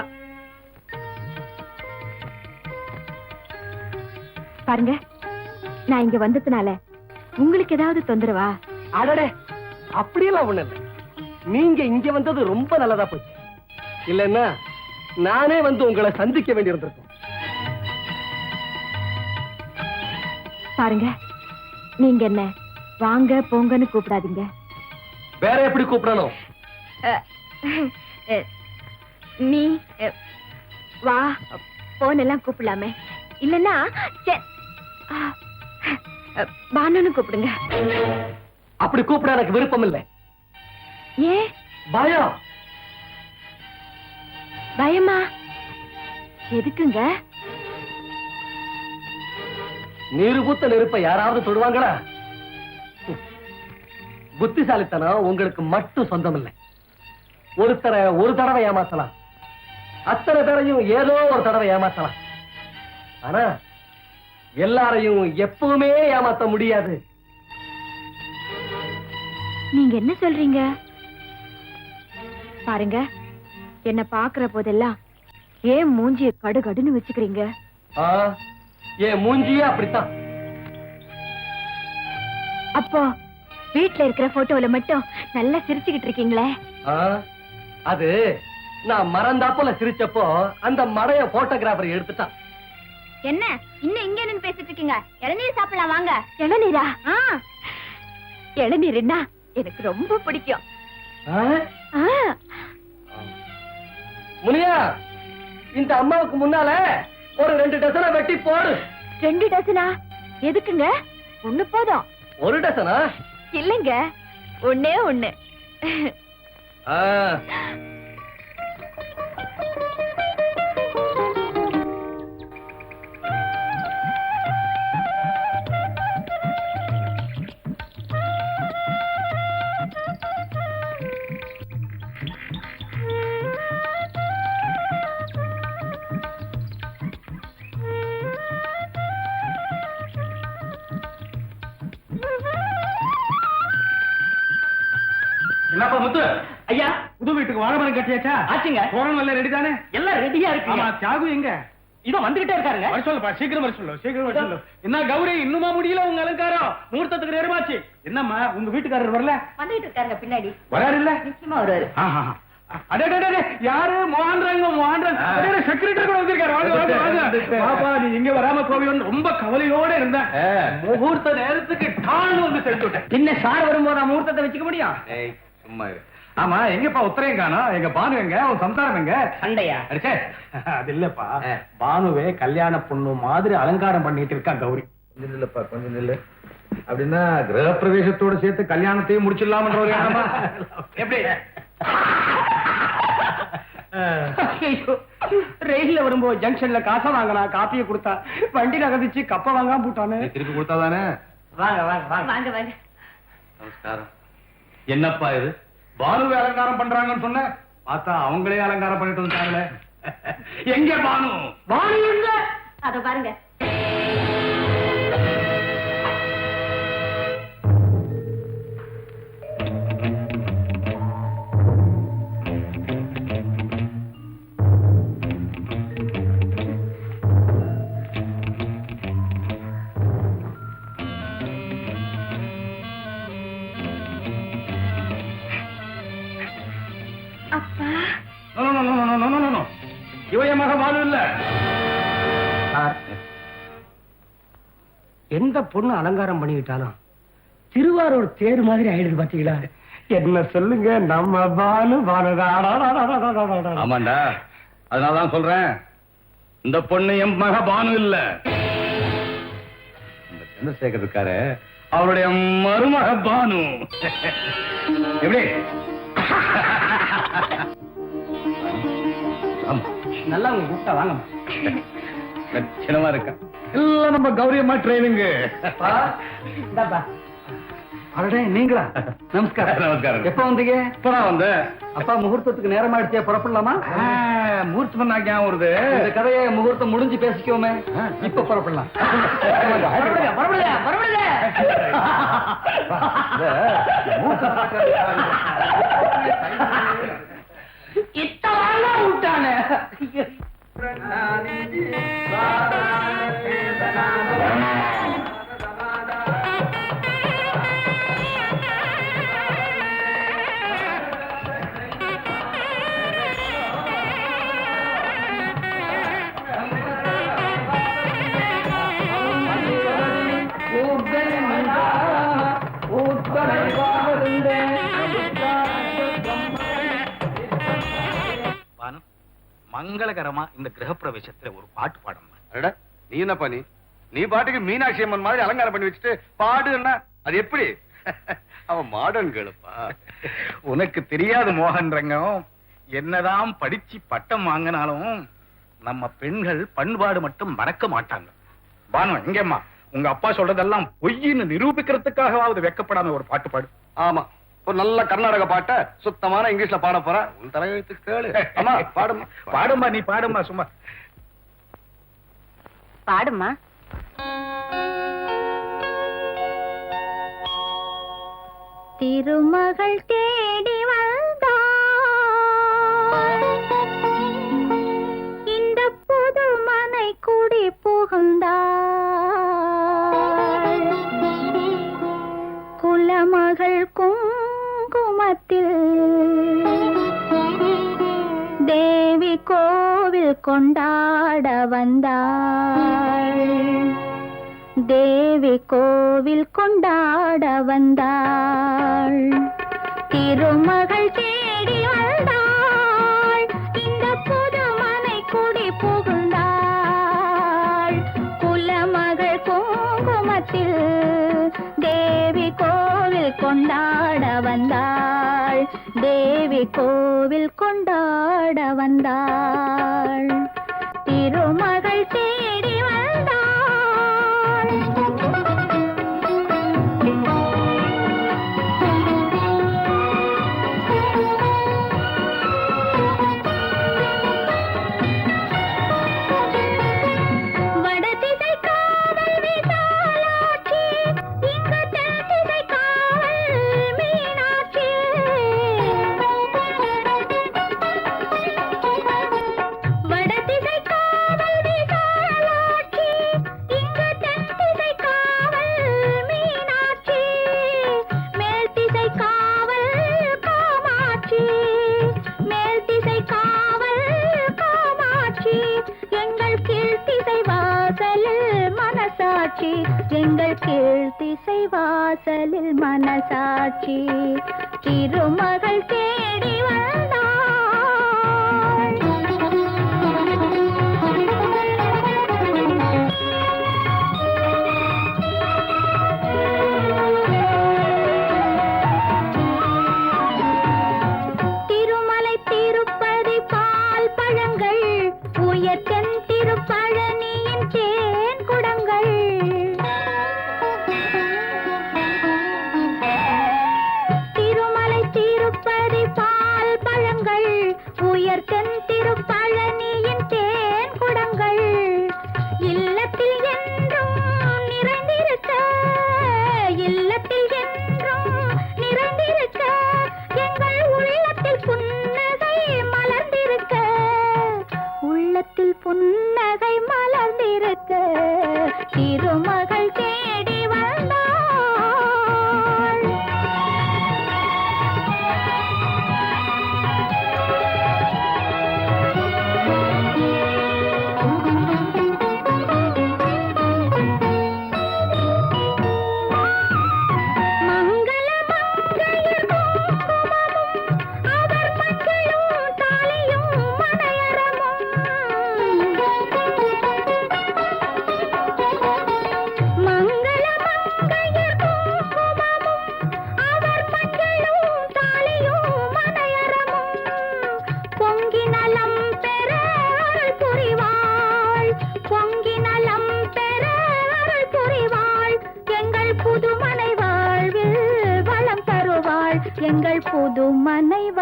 பாருங்க, நான் இங்க வந்ததுனால உங்களுக்கு ஏதாவது தொந்தரவா? அடடே, அப்படியெல்லாம் ஒண்ணு இல்ல. நீங்க இங்க வந்தது ரொம்ப நல்லதா போச்சு. இல்லன்னா நானே வந்து உங்களை சந்திக்க வேண்டியிருந்திருக்கும். பாருங்க, நீங்க என்ன வாங்க போங்கன்னு கூப்பிடாதீங்க. வேற எப்படி கூப்பிடணும்? நீ வா போனெல்லாம் கூப்பிடலாமே. இல்லன்னா பானுன்னு கூப்பிடுங்க. அப்படி கூப்பிட எனக்கு விருப்பம் இல்லை. ஏன்? பயம். பயமா? எதுக்குங்க? நீருபூத்த நெருப்பை யாராவது தொடுவாங்களா? புத்திசாலித்தனம் உங்களுக்கு மட்டும் சொந்தம் இல்லை. ஒருத்தரை ஒரு தடவை ஏமாத்தலாம், அத்தனை பேரையும் ஏதோ ஒரு தடவை ஏமாத்தலாம். ஆனா எல்லாரையும் எப்பவுமே ஏமாத்த முடியாது. நீங்க என்ன சொல்றீங்க? பாருங்க, என்ன பாக்குற போதெல்லாம் ஏன் மூஞ்சிய கடுகடுன்னு வச்சுக்கிறீங்க? ஏன் மூஞ்சியே அப்படித்தான். அப்போ வீட்ல இருக்கிற போட்டோல மட்டும் நல்லா சிரிச்சுக்கிட்டு இருக்கீங்களே. அது நான் மறந்தாப்புல சிரிச்சப்போ அந்த மடைய போட்டோகிராஃபர் எடுத்துட்டான். என்ன இன்னும் இங்க நின்னு பேசிட்டு இருக்கீங்க? இளநீர் சாப்பிடலாம் வாங்க. இளநீரா? இளநீர்னா எனக்கு ரொம்ப பிடிக்கும். முனியா, இந்த அம்மாவுக்கு முன்னால ஒரு 2 டசனை வெட்டி போடு. 2 டசனா? எதுக்குங்க? 1 போதும். 1 டசனா? இல்லங்க, 1 1. என்னப்பா முத்து? ஐயா, புது வீட்டுக்கு வாழை மரம் கட்டியாச்சா? ஆச்சுங்க. தோரணம் எல்லாம் ரெடி தானே? எல்லாம் ரெடியா இருக்கு. ஆமா, தியாகு எங்க? இதோ வந்துகிட்டே இருக்காருங்க. வர சொல்லுப்பா, சீக்கிரம் வர சொல்லு, சீக்கிரம் வர சொல்லு. என்ன கௌரி, இன்னுமா முடியல உங்க அலங்காரம்? முகூர்த்தத்துக்கு நேரமாச்சு. என்னம்மா, உங்க வீட்டுக்காரர் வரல? வந்துட்டு இருக்காருங்க பின்னாடி. வராரு இல்ல? நிச்சயமா வருவாரு. யாரு? மோகன்ராங்க செக்ரட்டரி கூட வந்திருக்காரு. வாங்க வாங்க வாங்க. பாப்பா, நீ இங்க வராம போவியோன்னு ரொம்ப கவலையோட இருந்தேன். முகூர்த்த நேரத்துக்கு டான்னு வந்து செஞ்சுட்டேன். பின்ன சார் வரும்போது முகூர்த்தத்தை வச்சுக்க முடியும்? சும்மா இரு. ஆமா, எங்கப்பா உத்தரையும் காணோம்? எங்க பானு எங்க? அவன் சம்சாரம் எங்க? சண்டையா? அடிச்சே, அது இல்லப்பா. பானுவே கல்யாண பொண்ணு மாதிரி அலங்காரம் பண்ணிட்டு இருக்கா கௌரி. கொஞ்சம் இல்லப்பா, கொஞ்சம் இல்ல. அப்படின்னா கிரகப்பிரவேசத்தோட சேர்த்து கல்யாணத்தையும் முடிச்சிடலாம்ன்ற ஒரு எண்ணமா? எப்படி? ரயில்ல வரும்போது ஜங்ஷன்ல காசை வாங்கினா, காப்பியை கொடுத்தா, வண்டி நகர்ந்துச்சு, கப்ப வாங்காம போட்டானு. திருப்பி கொடுத்தாதானே? வாங்க வாங்க வாங்க வாங்க வாங்க. நமஸ்காரம். என்னப்பா இது? பானுவை அலங்காரம் பண்றாங்கன்னு சொன்ன பார்த்தா அவங்களே அலங்காரம் பண்ணிட்டு வந்துட்டாங்களே. எங்க பானு? வாணி எங்க? அதோ பாருங்க. அப்பா, இவ என் மக பானு இல்ல. எந்த பொண்ணு அலங்காரம் பண்ணிக்கிட்டாலும் திருவாரூர் தேர் மாதிரி ஆயிடுது பாத்தீங்களா? என்ன சொல்லுங்க, நம்ம பானு பானுதான். ஆமாண்டா, அதனாலதான் சொல்றேன், இந்த பொண்ணு என் மக பானு இல்ல. இந்த சந்திரசேகர் இருக்காரு, அவருடைய மருமக பானு. எப்படி? நல்லா உங்க கூப்பிட்டா வாங்க. லட்சணமா இருக்க. எல்லாம் நம்ம கௌரியம்மா ட்ரைனிங். இந்தாப்பா. அடடே நீங்களா? நமஸ்காரம். நமஸ்காரம். எப்ப வந்தீங்க? இப்பதான் வந்தேன். அப்பா முகூர்த்தத்துக்கு நேரமாயிடுச்சே, புறப்படலாமா? மூர்த்தி பண்ணா ஞாபகம் வருது. இந்த கதையை முகூர்த்தம் முடிஞ்சு பேசிக்கோமே. இப்ப புறப்படலாம். புறப்படுங்க, புறப்படுங்க, புறப்படுங்க. இத்தவாங்க விட்டானே. மங்களகரமா இந்த கிரகப்பிரவேசத்துல ஒரு பாட்டு பாடணும். அடடா, நீ என்னப்பா நீ பாட்டுக்கு மீனாட்சி அம்மன் மாதிரி அலங்காரம் பண்ணி வச்சுட்டு பாடுன்னா அது எப்படி? அவன் மாடர்ன் கேளுப்பா. உனக்கு தெரியாது மோகன் ரங்கம், என்னதான் படிச்சு பட்டம் வாங்கினாலும் நம்ம பெண்கள் பண்பாடு மட்டும் மறக்க மாட்டாங்க. பானு எங்கம்மா, உங்க அப்பா சொல்றதெல்லாம் பொய்ன்னு நிரூபிக்கிறதுக்காகவாவது வெக்கப்படாம ஒரு பாட்டு பாடு. ஆமா, ஒரு நல்ல கர்நாடக பாட்ட சுத்தமான இங்கிலீஷ்ல பாட போற. உன் தலையெழுத்து கேளு. அம்மா பாடுமா. பாடுமா, நீ பாடுமா சும்மா. பாடுமா. திருமகள் தேடி வந்தாள், இந்த புது மனை குடி புகுந்தாள், குலமகள் குங்குமத்தில் தேவி கோவில் கொண்டாட வந்தாள், தேவி கோவில் கொண்டாட வந்தாள். திருமகள் தேடி வந்தாள், இந்த புது மனை குடி புகுந்தாள், குலமகள் குங்குமத்தில் தேவி கோவில் கொண்டாட வந்தாள், தேவி கோவில் கொண்டாட வந்தாள். திருமகள் தேடி வந்தாள். வடதிசை காவல் விசாலாட்சி, இங்கு தென்திசை காவல் மீனாட்சி. வடதிசை காவல் விசாலாட்சி, இங்கு தென்திசை காவல் மீனாட்சி. மேல்திசை காவல் காமாட்சி, மேல்திசை காவல் காமாட்சி. எங்கள் கீழ்த்திசை வாசலில் மனசாட்சி, எங்கள் கீழ்த்திசை வாசலில் மனசாட்சி. திருமகள் தேடி வந்தாள். திருமலை திருப்பதி பால் பழங்கள், உயர்த்தென் திருப்பழனியின் தேன் குடங்கள். திருமலை திருப்பதி பால் பழங்கள், உயர்த்தென் திருப்பழனியின் தேன் குடங்கள். இல்லத்தில் என்றும் நிறைந்திருக்க, இல்லத்தில் என்றும் நிறைந்திருக்க, எங்கள் உள்ளத்தில் புன்னகை மலர்ந்திருக்க, உள்ளத்தில் புன்னகை மலர்ந்திருக்க. திருமகள் தேடி வந்தாள்.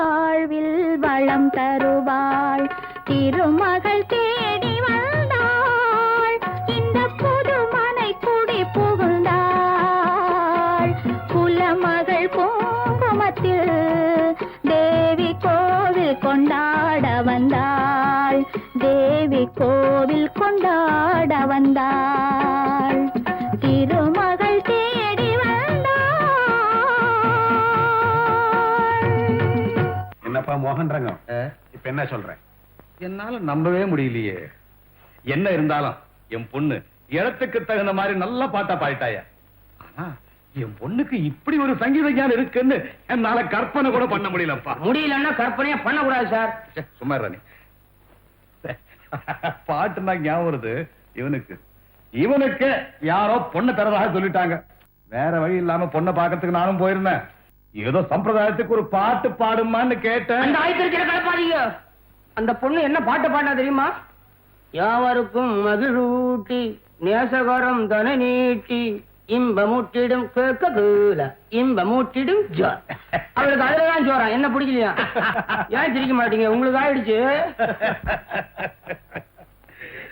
வாழ்வில் வளம் தருவாள். திருமகள் தேடி வந்தாள், இந்த புதுமனை குடி புகுந்தாள். குலமகள் குங்குமத்தில் தேவி கோவில் கொண்டாட வந்தாள், தேவி கோவில் கொண்டாட வந்தாள். திருமகள் தேடி வந்தாள். என்னப்பா மோகன் ரங்கம், இப்ப என்ன சொல்றேன்? என்னால நம்பவே முடியலையே. என்ன இருந்தாலும் என் பொண்ணு இடத்துக்கு தகுந்த மாதிரி நல்ல பாட்டா பாடிட்டாயா. ஆனா என் பொண்ணுக்கு இப்படி ஒரு சங்கீத ஞானம் இருக்குன்னு என்னால கற்பனை கூட பண்ண முடியலப்பா. முடியலன்னா கற்பனையா பண்ணக்கூடாது சார். சும்மா ராணி, பாட்டுனா ஞாபகம் வருது. இவனுக்கு யாரோ பொண்ணு தரதாக சொல்லிட்டாங்க. வேற வழி இல்லாம பொண்ணை பாக்கிறதுக்கு நானும் போயிருந்தேன். ஏதோ சம்பிரதாயத்துக்கு ஒரு பாட்டு பாடுமான்னு கேட்டேன். அந்த ஆயத்திருக்கிற கலப்பாதீங்க. அந்த பொண்ணு என்ன பாட்டு பாடினா தெரியுமா? யாவருக்கும் மகிழூட்டி நேசகரம் தன நீட்டி இன்பமூட்டிடும் கேட்கல இன்பமூட்டிடும் ஜோர். அவளுக்கு அதுலதான் ஜோரா. என்ன பிடிக்கலையா? ஏன் சிரிக்க மாட்டீங்க? உங்களுக்கு ஆயிடுச்சு.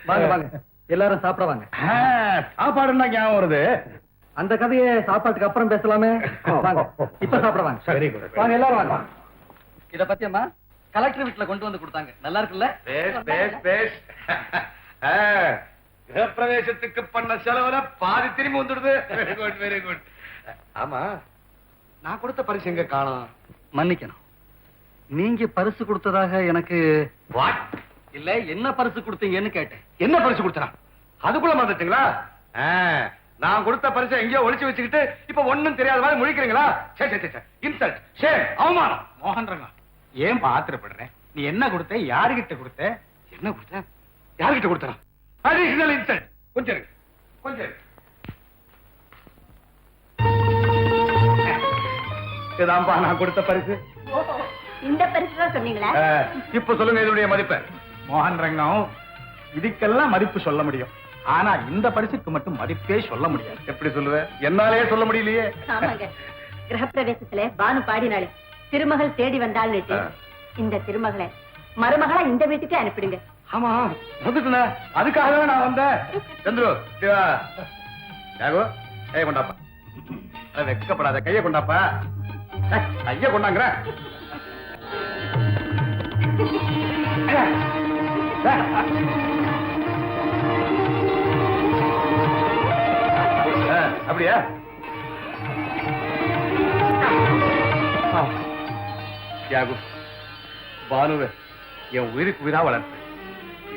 வாங்க வாங்க, எல்லாரும் சாப்பிட வாங்க. சாப்பாடுன்னா ஞாபகம் வருது. அந்த கதையை சாப்பாட்டுக்கு அப்புறம் பேசலாமே. வாங்க, இப்ப சாப்பிட வாங்க. சரி, good. வாங்க எல்லாரும் வாங்க. இத பத்தியம்மா கலெக்டர் வீட்டுல கொண்டு வந்து கொடுத்தாங்க. நல்லா இருக்குல்ல? கிரகப்பிரவேசத்துக்கு பண்ண செலவுல பாதி திரும்பி வந்துடுது. Very good, very good. ஆமா, நான் கொடுத்த பரிசு எங்க காணோம்? மன்னிக்கணும், நீங்க பரிசு கொடுத்ததாக எனக்கு வாட்? இல்ல, என்ன பரிசு கொடுத்தீங்கன்னு கேட்டேன். என்ன பரிசு கொடுத்தா? அதுக்குள்ள மறந்துட்டீங்களா? நான் கொடுத்த பரிசை எங்கேயோ ஒளிச்சு வச்சுக்கிட்டு இப்ப ஒண்ணும் தெரியாத மாதிரி முழிக்கிறீங்களா? இன்சல்ட், ஷேம், அவமானம். மோகன் ரங்கம், ஏன் ஆத்திரப்படுற? நீ என்ன கொடுத்த? யாருகிட்ட கொடுத்த? என்ன கொடுத்த? யார்கிட்ட கொடுத்தா? Additional insult. கொஞ்சம் இருக்கு, கொஞ்சம் இருக்கு. இதான்பா நான் கொடுத்த பரிசு. இந்த பரிசு தான் சொன்னீங்களா? இப்ப சொல்லுங்க இதனுடைய மதிப்பை. மோகன் ரங்கம், இதுக்கெல்லாம் மதிப்பு சொல்ல முடியும், ஆனா இந்த பரிசுக்கு மட்டும் மதிப்பே சொல்ல முடியாது. எப்படி சொல்லுவேன்? என்னாலே சொல்ல முடியலையே. ஆமாங்க, கிரகப்பிரவேசத்துல பானு பாடினாளே, திருமகள் தேடி வந்தாள். இந்த திருமகளை மருமகளா இந்த வீட்டுக்கே அனுப்பிடுங்க. ஆமா, வந்துட்டுன அதுக்காக நான் வந்தேன். சந்துரு, சிவா, யாகோ, கைய கொண்டாப்பா. வெக்கப்படாத, கைய கொண்டாப்பா. கைய கொண்டாங்கிற. அப்படியா? யாகு, பானுவை என் உயிருக்கு உயிரா வளர்த்து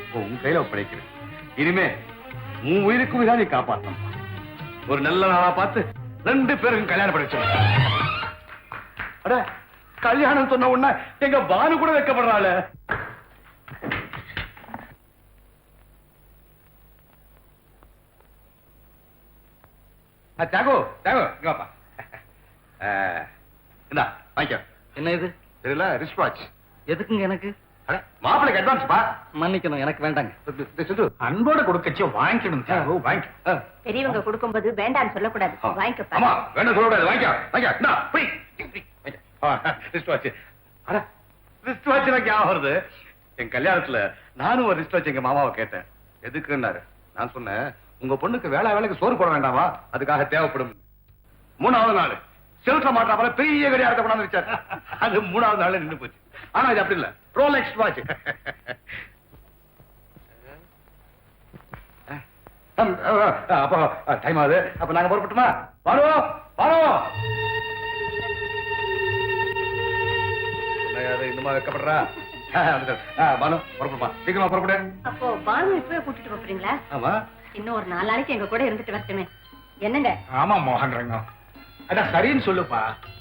இப்போ உன் கையில ஒப்படைக்கிறேன். இனிமே உன் உயிருக்கு உயிரா நீ காப்பாற்றணும். ஒரு நல்ல நாளா பார்த்து 2 பேருக்கும் கல்யாணம் படிச்சு. அட, கல்யாணம் சொன்ன உடனே எங்க பானு கூட வைக்கப்படுறாள். சாகு, சாகு, இங்க வாப்பா. இந்தா வாங்கிக்க. என்ன இது? தெரியல, ரிஸ்ட் வாட்ச். எதுக்குங்க எனக்கு? மாப்பிளைக்கு அட்வான்ஸ் பா. மன்னிக்கணும், எனக்கு வேண்டாங்க. அன்போட கொடுக்கச்சு வாங்கிக்கணும். வாங்கிக்க. பெரியவங்க கொடுக்கும்போது வேண்டான்னு சொல்லக்கூடாது. வாங்கிக்கப்பா. ஆமா, வேண்டாம் சொல்லக்கூடாது. வாங்கிக்க, வாங்கிக்க. இந்தா, ஃப்ரீ, ஃப்ரீ. Wrist watch. அட, ரிஸ்ட் வாட்ச் எனக்கு ஞாபகம் வருது. என் கல்யாணத்துல நானும் ஒரு ரிஸ்ட் வாட்ச் எங்க மாமாவை கேட்டேன். எதுக்குன்னாரு. நான் சொன்னேன், உங்க பொண்ணுக்கு வேலைக்கு சோறு போட வேண்டாமா, அதுக்காக தேவைப்படும். 3வது நாள் செல்ஃப மாட்டாமல பெரிய கடியாரத்தை கொண்டாந்து வச்சார். அது 3வது நாள்ல நின்று போச்சு. ஆனா இது அப்படி இல்ல, ரோலெக்ஸ் வாட்ச். அப்போ டைம் ஆகுது. அப்ப நாங்க புறப்பட்டுமா? வரோம், வரோம். இன்னுமா வைக்கப்படுறா? பானு, புறப்படுமா, சீக்கிரமா புறப்படு. அப்போ பானு இப்பவே கூட்டிட்டு போறீங்களா? ஆமா, இன்னும் ஒரு 4 நாளைக்கு எங்க கூட இருந்துட்டு வரட்டுமே. என்னங்க? ஆமா மோகன் ரங்கம், அதான் சரின்னு சொல்லுப்பா.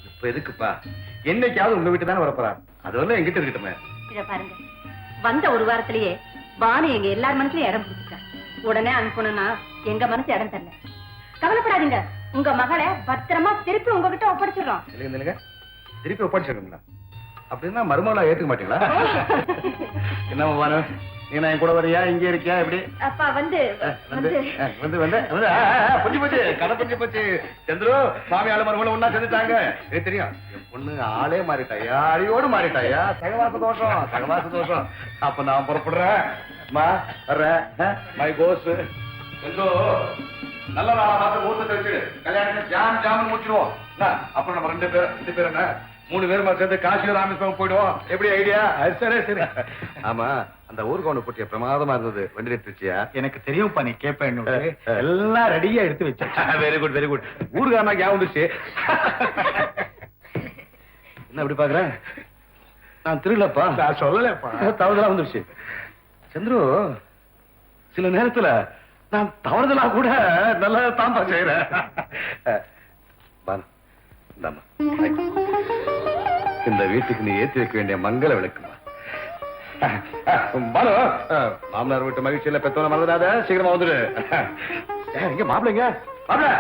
இப்ப எதுக்குப்பா? என்னைக்காவது உங்க வீட்டு தானே வரப்போறா. அதுவரை எங்கிட்ட இருக்கட்டுமே. இத பாருங்க, வந்த ஒரு வாரத்திலேயே பானு எங்க எல்லார் மனசுலயும் இடம் பிடிச்சிட்டா. உடனே அனுப்பணும்னா எங்க மனசு இடம் தரல. கவலைப்படாதீங்க, உங்க மகளை பத்திரமா திருப்பி உங்ககிட்ட ஒப்படைச்சிடுறோம். இல்லைங்க, திருப்பி ஒப்படைச்சிருக்கீங்களா? அப்படின்னா மருமகளா ஏத்துக்க மாட்டீங்களா? என்ன பானு, நீ என் கூட வரியா, இங்க இருக்கியா? எப்படி? அப்பா வந்து வந்து வந்து வந்து புரிஞ்சு போச்சு, கதை புரிஞ்சு போச்சு. சந்திரு, மாமியால மருமகளும் ஒன்னா சேர்ந்துட்டாங்க. எனக்கு தெரியும், என் பொண்ணு ஆளே மாறிட்டாயா, அழியோடு மாறிட்டாயா. சகவாச தோஷம், சகவாச தோஷம். அப்ப நான் புறப்படுறேன். மை கோஸ் நல்ல நாளா பார்த்து மூத்த கழிச்சு கல்யாணத்தை ஜாம் முடிச்சிருவோம். அப்புறம் நம்ம ரெண்டு பேர் என்ன 3 பேருமா சேர்ந்து காசி ராமேஸ்வரம் போயிடுவோம். எப்படி ஐடியா? சரி சரி. ஆமா, அந்த ஊர்கோண போட்டிய பிரமாதமா இருந்தது. வண்டி எடுத்துச்சியா? எனக்கு தெரியும்ப்பா, நீ கேட்பேன். எல்லாம் ரெடியா எடுத்து வச்சேன். Very good very good. ஊருக்காரனா ஞாபகம் வந்துச்சு. என்ன அப்படி பாக்குறேன்? நான் திருடலப்பா, நான் சொல்லலப்பா. தவறுதலா வந்துருச்சு. சந்துரு, சில நேரத்துல நான் தவறுதலா கூட நல்லா தாம்பா செய்யறேன். இந்த வீட்டுக்கு நீ ஏற்றி வைக்க வேண்டிய மங்கள விளக்குமா. பாலு, மாமனார் வீட்டு மகிழ்ச்சியில பெத்தவன மறந்துடாத, சீக்கிரமா வந்துடு. இங்க மாப்பிள்ளைங்க, மாப்பிள்ள.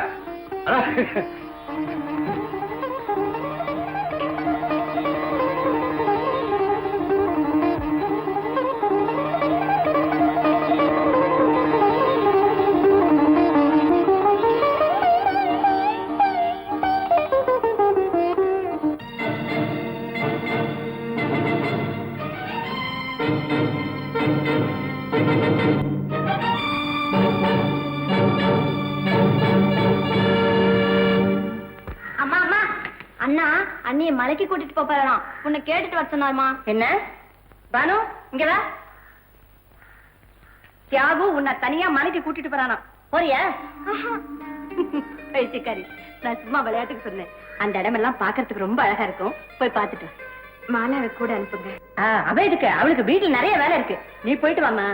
அம்மா அம்மா, அண்ணா அண்ணிய மலைக்கு கூட்டிட்டு போறான். உன்னை கேட்டுட்டு வர சொன்னாருமா. என்ன பானு, இங்க வா. தியாகு உன்னை தனியா மலைக்கு கூட்டிட்டு போறானா, போறியா? பேச்சுக்காரி, நான் சும்மா விளையாட்டுக்கு சொன்னேன். அந்த இடமெல்லாம் பாக்குறதுக்கு ரொம்ப அழகா இருக்கும், போய் பாத்துட்டு. மாலாவை கூட அனுப்புங்க. அவ இருக்கு, அவளுக்கு வீட்டுல நிறைய வேலை இருக்கு. நீ போயிட்டு வாமா.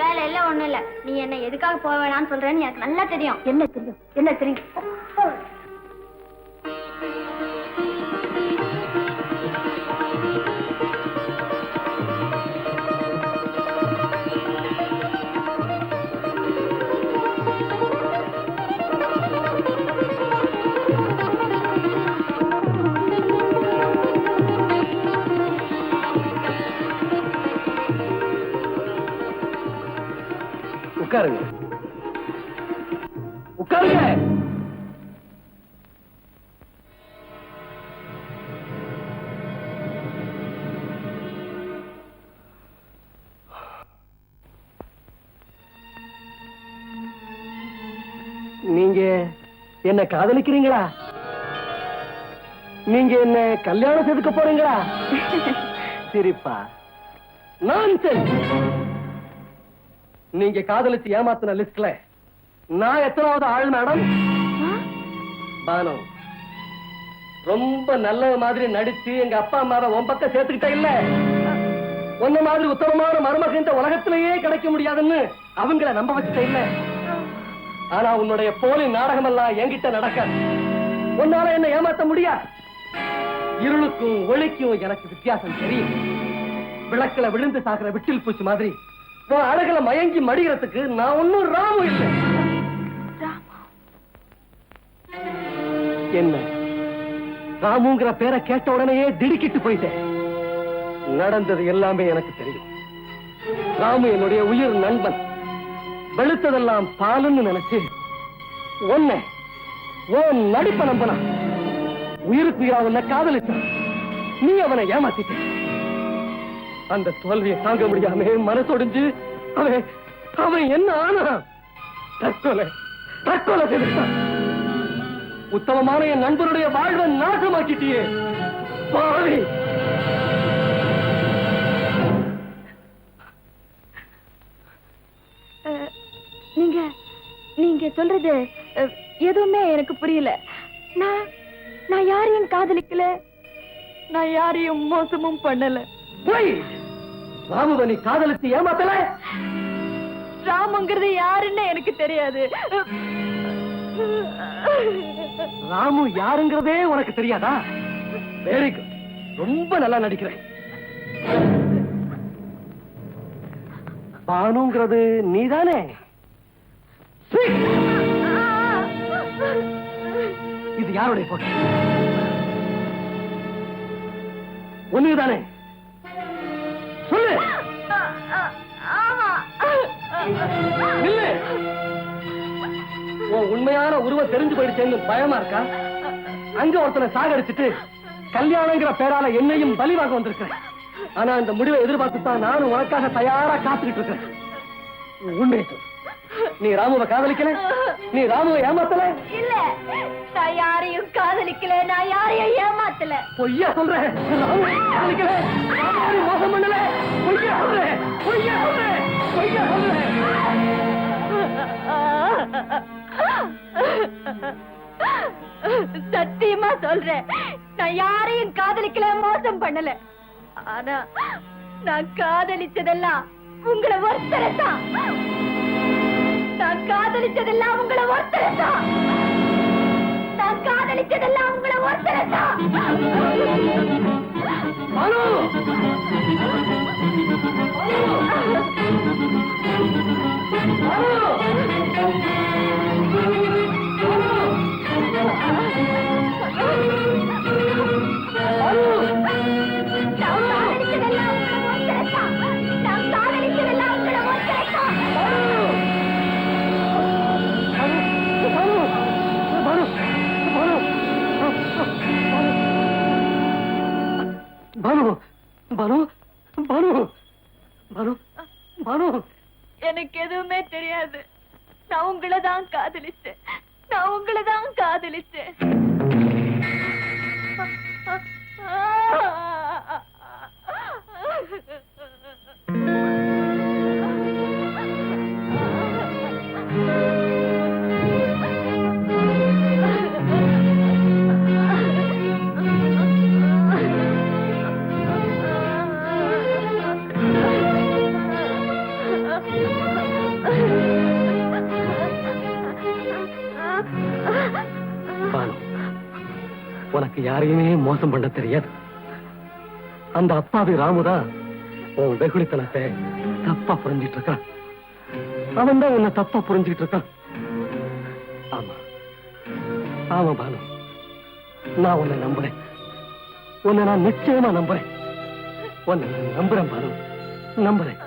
வேலை எல்லாம் ஒண்ணும் இல்ல. நீ என்ன எதுக்காக போக வேணாம்னு சொல்றேன்னு எனக்கு நல்லா தெரியும். என்ன தெரியும்? என்ன தெரியும்? உட்காருங்க, உட்காருங்க. நீங்க என்ன காதலிக்கிறீங்களா? நீங்க என்ன கல்யாணம் செய்துக்க போறீங்களா? சிரிப்பா? நான்சென்ஸ். நீங்க காதலிச்சு ஏமாத்தின லிஸ்ட்ல நான் எத்தனாவது ஆள் மேடம்? பானு, ரொம்ப நல்ல மாதிரி நடிச்சு எங்க அப்பா அம்மாவை உன் பக்கம் சேர்த்துக்கிட்ட இல்ல. உன்ன மாதிரி உத்தமமான மருமகன் இந்த உலகத்திலேயே கிடைக்க முடியாதுன்னு அவங்கள நம்ப வச்சுட்ட இல்ல. ஆனா உன்னுடைய போலி நாடகம் எல்லாம் என்கிட்ட நடக்காது. உன்னால என்ன ஏமாத்த முடியாது. இருளுக்கும் ஒளிக்கும் எனக்கு வித்தியாசம் தெரியும். விளக்குல விழுந்து சாகிற விட்டில் பூச்சி மாதிரி அழகுல மயங்கி மடிகிறதுக்கு நான் ஒன்னும் ராமு இல்லை. என்ன ராமுங்கிற பேரை கேட்ட உடனேயே திடுக்கிட்டு போயிட்டேன். நடந்தது எல்லாமே எனக்கு தெரியும். ராமு என்னுடைய உயிர் நண்பன். வெளுத்ததெல்லாம் பாலுன்னு நினைச்சு உன் நடிப்ப நம்பனா. உயிருக்கு உயிரா உன்னை காதலிச்சான். நீ அவனை ஏமாத்திட்ட. அந்த தோல்வியை தாங்க முடியாம மனசொடிஞ்சு அவன் என்ன ஆனா தற்கொலை செய்தான். உத்தமமான என் நண்பனுடைய வாழ்வை நாசமாக்கிட்டியே பாவி. நீங்க சொல்றது எதுவுமே எனக்கு புரியல. நான் யாரையும் காதலிக்கல, நான் யாரையும் மோசமும் பண்ணல. ராமுவை நீ காதலிச்சு ஏமாத்தல? ராமுங்கிறது யாருன்னு எனக்கு தெரியாது. ராமு யாருங்கிறதே உனக்கு தெரியாதா? வெரி குட், ரொம்ப நல்லா நடிக்கிறேன். பானுங்கிறது நீதானே? இது யாருடைய போட்டோ? ஒண்ணுதானே? சொல்லு. இல்ல, உன் உண்மையான உருவம் தெரிஞ்சு போயிடுச்சேன்னு பயமா இருக்கா? அங்க ஒருத்தனை சாகடிச்சிட்டு கல்யாணங்கிற பேரால என்னையும் பலிவாக வந்திருக்கிறேன். ஆனா இந்த முடிவை எதிர்பார்த்து தான் நானும் உனக்காக தயாரா காத்துக்கிட்டு இருக்கிறேன். உண்மையை சொல்லு, நீ ராமுவை காதலிக்கல, நீ ராமுவை ஏமாத்தல? இல்ல, நான் யாரையும் காதலிக்கல, நான் யாரையும் ஏமாத்தல. பொய்யா சொல்றேன். ராமுவை காதலிக்கல, ராமுவை மோசம் பண்ணல. பொய்யா சொல்றேன், பொய்யா சொல்றேன், பொய்யா சொல்றேன். சத்தியமா சொல்றேன், நான் யாரையும் காதலிக்கல, மோசம் பண்ணல. ஆனா நான் காதலிச்சதெல்லாம் உங்களை ஒருத்தரத்தான். நான் காதலிச்சதெல்லாம் உங்களை ஒருத்தரத்தான். நான் காதலிச்சதெல்லாம் உங்களை ஒருத்தரத்தான். எனக்கு எதுவுமே தெரியாது. நான் உங்களை தான் காதலிச்சேன். நான் உங்களை தான் காதலிச்சேன். உனக்கு யாரையுமே மோசம் பண்ண தெரியாது. அந்த அப்பாவி ராமுதான் உன் வெகுளித்தனத்தை தப்பா புரிஞ்சிட்டு இருக்கான். அவன் தான் உன்னை தப்பா புரிஞ்சுக்கிட்டு இருக்கான். ஆமா ஆமா பானு, நான் உன்னை நம்புறேன். உன்னை நான் நிச்சயமா நம்புறேன். உன்னை நான் நம்புறேன் பானு, நம்புறேன்.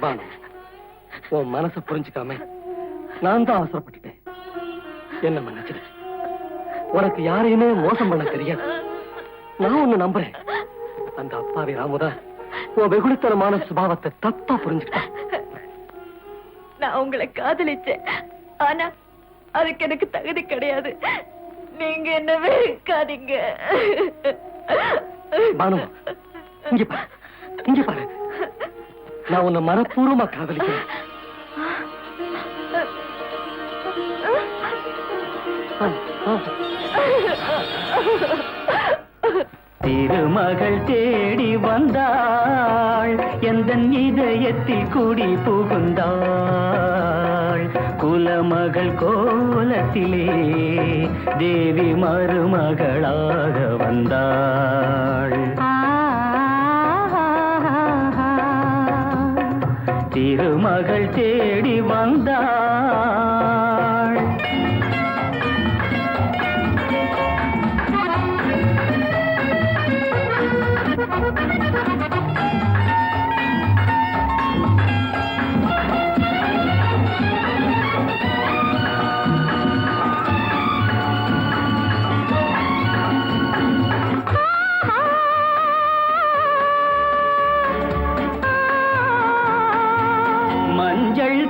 பானு, உன் மனசை புரிஞ்சுக்காம நான் தான் அவசரப்பட்டுட்டேன். என்ன மன்னிச்சிடு. உனக்கு யாரையுமே மோசம் பண்ண தெரியாது. நான் உன்னை நம்புறேன். அந்த அப்பாவி ராமுதா உன் வெகுளித்தனமான சுபாவத்தை தப்பா புரிஞ்சுக்கிட்டேன். நான் உங்களை காதலிச்சேன். ஆனா அதுக்கு எனக்கு தகுதி கிடையாது. நீங்க என்ன வெறுக்காதீங்க. பானு, இங்க பாரு, இங்க பாரு. நான் உன்னை மனப்பூர்வமா காதலிக்கிறேன். திருமகள் தேடி வந்தாள், எந்தன் இதயத்தில் குடி புகுந்தாள். குலமகள் கோலத்திலே தேவி மருமகளாக வந்தாள். திருமகள் தேடி வந்தாள்.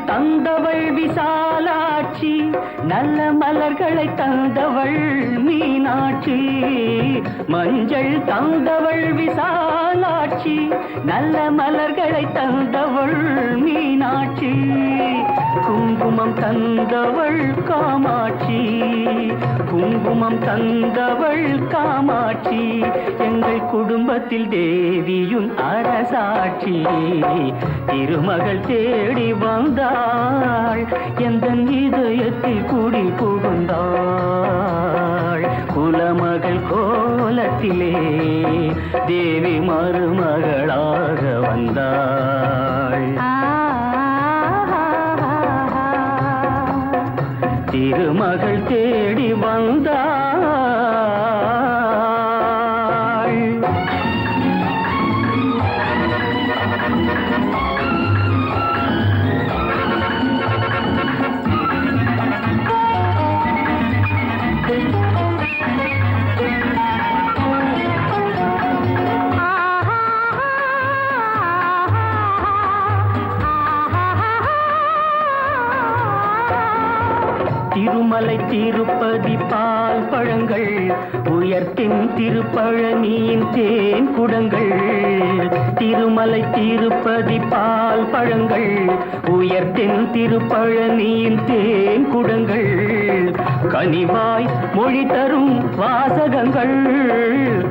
தந்தவள் விசாலாட்சி, நல்ல மலர்களை தந்தவள் மீனாட்சி. மஞ்சள் தந்தவள் விசாலாட்சி, நல்ல மலர்களை தந்தவள் மீனாட்சி. குங்குமம் தந்தவள் காமாட்சி, குங்குமம் தந்தவள் காமாட்சி. எங்கள் குடும்பத்தில் தேவியும் அரசாட்சி. திருமகள் தேடி வந்தாள், எந்த இதயத்தில் குடி புகுந்தாள். குலமகள் கோலத்திலே தேவி மருமகளாக வந்தாள். திருமகள் தேடி வந்தாள். திருமலை திருப்பதி பால் பழங்கள் உயர்த்தின் திருப்பழனியின் தேன் குடங்கள் திருமலை திருப்பதி பால் பழங்கள் உயர்த்தின் திருப்பழனியின் தேன் குடங்கள் கனிவாய் மொழி தரும் வாசகங்கள்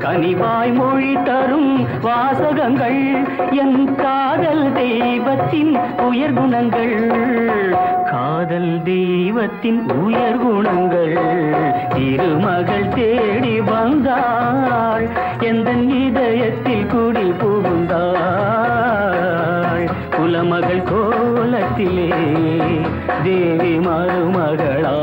கனிவாய் மொழி தரும் வாசகங்கள் என் காதல் தெய்வத்தின் உயர் குணங்கள் காதல் தெய்வத்தின் உயர் குணங்கள் திருமகள் தேடி வந்தாள் எந்த இதயத்தில் குடி புகுந்தாள் குலமகள் கோலத்திலே தேவி மருமகளா